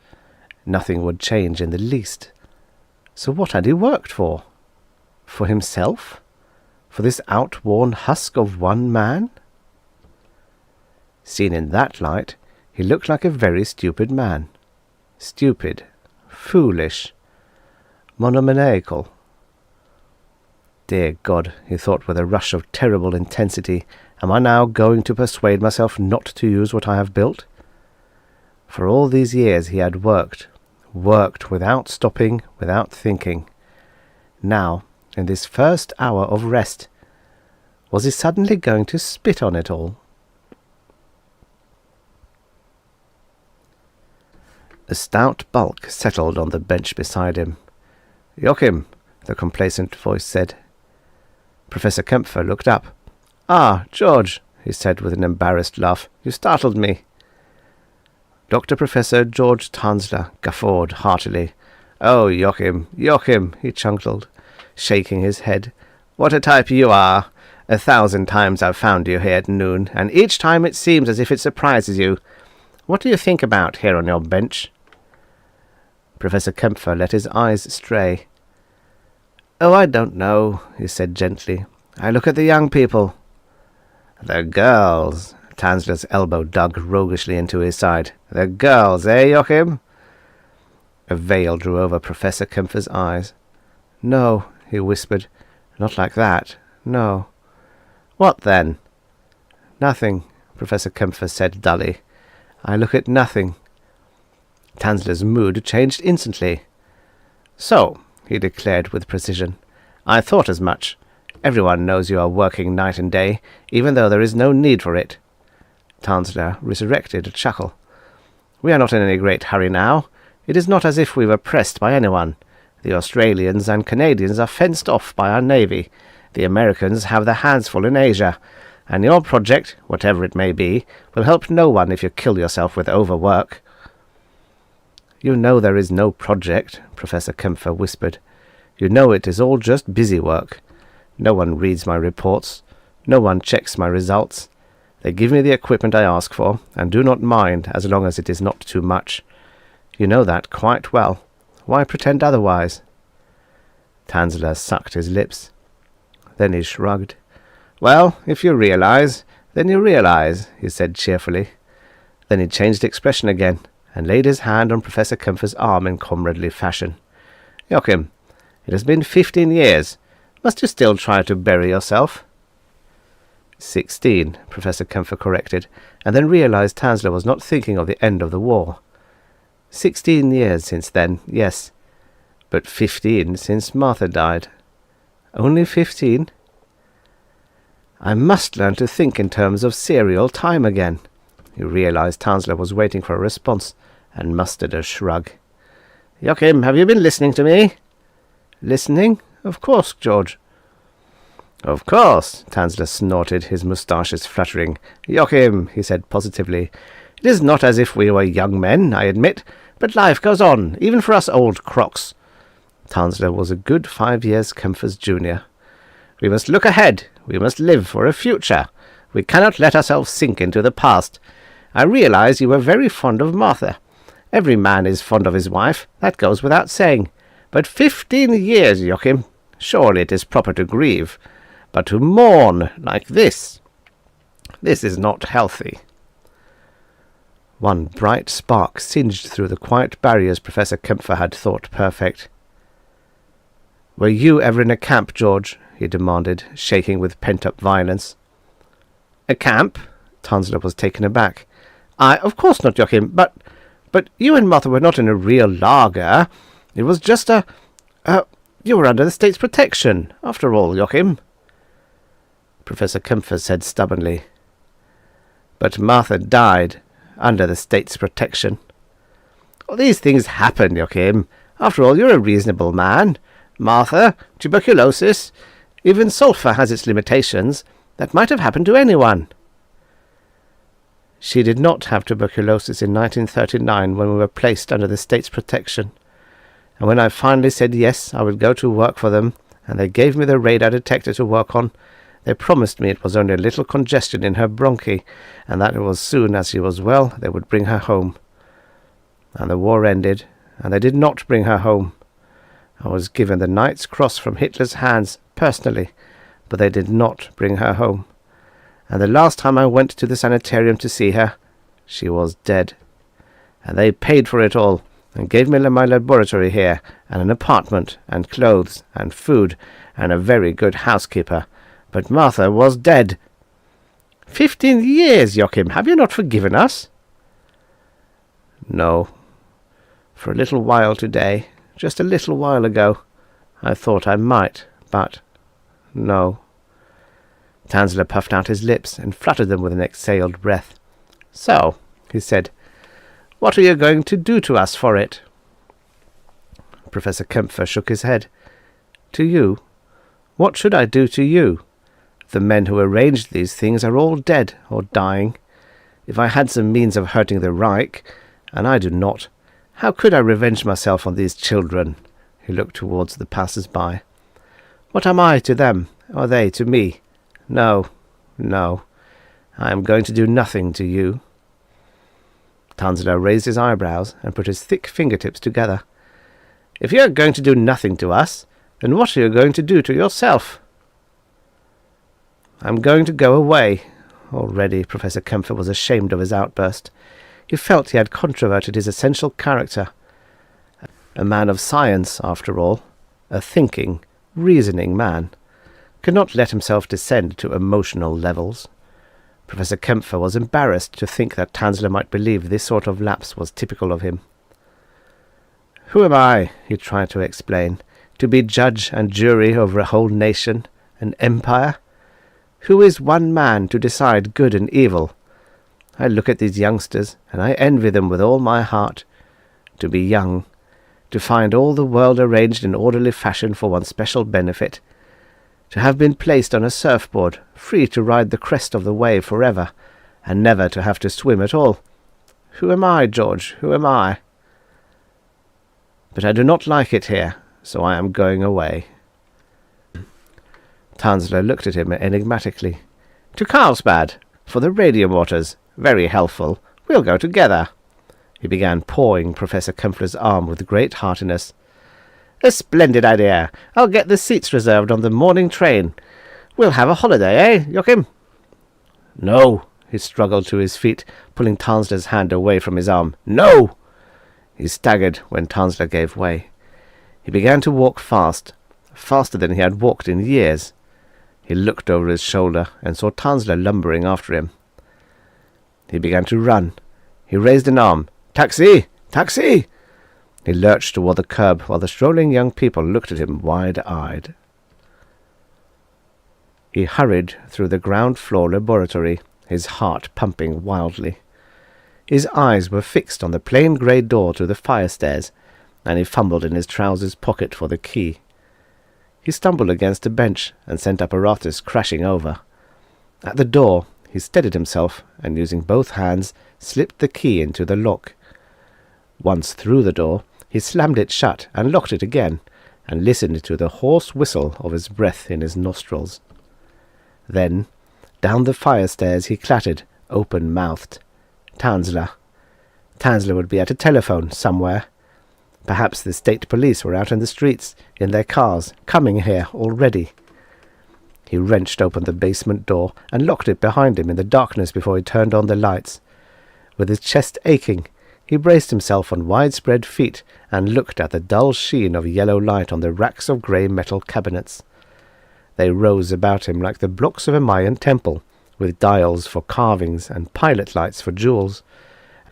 Nothing would change in the least. So what had he worked for? For himself? For this outworn husk of one man? Seen in that light, he looked like a very stupid man. Stupid, foolish, monomaniacal. Dear God, he thought with a rush of terrible intensity, am I now going to persuade myself not to use what I have built? For all these years he had worked without stopping, without thinking. Now, in this first hour of rest, was he suddenly going to spit on it all? A stout bulk settled on the bench beside him. "Joachim," the complacent voice said, Professor Kempfer looked up. "Ah, George," he said with an embarrassed laugh. "You startled me." Dr. Professor George Tansler guffawed heartily. "Oh, Joachim, Joachim," he chuckled, shaking his head. "What a type you are! 1,000 times I've found you here at noon, and each time it seems as if it surprises you. What do you think about here on your bench?" Professor Kempfer let his eyes stray. "Oh, I don't know," he said gently. "I look at the young people." "The girls." Tansler's elbow dug roguishly into his side. "The girls, eh, Joachim?" A veil drew over Professor Kempfer's eyes. "No," he whispered. "Not like that. No." "What then?" "Nothing," Professor Kempfer said dully. "I look at nothing." Tansler's mood changed instantly. "So," he declared with precision, "I thought as much. Everyone knows you are working night and day, even though there is no need for it." Tansler resurrected a chuckle. "We are not in any great hurry now. It is not as if we were pressed by anyone. The Australians and Canadians are fenced off by our navy. The Americans have their hands full in Asia. And your project, whatever it may be, will help no one if you kill yourself with overwork." "You know there is no project," Professor Kempfer whispered. "You know it is all just busy work. No one reads my reports. No one checks my results. They give me the equipment I ask for, and do not mind as long as it is not too much. You know that quite well. Why pretend otherwise?" Tansler sucked his lips. Then he shrugged. "Well, if you realize, then you realize," he said cheerfully. Then he changed expression again, and laid his hand on Professor Kempfer's arm in comradely fashion. "Joachim, it has been 15 years. Must you still try to bury yourself?" 16, Professor Kempfer corrected, and then realized Tansler was not thinking of the end of the war. 16 years since then, yes, but 15 since Martha died. Only 15? I must learn to think in terms of serial time again. He realized Tansler was waiting for a response, and mustered a shrug. "Joachim, have you been listening to me?" "Listening? Of course, George." "Of course," Tansler snorted, his moustaches fluttering. "Joachim," he said positively, "it is not as if we were young men, I admit, but life goes on, even for us old crocs." Tansler was a good 5 years Kempfer's junior. "We must look ahead. We must live for a future. We cannot let ourselves sink into the past. I realize you were very fond of Martha. Every man is fond of his wife. That goes without saying. But 15 years, Joachim. Surely it is proper to grieve. But to mourn like this is not healthy." One bright spark singed through the quiet barriers Professor Kempfer had thought perfect. "Were you ever in a camp, George?" he demanded, shaking with pent-up violence. "A camp?" Tansler was taken aback. Of course not, Joachim, but you and Martha were not in a real lager. It was just you were under the state's protection, after all, Joachim." Professor Kempfer said stubbornly. "But Martha died under the state's protection." "These things happen, Joachim. After all, you're a reasonable man. Martha, tuberculosis, even sulfur has its limitations. That might have happened to anyone." "She did not have tuberculosis in 1939 when we were placed under the state's protection. And when I finally said yes, I would go to work for them, and they gave me the radar detector to work on, they promised me it was only a little congestion in her bronchi, and that as soon as she was well, they would bring her home. And the war ended, and they did not bring her home. I was given the Knight's Cross from Hitler's hands, personally, but they did not bring her home. And the last time I went to the sanitarium to see her, she was dead. And they paid for it all, and gave me my laboratory here, and an apartment, and clothes, and food, and a very good housekeeper. But Martha was dead. 15 years, Joachim, have you not forgiven us?" "No. For a little while today, just a little while ago, I thought I might, but no." Tansler puffed out his lips and fluttered them with an exhaled breath. "So," he said, "what are you going to do to us for it?" Professor Kempfer shook his head. "To you? What should I do to you? The men who arranged these things are all dead or dying. If I had some means of hurting the Reich, and I do not, how could I revenge myself on these children? He looked towards the passers-by. What am I to them, or they to me? No, no, I am going to do nothing to you. Tanzler raised his eyebrows and put his thick fingertips together. If you are going to do nothing to us, then what are you going to do to yourself? I'm going to go away. Already Professor Kempfer was ashamed of his outburst. He felt he had controverted his essential character. A man of science, after all, a thinking, reasoning man, could not let himself descend to emotional levels. Professor Kempfer was embarrassed to think that Tanzler might believe this sort of lapse was typical of him. Who am I, he tried to explain, to be judge and jury over a whole nation, an empire? Who is one man to decide good and evil? I look at these youngsters, and I envy them with all my heart. To be young, to find all the world arranged in orderly fashion for one's special benefit, to have been placed on a surfboard, free to ride the crest of the wave forever, and never to have to swim at all. Who am I, George? Who am I? But I do not like it here, so I am going away. Tanzler looked at him enigmatically. To Carlsbad, for the radium waters. Very healthful. We'll go together. He began pawing Professor Kempfer's arm with great heartiness. A splendid idea. I'll get the seats reserved on the morning train. We'll have a holiday, eh, Joachim? No. He struggled to his feet, pulling Tanzler's hand away from his arm. No! He staggered when Tanzler gave way. He began to walk fast, faster than he had walked in years. He looked over his shoulder and saw Tanzler lumbering after him. He began to run. He raised an arm. Taxi! Taxi! He lurched toward the curb while the strolling young people looked at him wide-eyed. He hurried through the ground-floor laboratory, his heart pumping wildly. His eyes were fixed on the plain grey door to the fire stairs, and he fumbled in his trousers pocket for the key. He stumbled against a bench and sent apparatus crashing over. At the door he steadied himself and, using both hands, slipped the key into the lock. Once through the door, he slammed it shut and locked it again, and listened to the hoarse whistle of his breath in his nostrils. Then, down the fire stairs he clattered, open-mouthed. Tanzler. Tanzler would be at a telephone somewhere. Perhaps the state police were out in the streets, in their cars, coming here already. He wrenched open the basement door and locked it behind him in the darkness before he turned on the lights. With his chest aching, he braced himself on widespread feet and looked at the dull sheen of yellow light on the racks of grey metal cabinets. They rose about him like the blocks of a Mayan temple, with dials for carvings and pilot lights for jewels,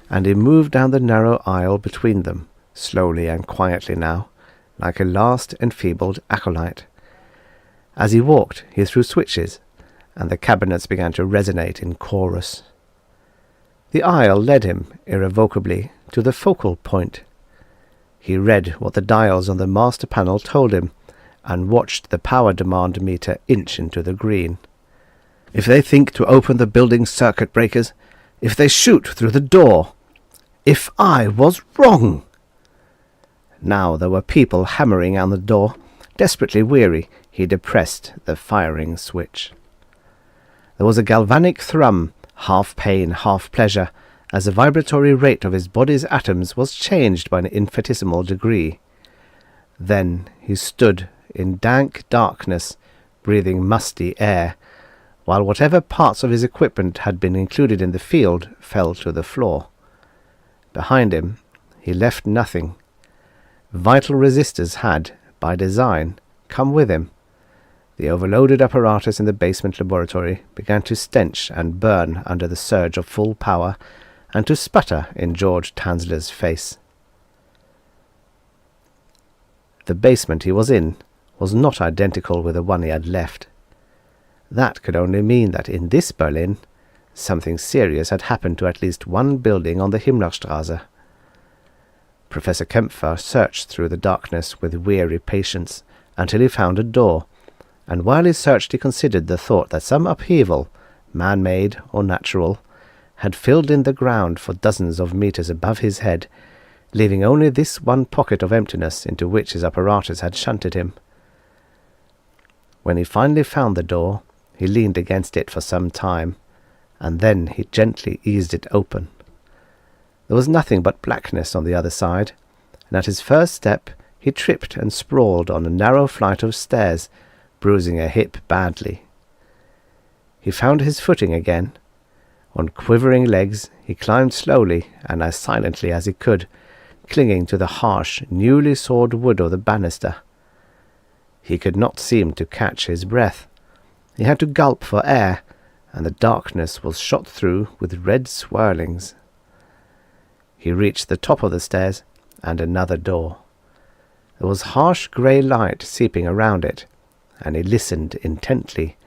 and he moved down the narrow aisle between them, slowly and quietly now, like a last enfeebled acolyte. As he walked, he threw switches, and the cabinets began to resonate in chorus. The aisle led him, irrevocably, to the focal point. He read what the dials on the master panel told him, and watched the power demand meter inch into the green. If they think to open the building's circuit breakers, if they shoot through the door, if I was wrong! Now there were people hammering on the door. Desperately weary, he depressed the firing switch. There was a galvanic thrum, half pain, half pleasure, as the vibratory rate of his body's atoms was changed by an infinitesimal degree. Then he stood in dank darkness, breathing musty air, while whatever parts of his equipment had been included in the field fell to the floor. Behind him he left nothing. Vital resistors had, by design, come with him. The overloaded apparatus in the basement laboratory began to stench and burn under the surge of full power, and to sputter in George Tanzler's face. The basement he was in was not identical with the one he had left. That could only mean that in this Berlin, something serious had happened to at least one building on the Himmlerstraße. Professor Kempfer searched through the darkness with weary patience until he found a door, and while he searched he considered the thought that some upheaval, man-made or natural, had filled in the ground for dozens of meters above his head, leaving only this one pocket of emptiness into which his apparatus had shunted him. When he finally found the door, he leaned against it for some time, and then he gently eased it open. There was nothing but blackness on the other side, and at his first step he tripped and sprawled on a narrow flight of stairs, bruising a hip badly. He found his footing again. On quivering legs he climbed slowly and as silently as he could, clinging to the harsh, newly sawed wood of the banister. He could not seem to catch his breath. He had to gulp for air, and the darkness was shot through with red swirlings. He reached the top of the stairs and another door. There was harsh grey light seeping around it, and he listened intently,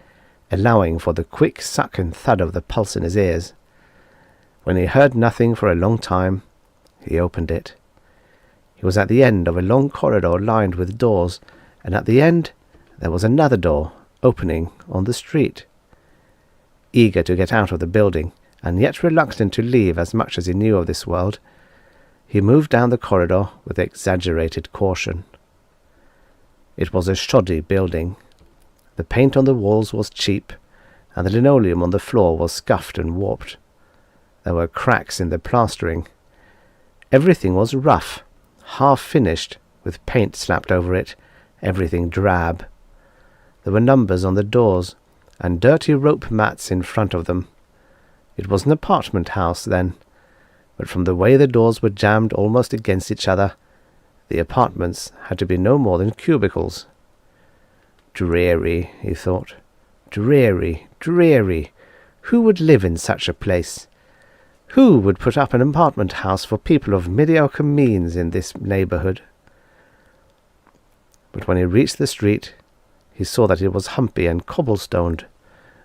allowing for the quick suck and thud of the pulse in his ears. When he heard nothing for a long time, he opened it. He was at the end of a long corridor lined with doors, and at the end there was another door opening on the street. Eager to get out of the building, and yet reluctant to leave as much as he knew of this world, he moved down the corridor with exaggerated caution. It was a shoddy building. The paint on the walls was cheap, and the linoleum on the floor was scuffed and warped. There were cracks in the plastering. Everything was rough, half-finished, with paint slapped over it, everything drab. There were numbers on the doors, and dirty rope mats in front of them. It was an apartment house, then, but from the way the doors were jammed almost against each other, the apartments had to be no more than cubicles. Dreary, he thought. Dreary, dreary. Who would live in such a place? Who would put up an apartment house for people of mediocre means in this neighbourhood? But when he reached the street, he saw that it was humpy and cobblestoned,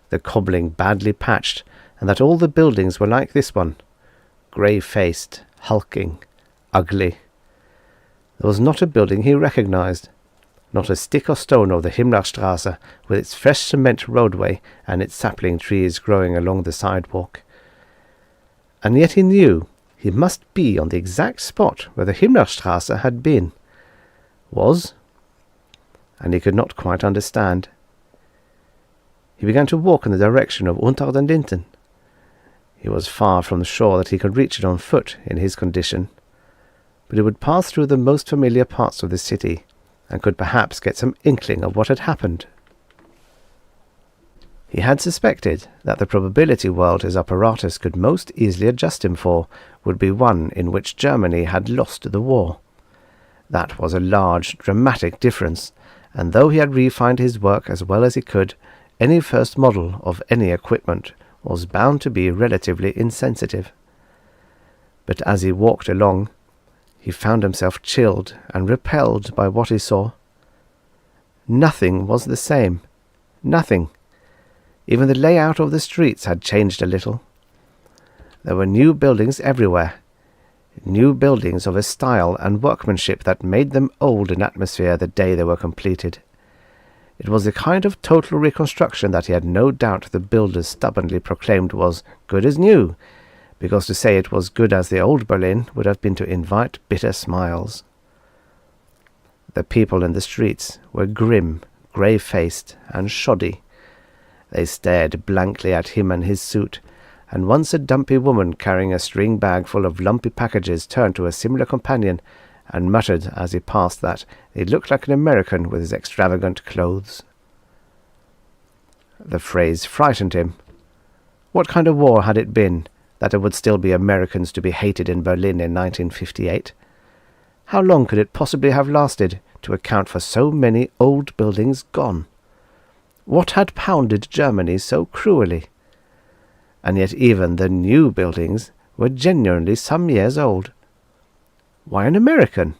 the cobbling badly patched, and that all the buildings were like this one, grey-faced, hulking, ugly. There was not a building he recognized, not a stick or stone of the Himmlerstrasse with its fresh cement roadway and its sapling trees growing along the sidewalk. And yet he knew he must be on the exact spot where the Himmlerstrasse had been. Was? And he could not quite understand. He began to walk in the direction of Unter den Linden. He was far from sure that he could reach it on foot in his condition, but he would pass through the most familiar parts of the city, and could perhaps get some inkling of what had happened. He had suspected that the probability world his apparatus could most easily adjust him for would be one in which Germany had lost the war. That was a large, dramatic difference, and though he had refined his work as well as he could, any first model of any equipment was bound to be relatively insensitive. But as he walked along, he found himself chilled and repelled by what he saw. Nothing was the same. Nothing. Even the layout of the streets had changed a little. There were new buildings everywhere. New buildings of a style and workmanship that made them old in atmosphere the day they were completed. It was the kind of total reconstruction that he had no doubt the builders stubbornly proclaimed was good as new, because to say it was good as the old Berlin would have been to invite bitter smiles. The people in the streets were grim, grey-faced, and shoddy. They stared blankly at him and his suit, and once a dumpy woman carrying a string bag full of lumpy packages turned to a similar companion and muttered as he passed that he looked like an American with his extravagant clothes. The phrase frightened him. What kind of war had it been that there would still be Americans to be hated in Berlin in 1958? How long could it possibly have lasted to account for so many old buildings gone? What had pounded Germany so cruelly? And yet even the new buildings were genuinely some years old. Why an American?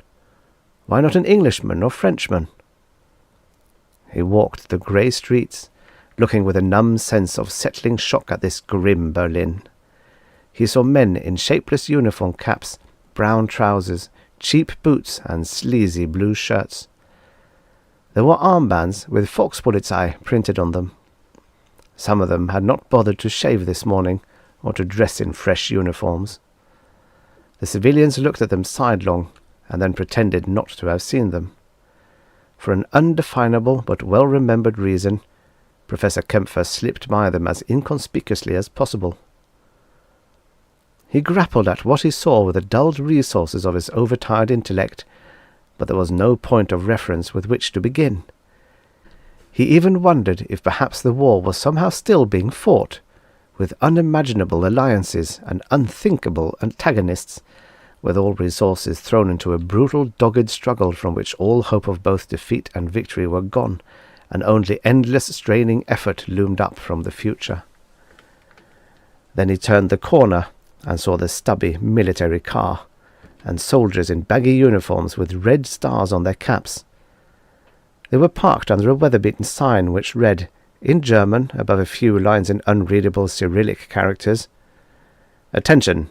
Why not an Englishman or Frenchman? He walked the grey streets, looking with a numb sense of settling shock at this grim Berlin. He saw men in shapeless uniform caps, brown trousers, cheap boots, and sleazy blue shirts. There were armbands with Fox Bullets Eye printed on them. Some of them had not bothered to shave this morning or to dress in fresh uniforms. The civilians looked at them sidelong and then pretended not to have seen them. For an undefinable but well-remembered reason, Professor Kempfer slipped by them as inconspicuously as possible. He grappled at what he saw with the dulled resources of his overtired intellect, but there was no point of reference with which to begin. He even wondered if perhaps the war was somehow still being fought, with unimaginable alliances and unthinkable antagonists, with all resources thrown into a brutal, dogged struggle from which all hope of both defeat and victory were gone, and only endless straining effort loomed up from the future. Then he turned the corner and saw the stubby military car, and soldiers in baggy uniforms with red stars on their caps. They were parked under a weather-beaten sign which read, in German, above a few lines in unreadable Cyrillic characters, "Attention!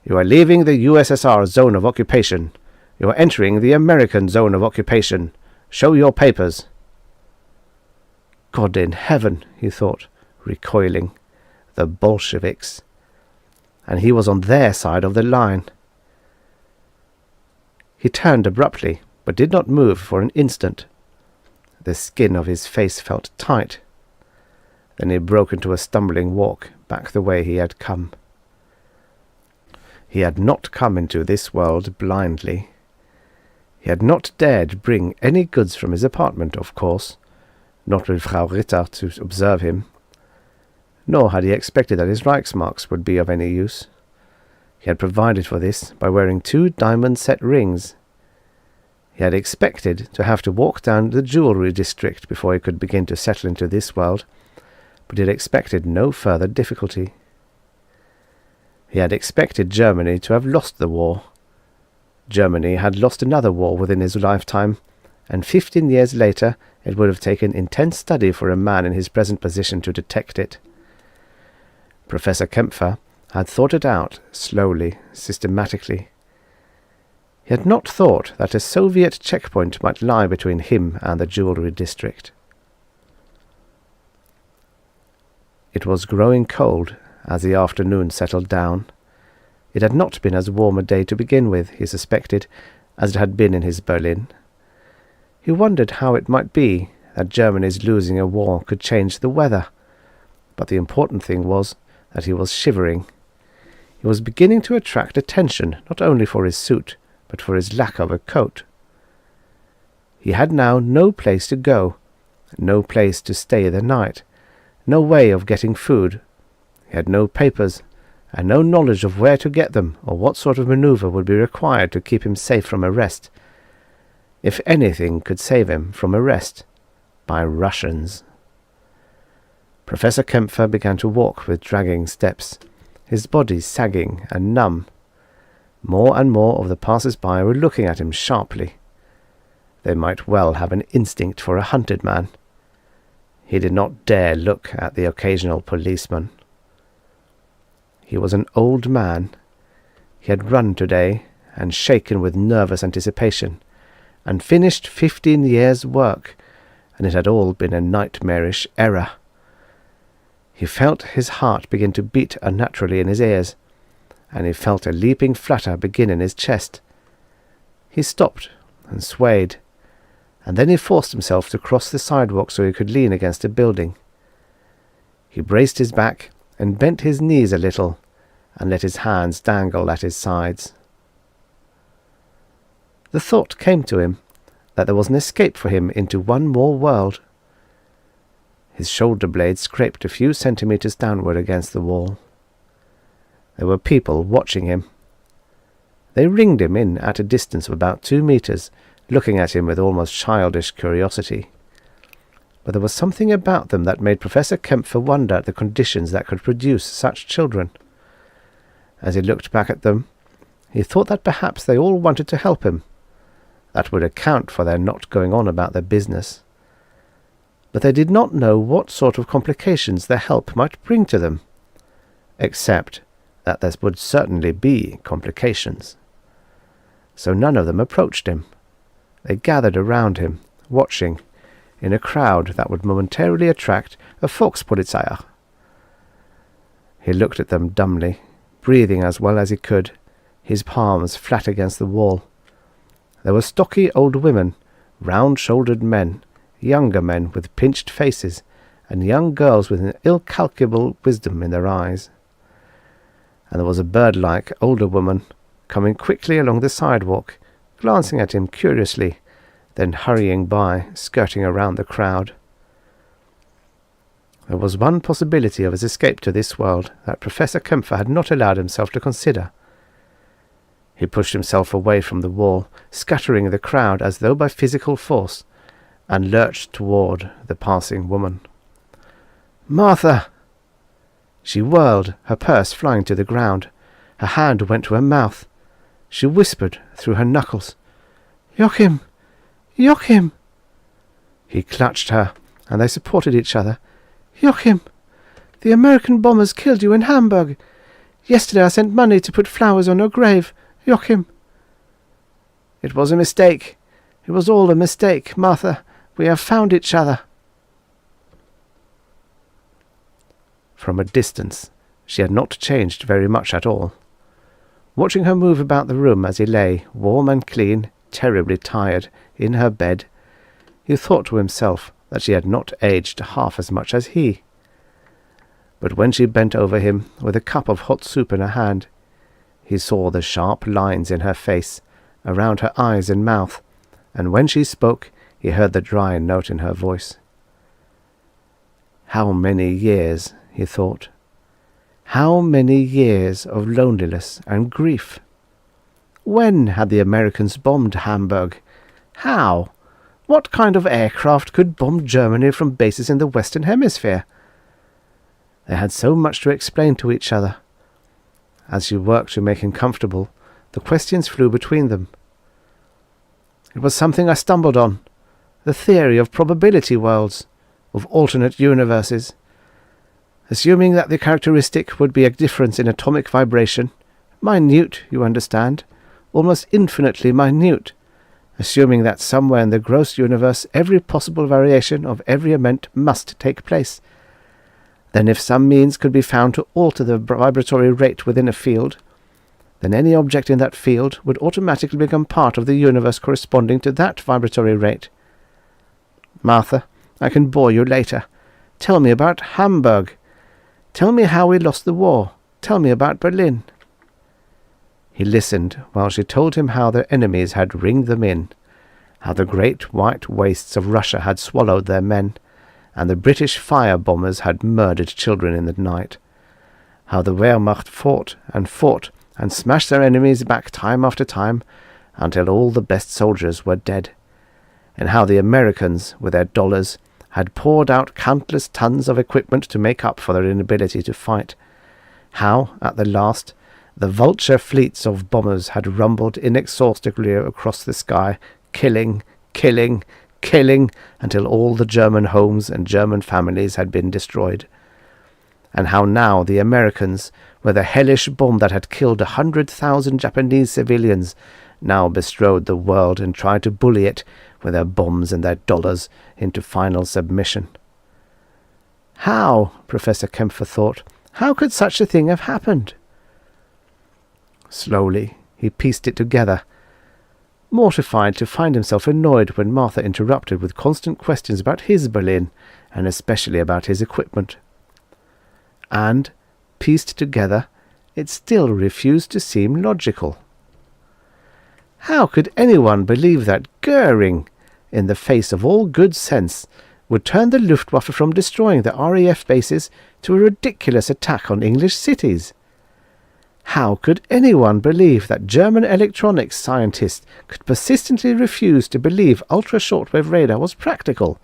You are leaving the USSR zone of occupation. You are entering the American zone of occupation. Show your papers." God in heaven, he thought, recoiling. The Bolsheviks. And he was on their side of the line. He turned abruptly, but did not move for an instant. The skin of his face felt tight. Then he broke into a stumbling walk back the way he had come. He had not come into this world blindly. He had not dared bring any goods from his apartment, of course, not with Frau Ritter to observe him. Nor had he expected that his Reichsmarks would be of any use. He had provided for this by wearing 2 diamond-set rings. He had expected to have to walk down the jewellery district before he could begin to settle into this world, but he had expected no further difficulty. He had expected Germany to have lost the war. Germany had lost another war within his lifetime, and 15 years later it would have taken intense study for a man in his present position to detect it. Professor Kempfer had thought it out slowly, systematically. He had not thought that a Soviet checkpoint might lie between him and the jewellery district. It was growing cold as the afternoon settled down. It had not been as warm a day to begin with, he suspected, as it had been in his Berlin. He wondered how it might be that Germany's losing a war could change the weather, but the important thing was that he was shivering. He was beginning to attract attention not only for his suit, but for his lack of a coat. He had now no place to go, no place to stay the night, no way of getting food. He had no papers, and no knowledge of where to get them or what sort of maneuver would be required to keep him safe from arrest. If anything could save him from arrest, by Russians. Professor Kempfer began to walk with dragging steps, his body sagging and numb. More and more of the passers-by were looking at him sharply. They might well have an instinct for a hunted man. He did not dare look at the occasional policeman. He was an old man. He had run today, and shaken with nervous anticipation, and finished 15 years' work, and it had all been a nightmarish error. He felt his heart begin to beat unnaturally in his ears, and he felt a leaping flutter begin in his chest. He stopped and swayed, and then he forced himself to cross the sidewalk so he could lean against a building. He braced his back and bent his knees a little, and let his hands dangle at his sides. The thought came to him that there was an escape for him into one more world. His shoulder blade scraped a few centimeters downward against the wall. There were people watching him. They ringed him in at a distance of about 2 meters, looking at him with almost childish curiosity. But there was something about them that made Professor Kempfer wonder at the conditions that could produce such children. As he looked back at them, he thought that perhaps they all wanted to help him. That would account for their not going on about their business. But they did not know what sort of complications their help might bring to them, except that there would certainly be complications. So none of them approached him. They gathered around him, watching, in a crowd that would momentarily attract a Volkspolizeier. He looked at them dumbly, breathing as well as he could, his palms flat against the wall. There were stocky old women, round-shouldered men, younger men with pinched faces, and young girls with an incalculable wisdom in their eyes. And there was a bird-like older woman coming quickly along the sidewalk, glancing at him curiously, then hurrying by, skirting around the crowd. There was one possibility of his escape to this world that Professor Kempfer had not allowed himself to consider. He pushed himself away from the wall, scattering the crowd as though by physical force, and lurched toward the passing woman. "Martha!" She whirled, her purse flying to the ground. Her hand went to her mouth. She whispered through her knuckles, "Joachim! Joachim!" He clutched her, and they supported each other. "Joachim! The American bombers killed you in Hamburg. Yesterday I sent money to put flowers on your grave. Joachim!" "It was a mistake. It was all a mistake, Martha. We have found each other." From a distance, she had not changed very much at all. Watching her move about the room as he lay, warm and clean, terribly tired, in her bed, he thought to himself that she had not aged half as much as he. But when she bent over him with a cup of hot soup in her hand, he saw the sharp lines in her face, around her eyes and mouth, and when she spoke, he heard the dry note in her voice. How many years, he thought. How many years of loneliness and grief. When had the Americans bombed Hamburg? How? What kind of aircraft could bomb Germany from bases in the Western Hemisphere? They had so much to explain to each other. As she worked to make him comfortable, the questions flew between them. It was something I stumbled on. The theory of probability worlds, of alternate universes. Assuming that the characteristic would be a difference in atomic vibration, minute, you understand, almost infinitely minute, assuming that somewhere in the gross universe every possible variation of every event must take place. Then if some means could be found to alter the vibratory rate within a field, then any object in that field would automatically become part of the universe corresponding to that vibratory rate. Martha, I can bore you later. Tell me about Hamburg. Tell me how we lost the war. Tell me about Berlin. He listened while she told him how their enemies had ringed them in, how the great white wastes of Russia had swallowed their men, and the British fire bombers had murdered children in the night, how the Wehrmacht fought and smashed their enemies back time after time until all the best soldiers were dead, and how the Americans, with their dollars, had poured out countless tons of equipment to make up for their inability to fight, how, at the last, the vulture fleets of bombers had rumbled inexhaustibly across the sky, killing, until all the German homes and German families had been destroyed, and how now the Americans, with a hellish bomb that had killed 100,000 Japanese civilians, now bestrode the world and tried to bully it with their bombs and their dollars into final submission. How, Professor Kempfer thought, how could such a thing have happened? Slowly he pieced it together, mortified to find himself annoyed when Martha interrupted with constant questions about his Berlin, and especially about his equipment. And, pieced together, it still refused to seem logical. How could anyone believe that Goering, in the face of all good sense, would turn the Luftwaffe from destroying the RAF bases to a ridiculous attack on English cities? How could anyone believe that German electronics scientists could persistently refuse to believe ultra-shortwave radar was practical?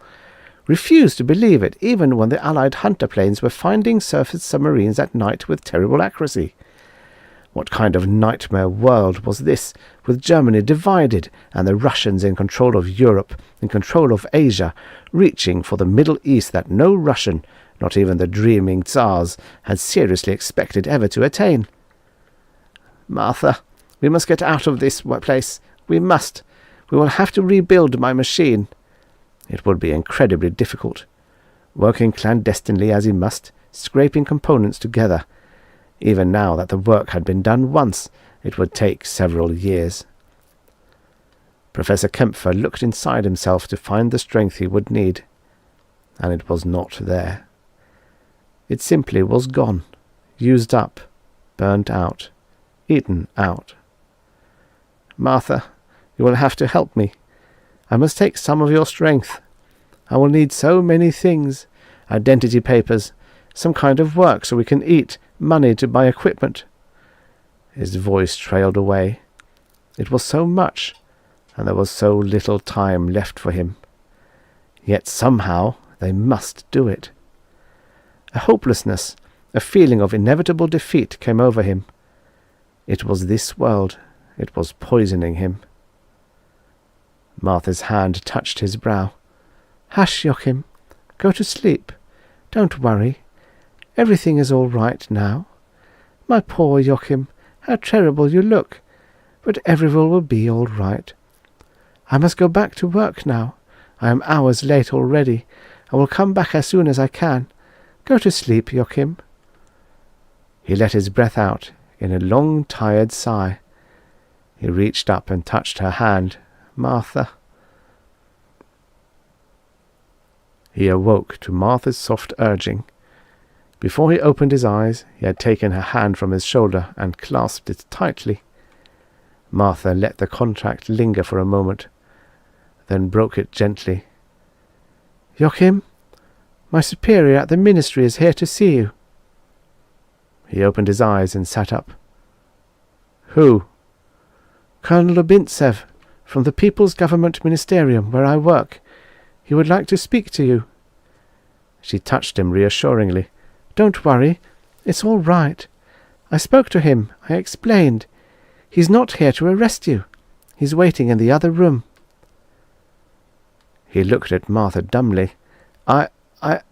Refuse to believe it even when the Allied hunter planes were finding surface submarines at night with terrible accuracy? What kind of nightmare world was this, with Germany divided and the Russians in control of Europe, in control of Asia, reaching for the Middle East that no Russian, not even the dreaming Tsars, had seriously expected ever to attain? Martha, we must get out of this place. We must. We will have to rebuild my machine. It would be incredibly difficult, working clandestinely as he must, scraping components together. Even now that the work had been done once, it would take several years. Professor Kempfer looked inside himself to find the strength he would need, and it was not there. It simply was gone, used up, burnt out, eaten out. Martha, you will have to help me. I must take some of your strength. I will need so many things. Identity papers, some kind of work so we can eat, money to buy equipment. His voice trailed away. It was so much, and there was so little time left for him. Yet somehow they must do it. A hopelessness, a feeling of inevitable defeat came over him. It was this world. It was poisoning him. Martha's hand touched his brow. Hush, Joachim. Go to sleep. Don't worry. Everything is all right now. My poor Joachim, how terrible you look. But everyone will be all right. I must go back to work now. I am hours late already. I will come back as soon as I can. Go to sleep, Joachim. He let his breath out in a long, tired sigh. He reached up and touched her hand. Martha. He awoke to Martha's soft urging. Before he opened his eyes, he had taken her hand from his shoulder and clasped it tightly. Martha let the contact linger for a moment, then broke it gently. Joachim, my superior at the ministry is here to see you. He opened his eyes and sat up. Who? Colonel Lubintsev, from the People's Government Ministerium, where I work. He would like to speak to you. She touched him reassuringly. Don't worry. It's all right. I spoke to him. I explained. He's not here to arrest you. He's waiting in the other room. He looked at Martha dumbly. I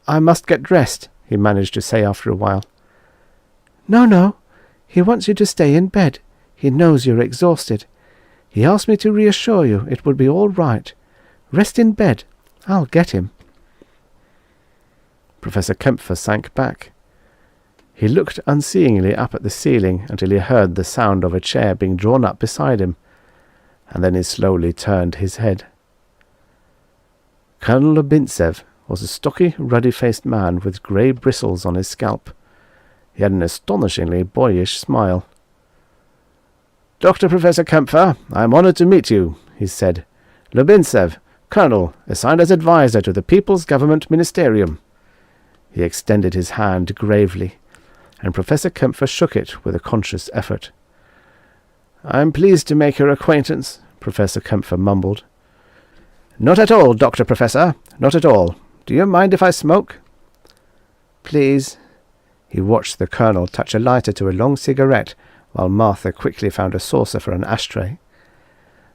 must get dressed, he managed to say after a while. No. He wants you to stay in bed. He knows you're exhausted. He asked me to reassure you it would be all right. Rest in bed. I'll get him. Professor Kempfer sank back. He looked unseeingly up at the ceiling until he heard the sound of a chair being drawn up beside him, and then he slowly turned his head. Colonel Lubintsev was a stocky, ruddy-faced man with grey bristles on his scalp. He had an astonishingly boyish smile. Dr. Professor Kempfer, I am honored to meet you, he said. Lubintsev, Colonel, assigned as advisor to the People's Government Ministerium. He extended his hand gravely, and Professor Kempfer shook it with a conscious effort. I am pleased to make your acquaintance, Professor Kempfer mumbled. Not at all, Dr. Professor, not at all. Do you mind if I smoke? Please. He watched the Colonel touch a lighter to a long cigarette, while Martha quickly found a saucer for an ashtray.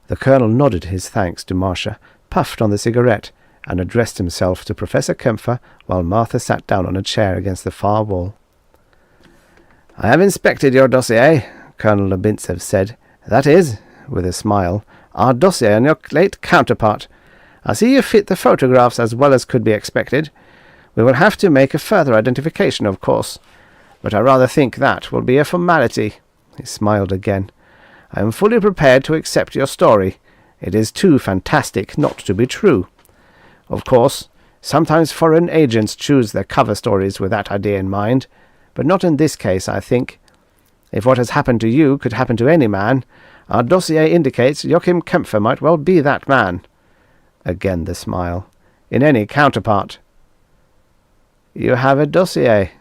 The Colonel nodded his thanks to Marcia, puffed on the cigarette, and addressed himself to Professor Kempfer while Martha sat down on a chair against the far wall. I have inspected your dossier, Colonel Lubintsev said. That is, with a smile, our dossier on your late counterpart. I see you fit the photographs as well as could be expected. We will have to make a further identification, of course, but I rather think that will be a formality. He smiled again. I am fully prepared to accept your story. It is too fantastic not to be true. Of course, sometimes foreign agents choose their cover stories with that idea in mind, but not in this case, I think. If what has happened to you could happen to any man, our dossier indicates Joachim Kempfer might well be that man. Again the smile. In any counterpart. You have a dossier,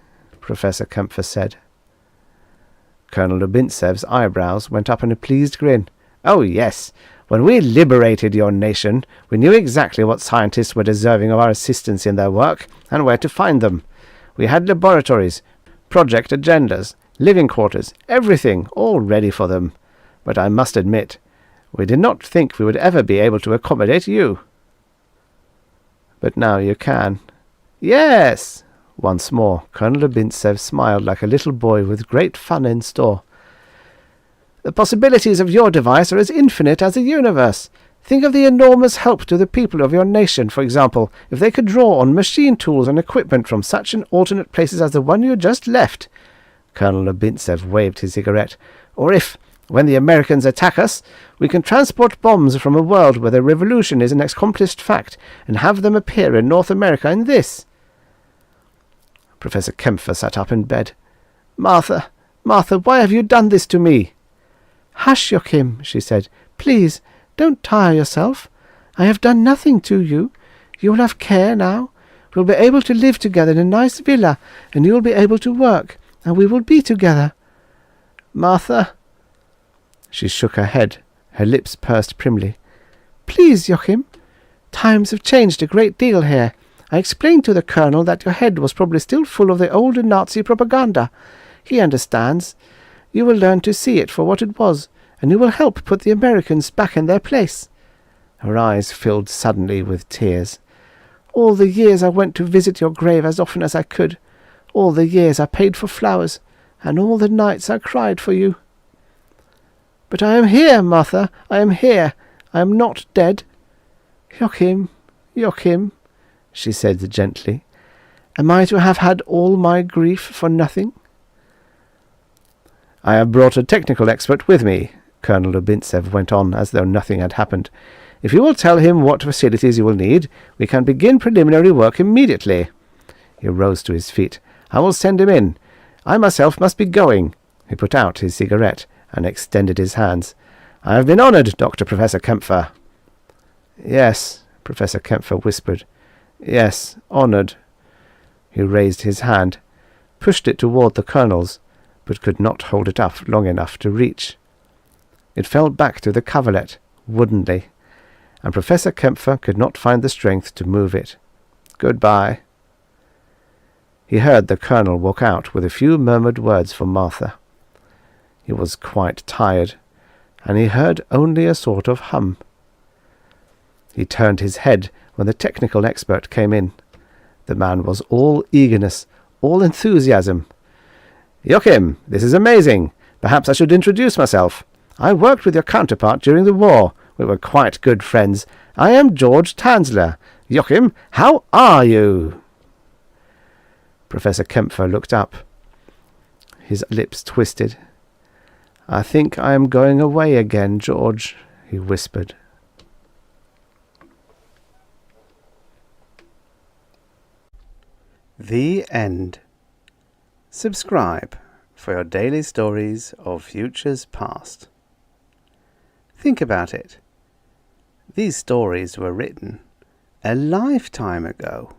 Professor Kempfer said. Colonel Lubintsev's eyebrows went up in a pleased grin. Oh, yes. When we liberated your nation, we knew exactly what scientists were deserving of our assistance in their work, and where to find them. We had laboratories, project agendas, living quarters, everything, all ready for them. But I must admit, we did not think we would ever be able to accommodate you. But now you can. Yes! Once more, Colonel Lubintsev smiled like a little boy with great fun in store. The possibilities of your device are as infinite as the universe. Think of the enormous help to the people of your nation, for example, if they could draw on machine tools and equipment from such an alternate places as the one you just left. Colonel Lubintsev waved his cigarette. Or if, when the Americans attack us, we can transport bombs from a world where the revolution is an accomplished fact and have them appear in North America in this. Professor Kempfer sat up in bed. Martha, Martha, why have you done this to me? Hush, Joachim, she said. Please, don't tire yourself. I have done nothing to you. You will have care now. We'll be able to live together in a nice villa, and you will be able to work, and we will be together. Martha. She shook her head, her lips pursed primly. Please, Joachim. Times have changed a great deal here. I explained to the colonel that your head was probably still full of the old Nazi propaganda. He understands. You will learn to see it for what it was, and you will help put the Americans back in their place. Her eyes filled suddenly with tears. All the years I went to visit your grave as often as I could. All the years I paid for flowers, and all the nights I cried for you. But I am here, Martha. I am here. I am not dead. Joachim, Joachim, she said gently, am I to have had all my grief for nothing? I have brought a technical expert with me, Colonel Lubintsev went on as though nothing had happened. If you will tell him what facilities you will need, we can begin preliminary work immediately. He rose to his feet. I will send him in. I myself must be going. He put out his cigarette and extended his hands. I have been honoured, Dr. Professor Kempfer. Yes, Professor Kempfer whispered. Yes, honoured. He raised his hand, pushed it toward the colonel's, but could not hold it up long enough to reach. It fell back to the coverlet, woodenly, and Professor Kempfer could not find the strength to move it. Goodbye. He heard the colonel walk out with a few murmured words for Martha. He was quite tired, and he heard only a sort of hum. He turned his head when the technical expert came in. The man was all eagerness, all enthusiasm. Joachim, this is amazing. Perhaps I should introduce myself. I worked with your counterpart during the war. We were quite good friends. I am George Tanzler. Joachim, how are you? Professor Kempfer looked up. His lips twisted. I think I am going away again, George, he whispered. The end. Subscribe for your daily stories of futures past. Think about it. These stories were written a lifetime ago.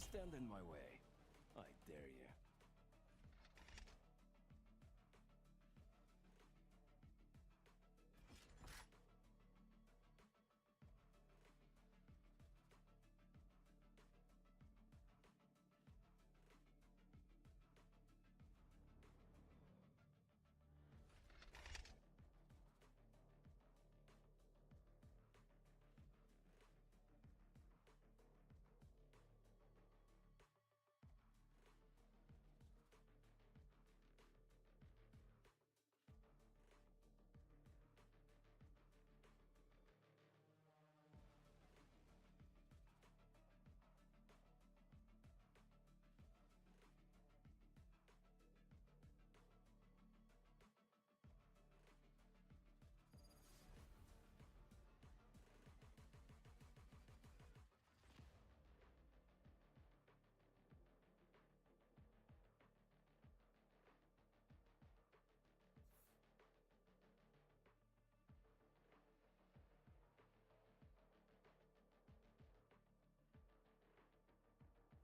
stand in my way. I dare you.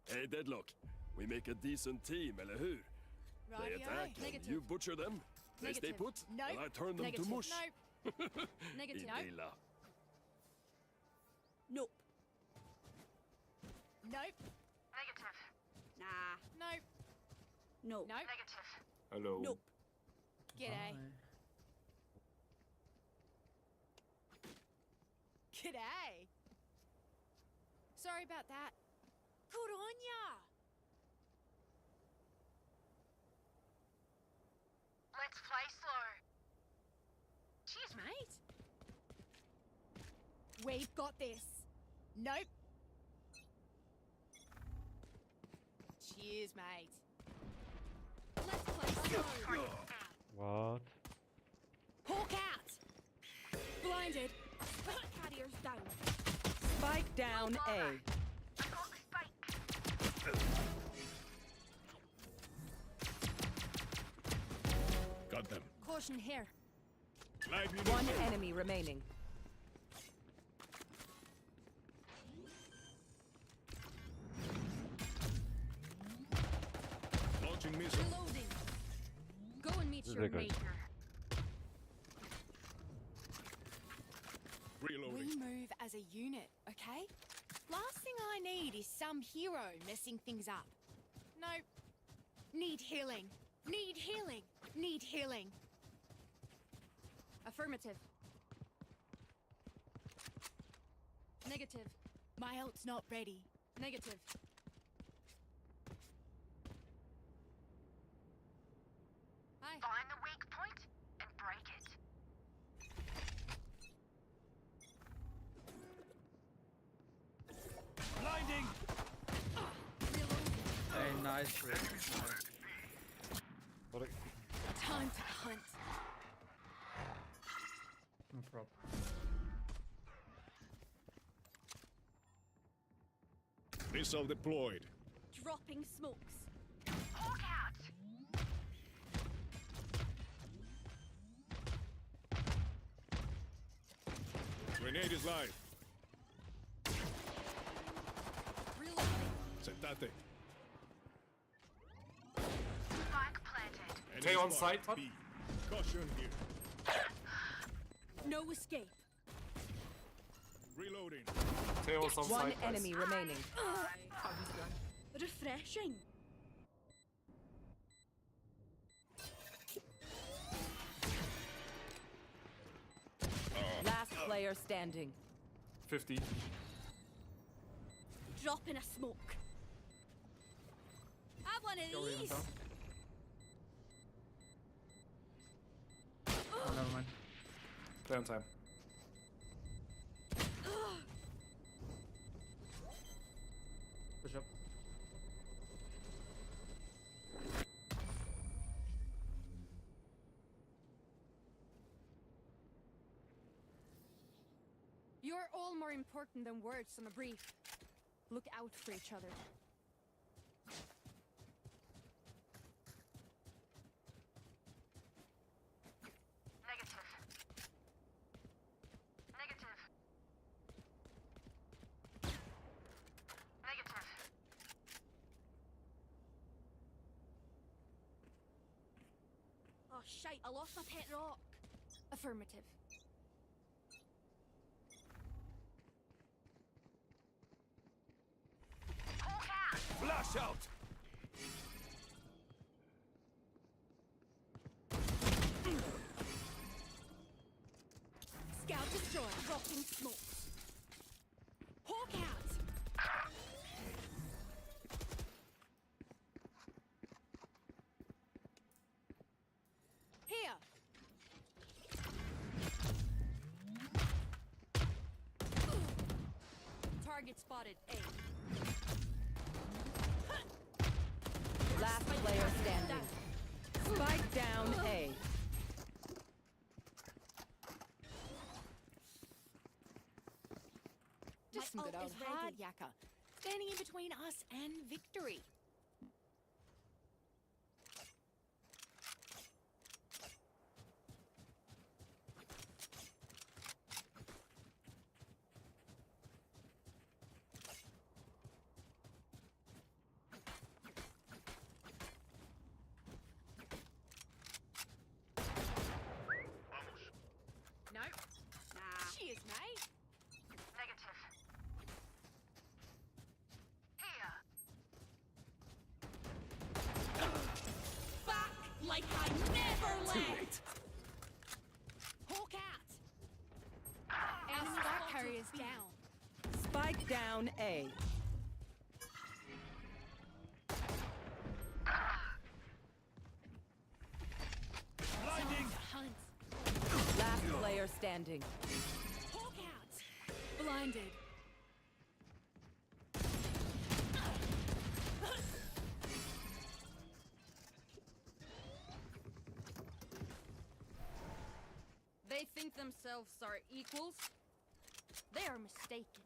Hey, Deadlock. We make a decent team, eller hur? They Rightio. attack and Negative. you butcher them. They stay Negative. put, Nope. and I turn them Negative. to mush. Nope. Negative. Nope. Idila. Nope. Nope. Negative. Nah. Nope. Nope. Nope. Negative. Hello. Nope. G'day. G'day. Sorry about that. Good on ya. Let's play slow. Cheers, mate. We've got this. Nope. Cheers, mate. Let's play slow. What? Hawk out. Blinded. Spike carriers down. Spike down A. I got the spike. Got them. Caution here. One enemy remaining. Launching missile. Reloading. Go and meet your Very good. mate. Reloading. We move as a unit, okay? Last thing I need is some hero messing things up. Nope. Need healing. Need healing. Need healing. Affirmative. Negative. My ult's not ready. Negative. Hi. Find the weak point and break it. Blinding! Hey, nice. Time to hunt. No problem. Missile deployed. Dropping smokes. Hawk out. Grenade is live. Reloading. Sentate. Spike planted. Enemy on site. B. Caution here. No escape. Reloading. One enemy remaining. Refreshing. Last player standing. 50. Dropping a smoke. Have one of these. Oh, never mind. Downtime. Push up. You're all more important than words on a brief. Look out for each other. Negative. Negative. Negative. shite, I lost my pet rock. Affirmative. Flash out! Scout destroyed. Dropping smokes. Hawk out. Here. Target spotted. A. Last player standing. Spike down A. Just some My good ult old is ready. hard yakka. Standing in between us and victory. No. Nah. Cheers, mate. Negative. Here. Back like I never left! Hawk out. Our spike carrier's down. Spike down A. Blinding! Hunt. Last player standing. Hawk out. Blinded. They think themselves are equals. They are mistaken.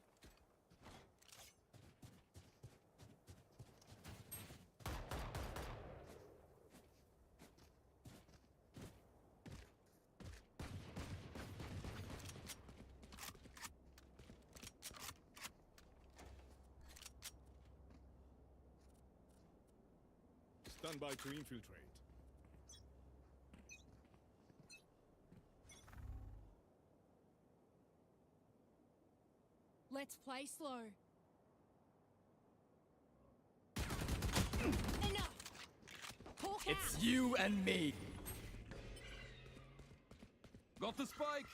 Stand by to infiltrate. Let's play slow. Enough. Hawk It's out. you and me! Got the spike!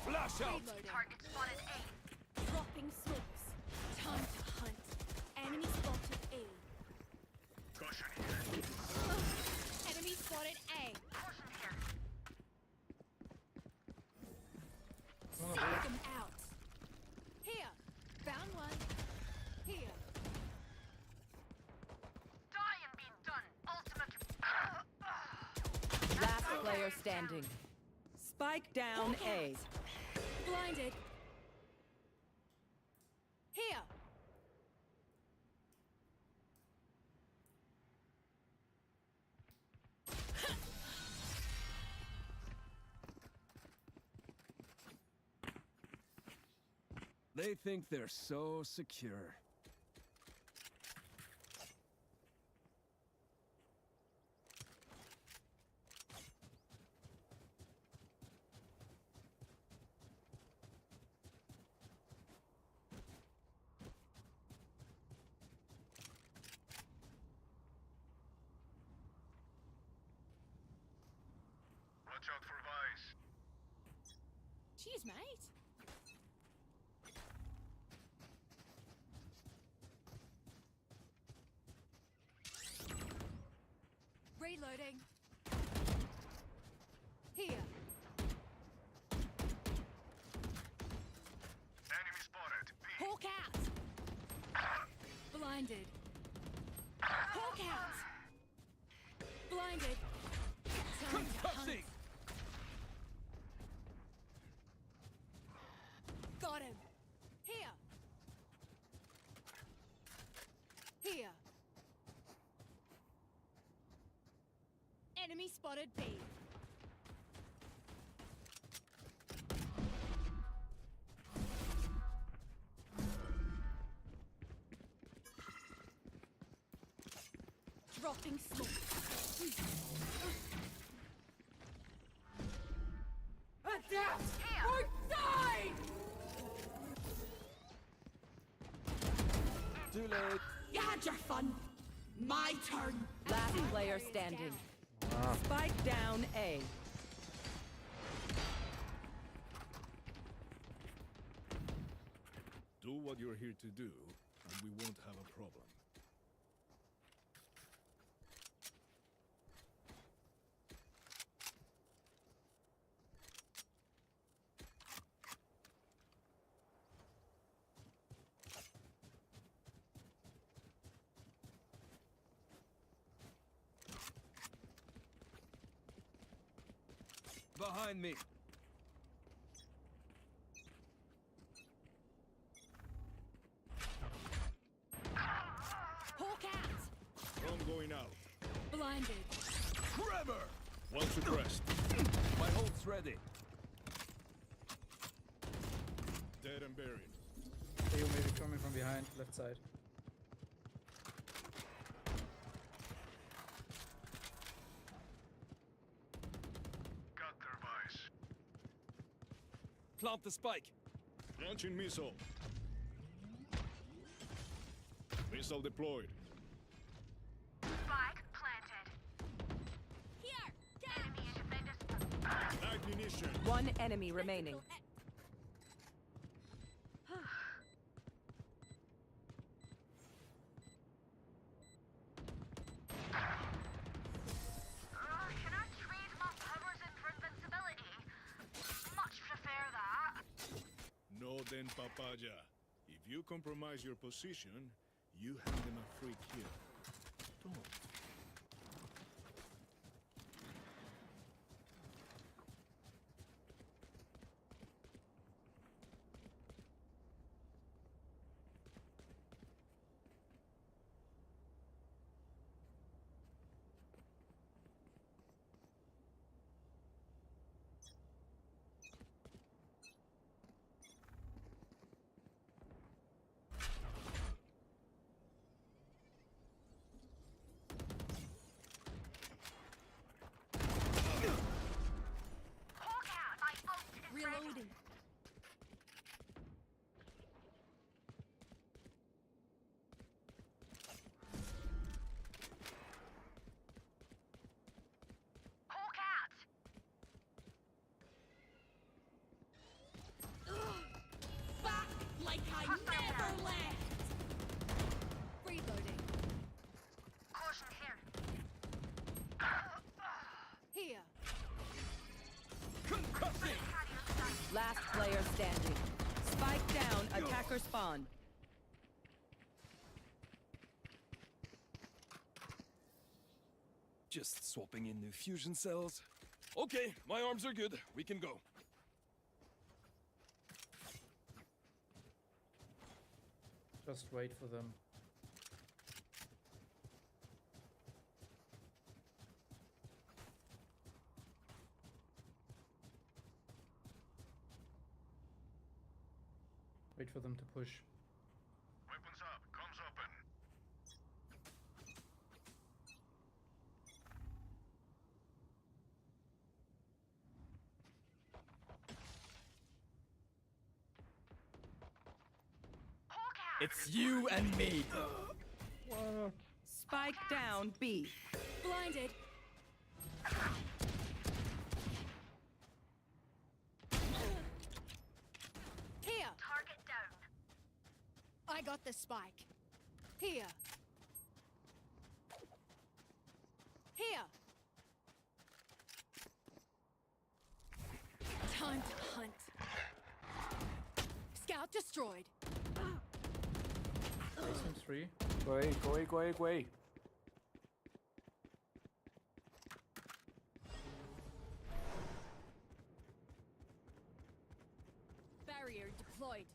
Flash out! Reloading. Target spotted A. Dropping smokes. Time to hunt. Enemy spotted A. Caution here. Enemy spotted A. Caution here. Seek them out. Here. Found one. Here. Die and be done. Ultimate. Last player standing. Spike down A. Blinded. Here. They think they're so secure. Watch out for Vice. Cheers, mate. Reloading. Here. Enemy spotted. B. Hawk out. Blinded. Hawk out. Blinded. Time to Concussing! hunt. Got him. Here. Here. Enemy spotted B. Dropping smoke. Adapt or die! Too late. You had your fun. My turn. Last player standing. Spike down A. Do what you're here to do, and we won't have a problem. Behind me. Hawk out! Drone going out. Blinded. Trevor! Well suppressed. My holt's ready. Dead and buried. You may be coming from behind, left side. Got their vice. Plant the spike. Launching missile. Missile deployed. Spike planted. Here! Enemy in defenders. Ignition. One enemy remaining. Can I trade my powers in for invincibility? Much prefer that. No then, papaya. If you compromise your position, you hand them a free kill. Don't. Hawk out. My ult is Reloading. Hawk out. Back like I never left. Reloading. Caution here. Here. Last player standing. Spike down. Attacker spawn. Just swapping in new fusion cells. Okay, my arms are good. We can go. Just wait for them. Wait for them to push. Weapons up. Comms open. Hawk out. It's you and me. Spike down B. Blinded. Here. Target down. I got the spike. Here. Here. Time to hunt. Scout destroyed. Basement 3. Go away, go away, go away, go away. Barrier deployed.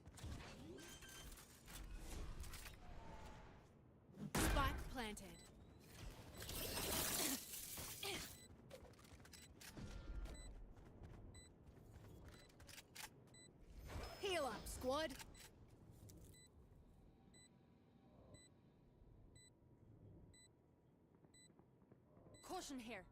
Spike planted. Heal up, squad. Caution here.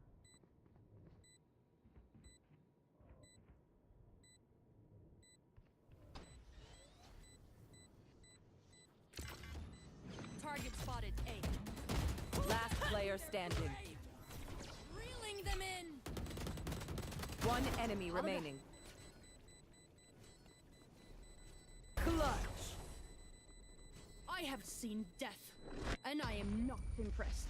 Target spotted. A. Last player standing. Reeling them in. One enemy remaining. Clutch. I have seen death, and I am not impressed.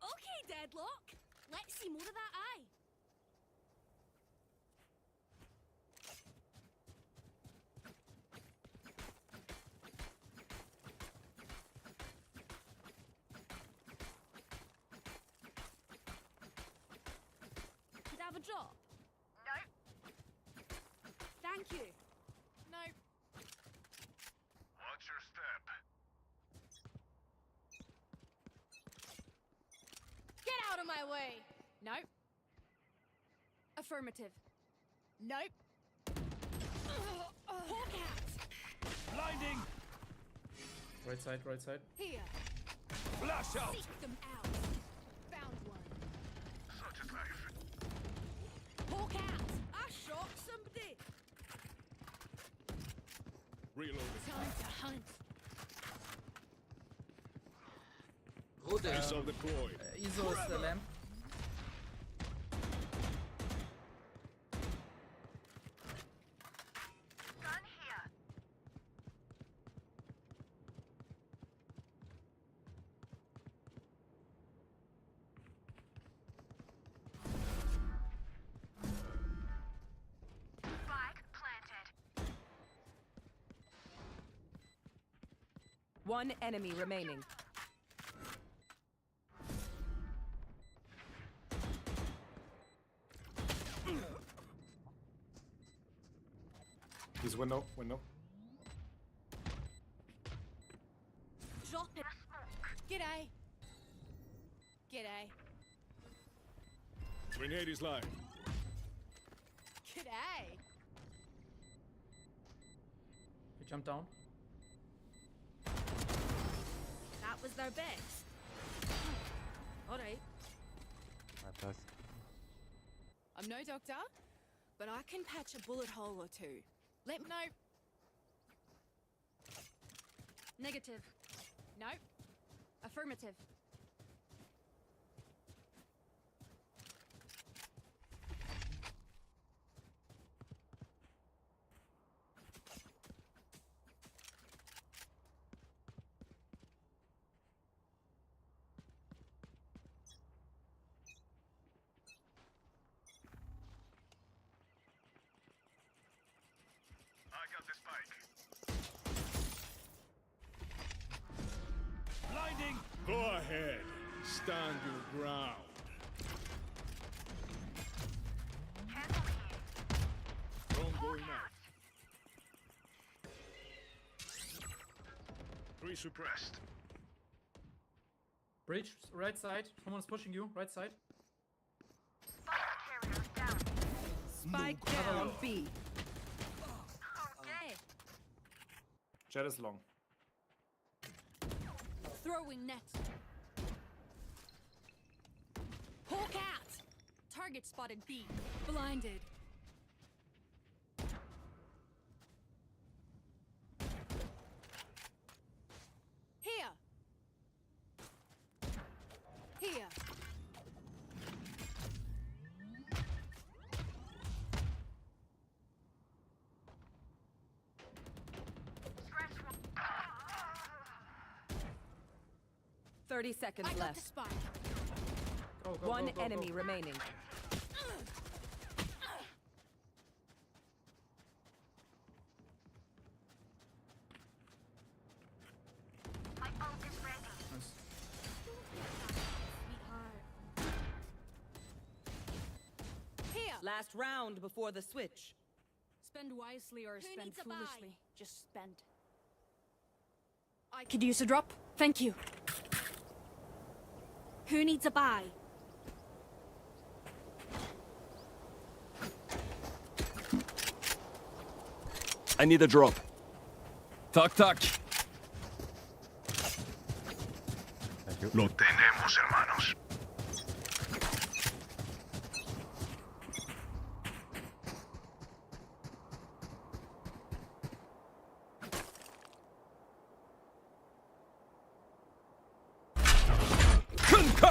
Okay, Deadlock. Let's see more of that eye. Could I have a drop? No. Thank you. No. Watch your step. Get out of my way. Nope. Affirmative. Nope. Hawk out. Blinding! Right side, right side. Here. Flash out! Seek them out. Found one. Such is life. Hawk out. I shot somebody. Reloading. Time to hunt. Missile deployed. ISO is the lamp. One enemy remaining. He's window, window. Drop it. G'day. G'day. Grenade is live. G'day. He jumped down. That was their best. All right. I'm no doctor, but I can patch a bullet hole or two. Let me know. Negative. No. Affirmative. I got the spike. Blinding! Go ahead. Stand your ground. Drone going out. 3 suppressed. Breach, right side. Someone's pushing you, right side. Spike down B. Okay. Jet is long. Throwing net. Hawk out. Target spotted B. Blinded. Here. Here. Go. 30 seconds I got left. the spike. Go, One go, enemy go. remaining. Nice. Here. Last round before the switch. Spend wisely or spend needs a buy? foolishly. Just spend. I could use a drop. Thank you. Who needs a buy? I need a drop. Tuck, tuck. Lo tenemos, hermanos.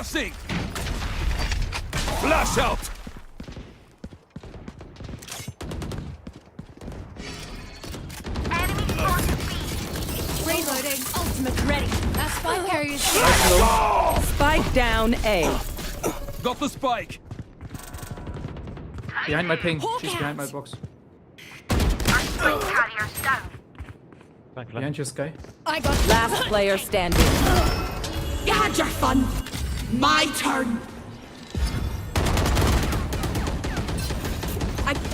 Passing! Flash out! Reloading. Ultimate ready. That spike carrier is Spike down A. Got the spike! Behind my ping. She's behind my box. Behind you, Sky. I got Last player standing. You had your fun. My turn.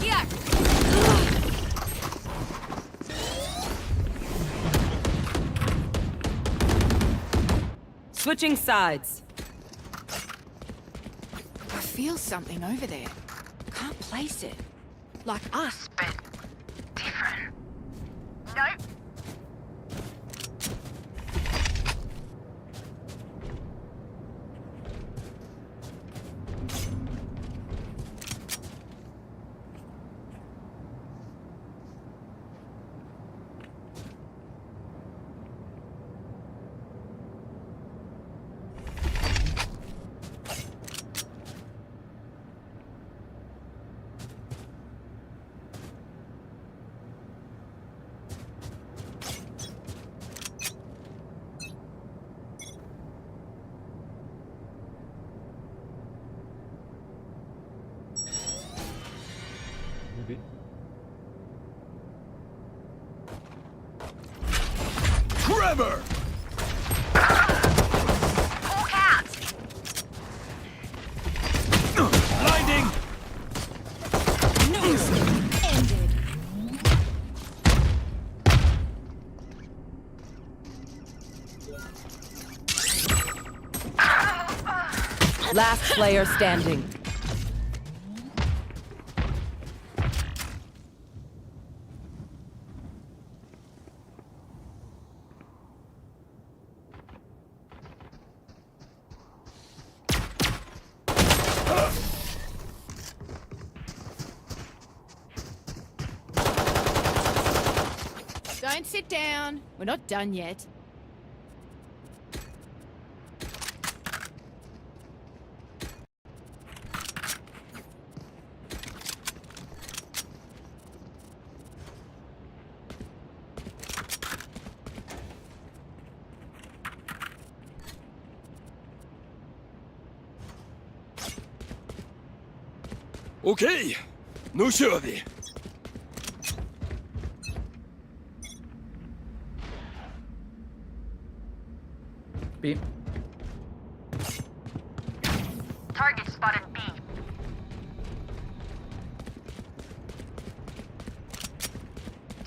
Yeah. Switching sides. I feel something over there. Can't place it. Like us, but different. Nope. Maybe. Trevor! Walk out. Blinding! No escape. Ended. Last player standing. Don't sit down. We're not done yet. Okej, nu kör vi! B. Target spotted B.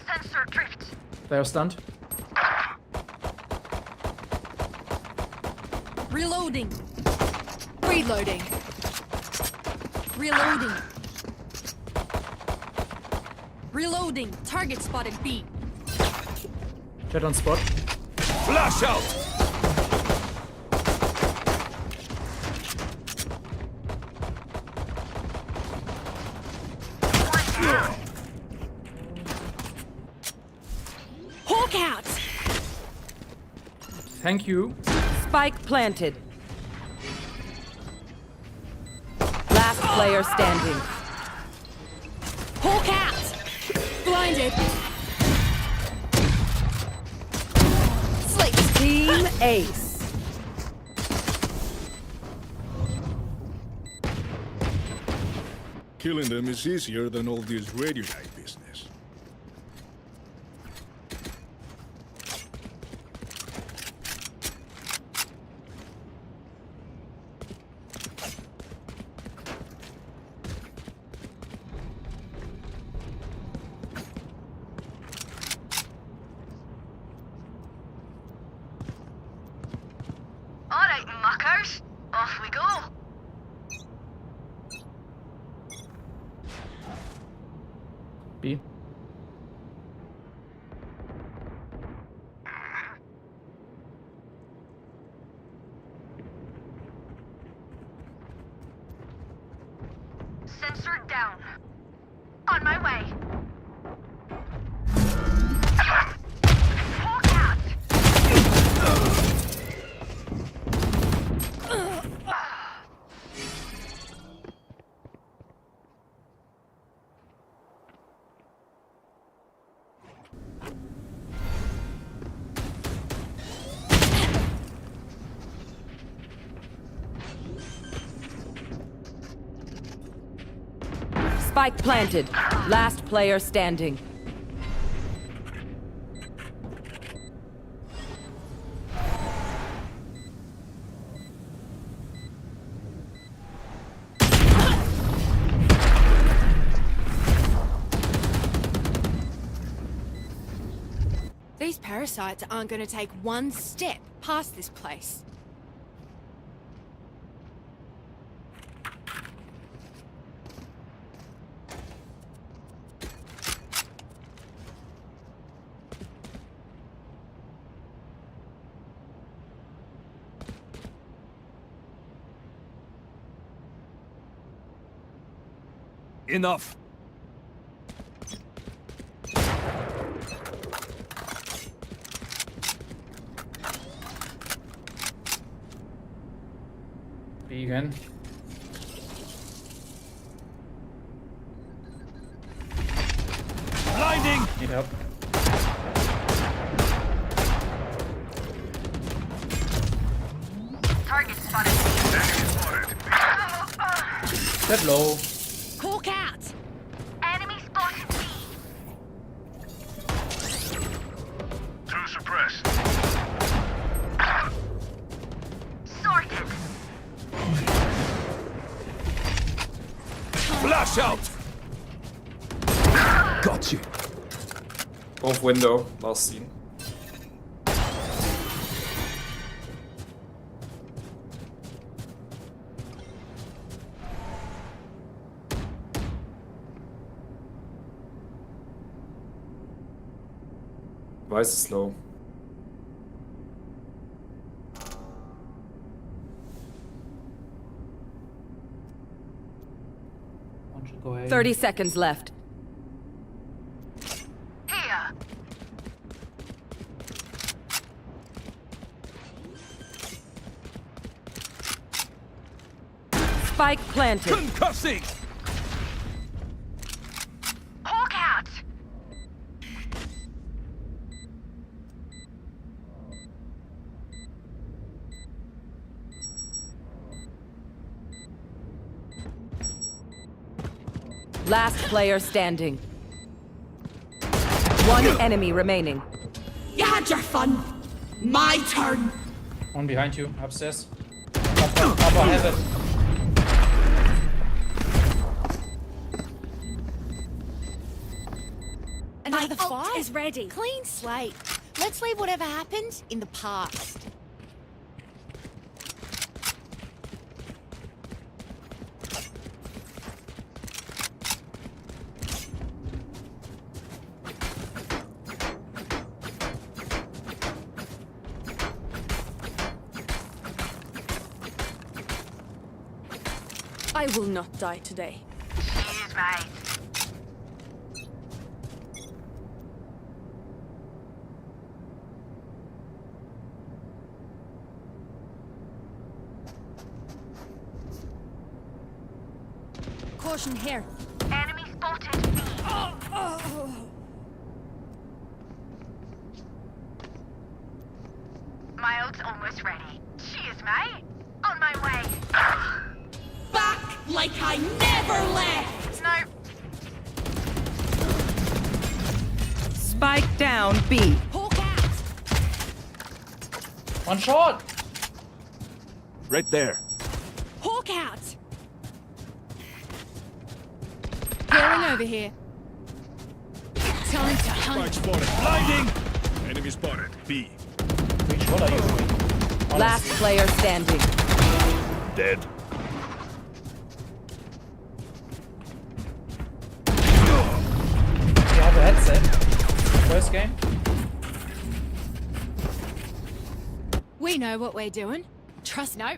Sensor drift. They are stunned. Reloading. Reloading. Reloading. Reloading. Target spotted B. Jet on spot. Flash out! Hawk out. Thank you. Spike planted. Last player standing. Hawk out. Blinded. Slate. Team Ace. Killing them is easier than all this radioite business. Alright, muckers. Off we go. B. Sensor down. On my way. Hawk out. Spike planted. Last player standing. These parasites aren't going to take one step past this place. Enough. B again. Blinding. Need help. Target spotted. Dead low. Hawk out! Enemy spotted B. Two suppressed. Sorted. Flash out. Got you. Off window, last scene. Weiß ist low. One should go A. 30 seconds left. Here. Spike planted. Concussing. Hawk out. Last player standing. One enemy remaining. You had your fun. My turn. One behind you, upstairs. Upper heaven. Another My ult fight? is ready. Clean slate. Let's leave whatever happened in the past. I will not die today. She is right. Caution here. Enemy spotted B. My ult's almost ready. Cheers, mate. On my way. Back like I never left. No. Spike down B. Hawk out! One shot. Right there. Hawk out! Peering over here. Time to Spike hunt. spotted. Blinding. Enemy spotted. B. Which what are you doing? Last player standing. Dead. You have a headset. First game. We know what we're doing. Trust no.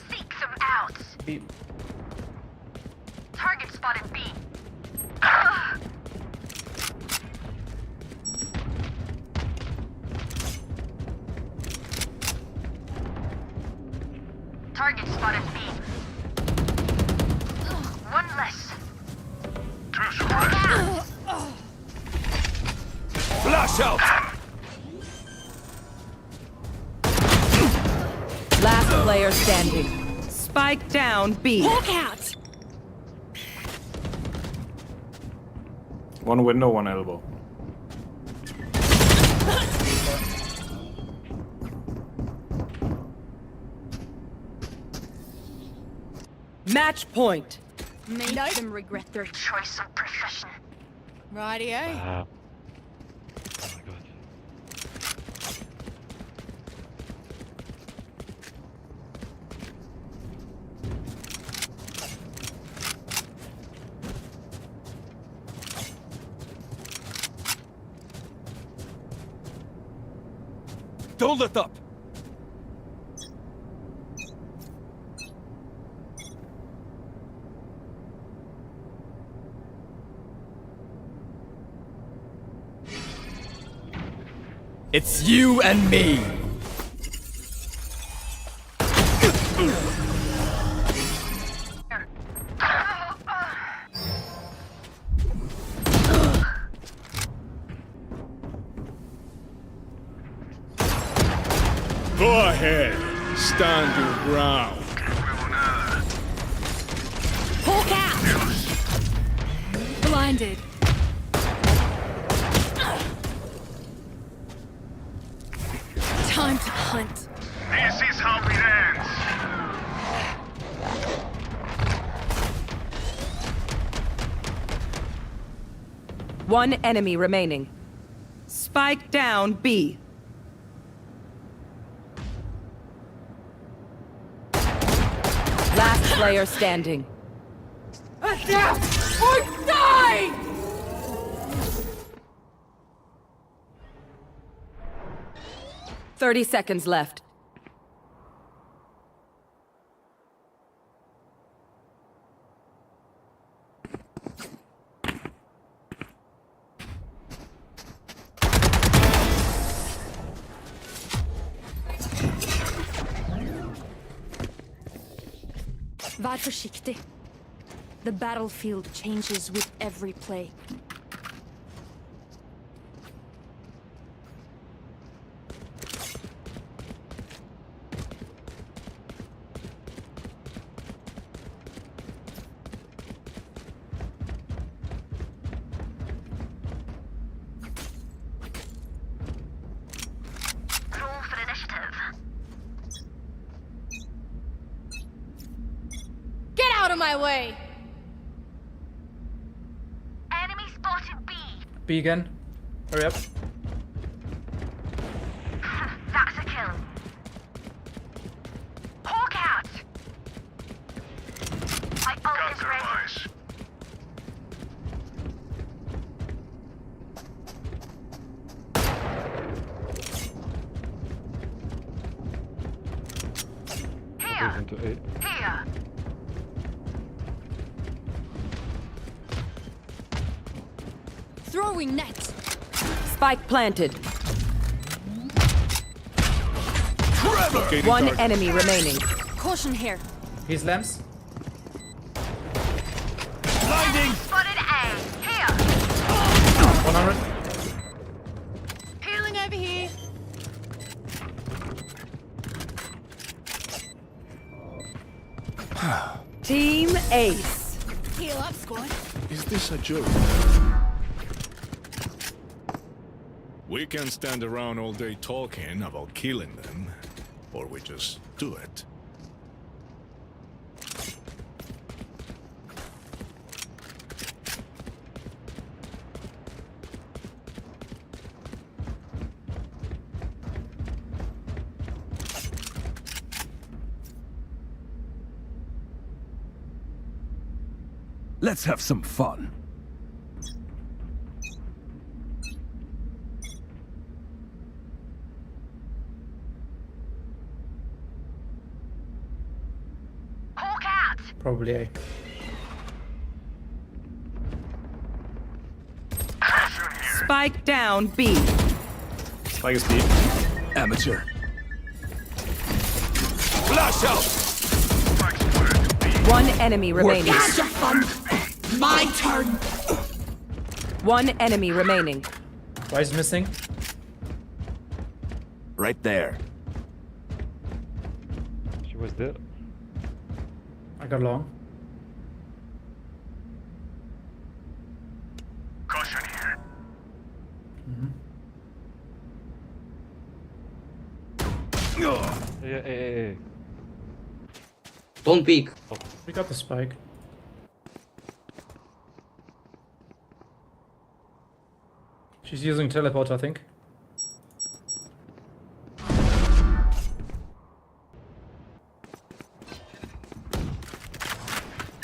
Seek some out. B. Target spotted B. Target spotted B. One less. Flash out! Last player standing. Spike down B. Hawk out! One window, one elbow. Match point. Make them regret their choice of profession. Rightio. Don't let up! It's you and me! Go ahead. Stand your ground. Hawk out! Blinded. Time to hunt. This is how it ends. One enemy remaining. Spike down B. Last player standing. Adapt or die! 30 seconds left. Var försiktig. The battlefield changes with every play. Roll for initiative. Get out of my way! Enemy spotted B. B again. Hurry up. That's a kill. Hawk out. My ult is ready. Here. Here. Throwing net. Spike planted. Locating One target. enemy remaining. Caution here. He's lamps. Blinding! Spotted A. Here. 100. Healing over here. Team Ace. Heal up, squad. Is this a joke? We can stand around all day talking about killing them, or we just do it. Let's have some fun. Hawk out. Probably A. Spike down B. Spike is B. Amateur. Flash out! One enemy remaining. That's your fun. My turn. One enemy remaining. Why is missing? Right there. She was dead. I got long. Caution here. Hey. Don't peek. We got the spike. She's using teleport, I think.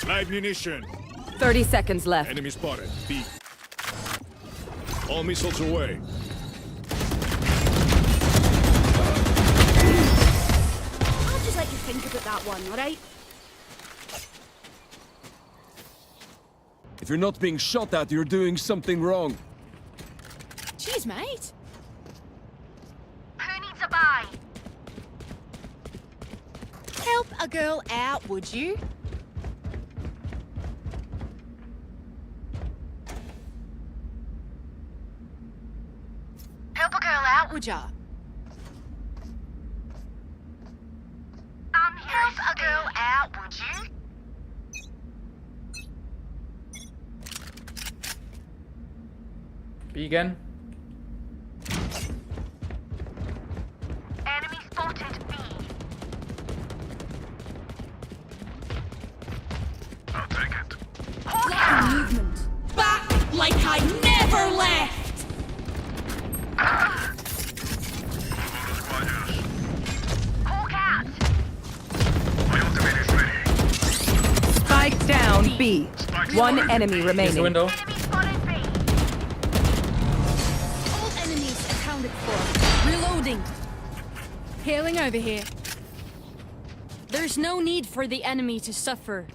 Live munition. 30 seconds left. Enemy spotted. B. All missiles away. I'll just let you think about that one, alright? If you're not being shot at, you're doing something wrong. Cheers, mate. Who needs a buy? Help a girl out, would you? Help a girl out? Would ya? I'm here. Help a girl out, would you? B again. Enemy spotted B. I'll take it. Like movement. Back like I never left. Hawk out. My ultimate is ready. Spike down B. One enemy Here's the remaining. window. Enemy spotted B. All enemies accounted for. Reloading. Healing over here. There's no need for the enemy to suffer.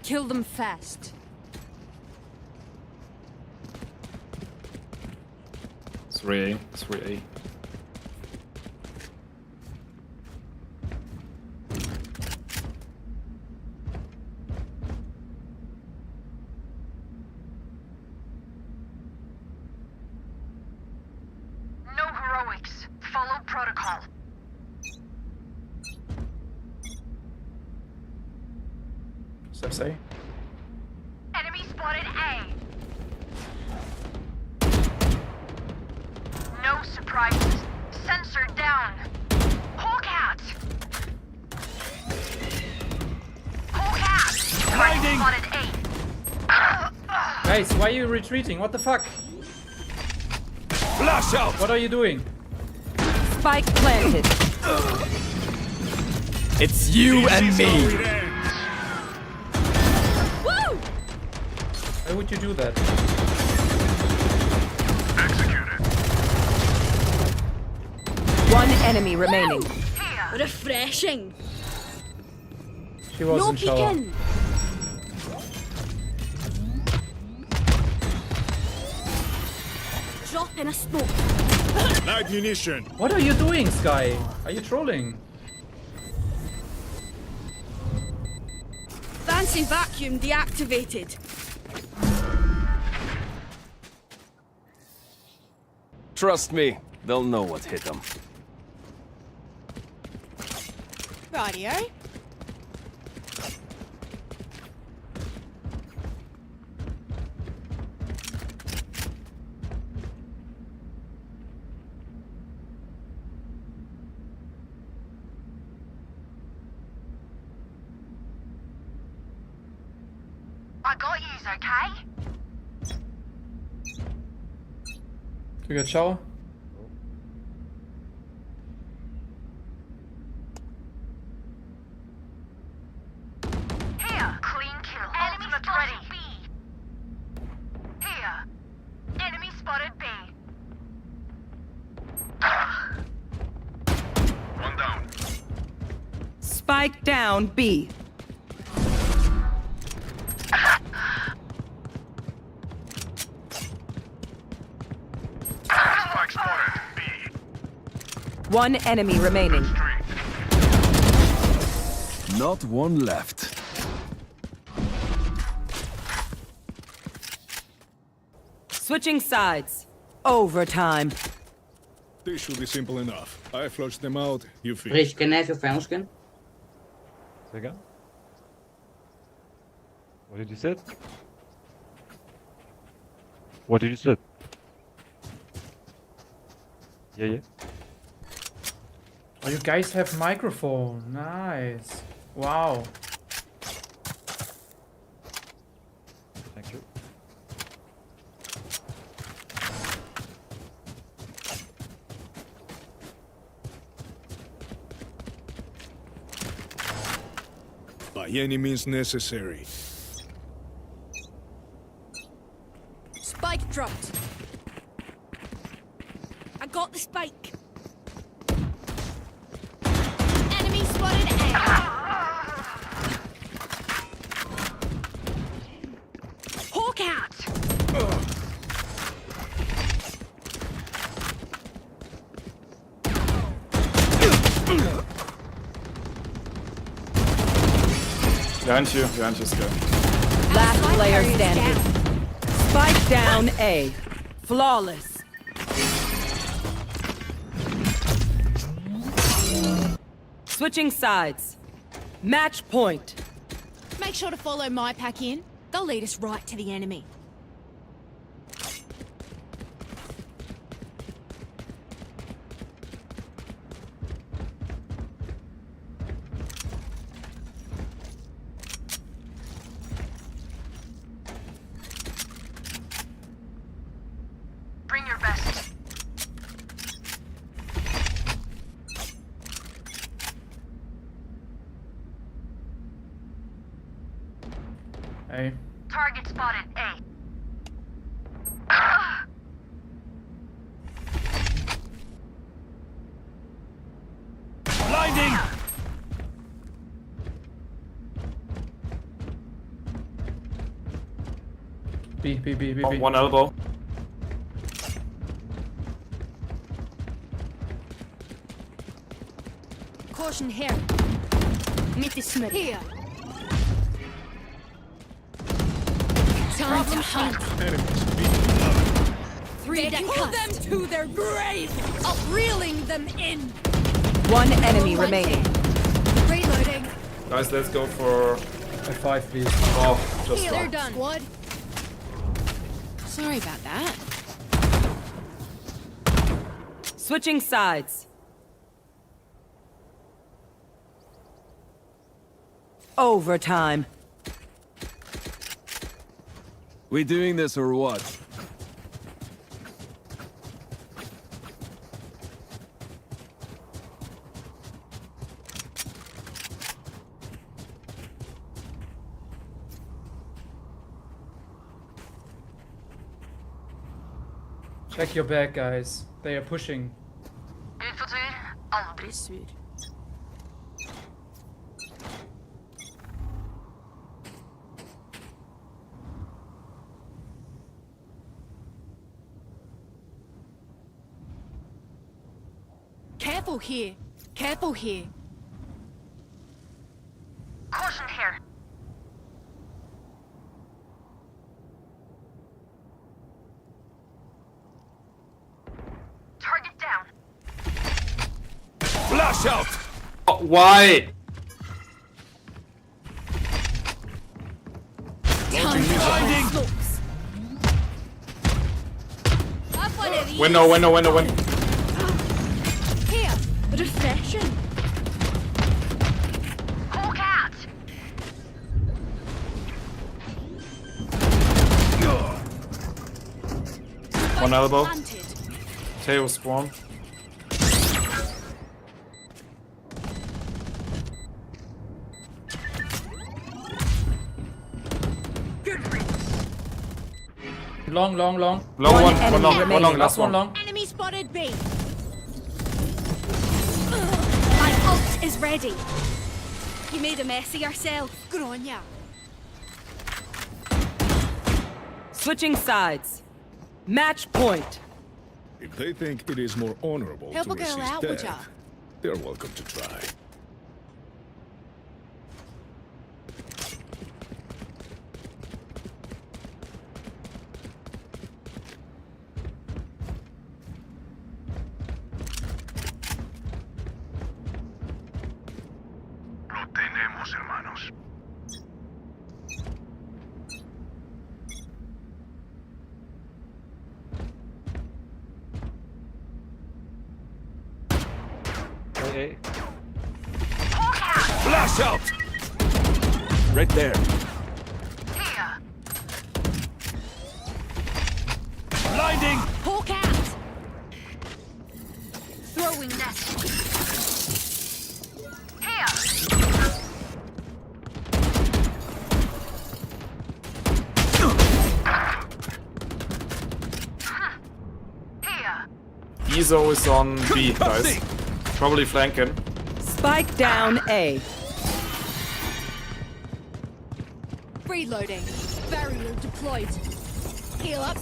Kill them fast. 3A. 3A. No heroics. Follow protocol. Steps A. Enemy spotted A. No surprises. Sensor down. Hawk out. Hawk out. Blinding. Spotted A. Guys, why are you retreating? What the fuck? Flash out! What are you doing? Spike planted. It's you and me. Woo! Why would you do that? One enemy remaining. Refreshing. She was No in shower. peeking. Drop in a smoke. Live munition. What are you doing, Sky? Are you trolling? Fancy vacuum deactivated. Trust me, they'll know what hit them. Rightio. I got yous, okay? You got shower? Here, clean kill. Enemy spotted B. Here, enemy spotted B. One down. Spike down B. Spike spotted. B. One enemy remaining. Not one left. Switching sides. Overtime. This should be simple enough. I flush them out, you finish. Rich, can I have your final skin? Say again? What did you say? What did you say? Yeah, yeah. Oh, you guys have microphone. Nice. Wow. Thank you. By any means necessary. Spike dropped. I got the spike. Enemy spotted A. Hawk out. Behind you is good. Last player standing. Spike down A. Flawless. Switching sides. Match point. Make sure to follow my pack in. They'll lead us right to the enemy. Bring your best. Hey. Target spotted A. Blinding! B. One elbow. Caution here. Meet this here. Time to hunt. Three they pull them to their grave. Reeling them in. One enemy remaining. Reloading. Guys, let's go for F5, please. oh, just They're one. done. Squad. Sorry about that. Switching sides. Overtime. We doing this or what? Check your back, guys. They are pushing. Utfortyr, aldrig sur. Careful here. Careful here. Caution here. Target down. Flash out! Oh, why? Blinding! Window. Here, refreshing. Hawk out. One elbow. Tail spawn. Long. Long one, last one. Long. Enemy spotted B. My ult is ready. You made a mess of yourself. Good on ya. Switching sides. Match point. If they think it is more honorable Help to a girl resist out, would ya? death, they're welcome to try. A. Flash out! Right there. Blinding! Hawk out! Throwing nest. Iso is on B, guys. Probably flanking. Spike down A. Reloading. Barrier deployed. Heal up.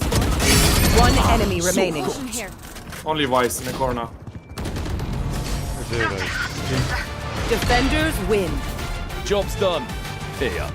One enemy remaining. Caution here. Only Vice in the corner. Defenders win. Job's done. Here.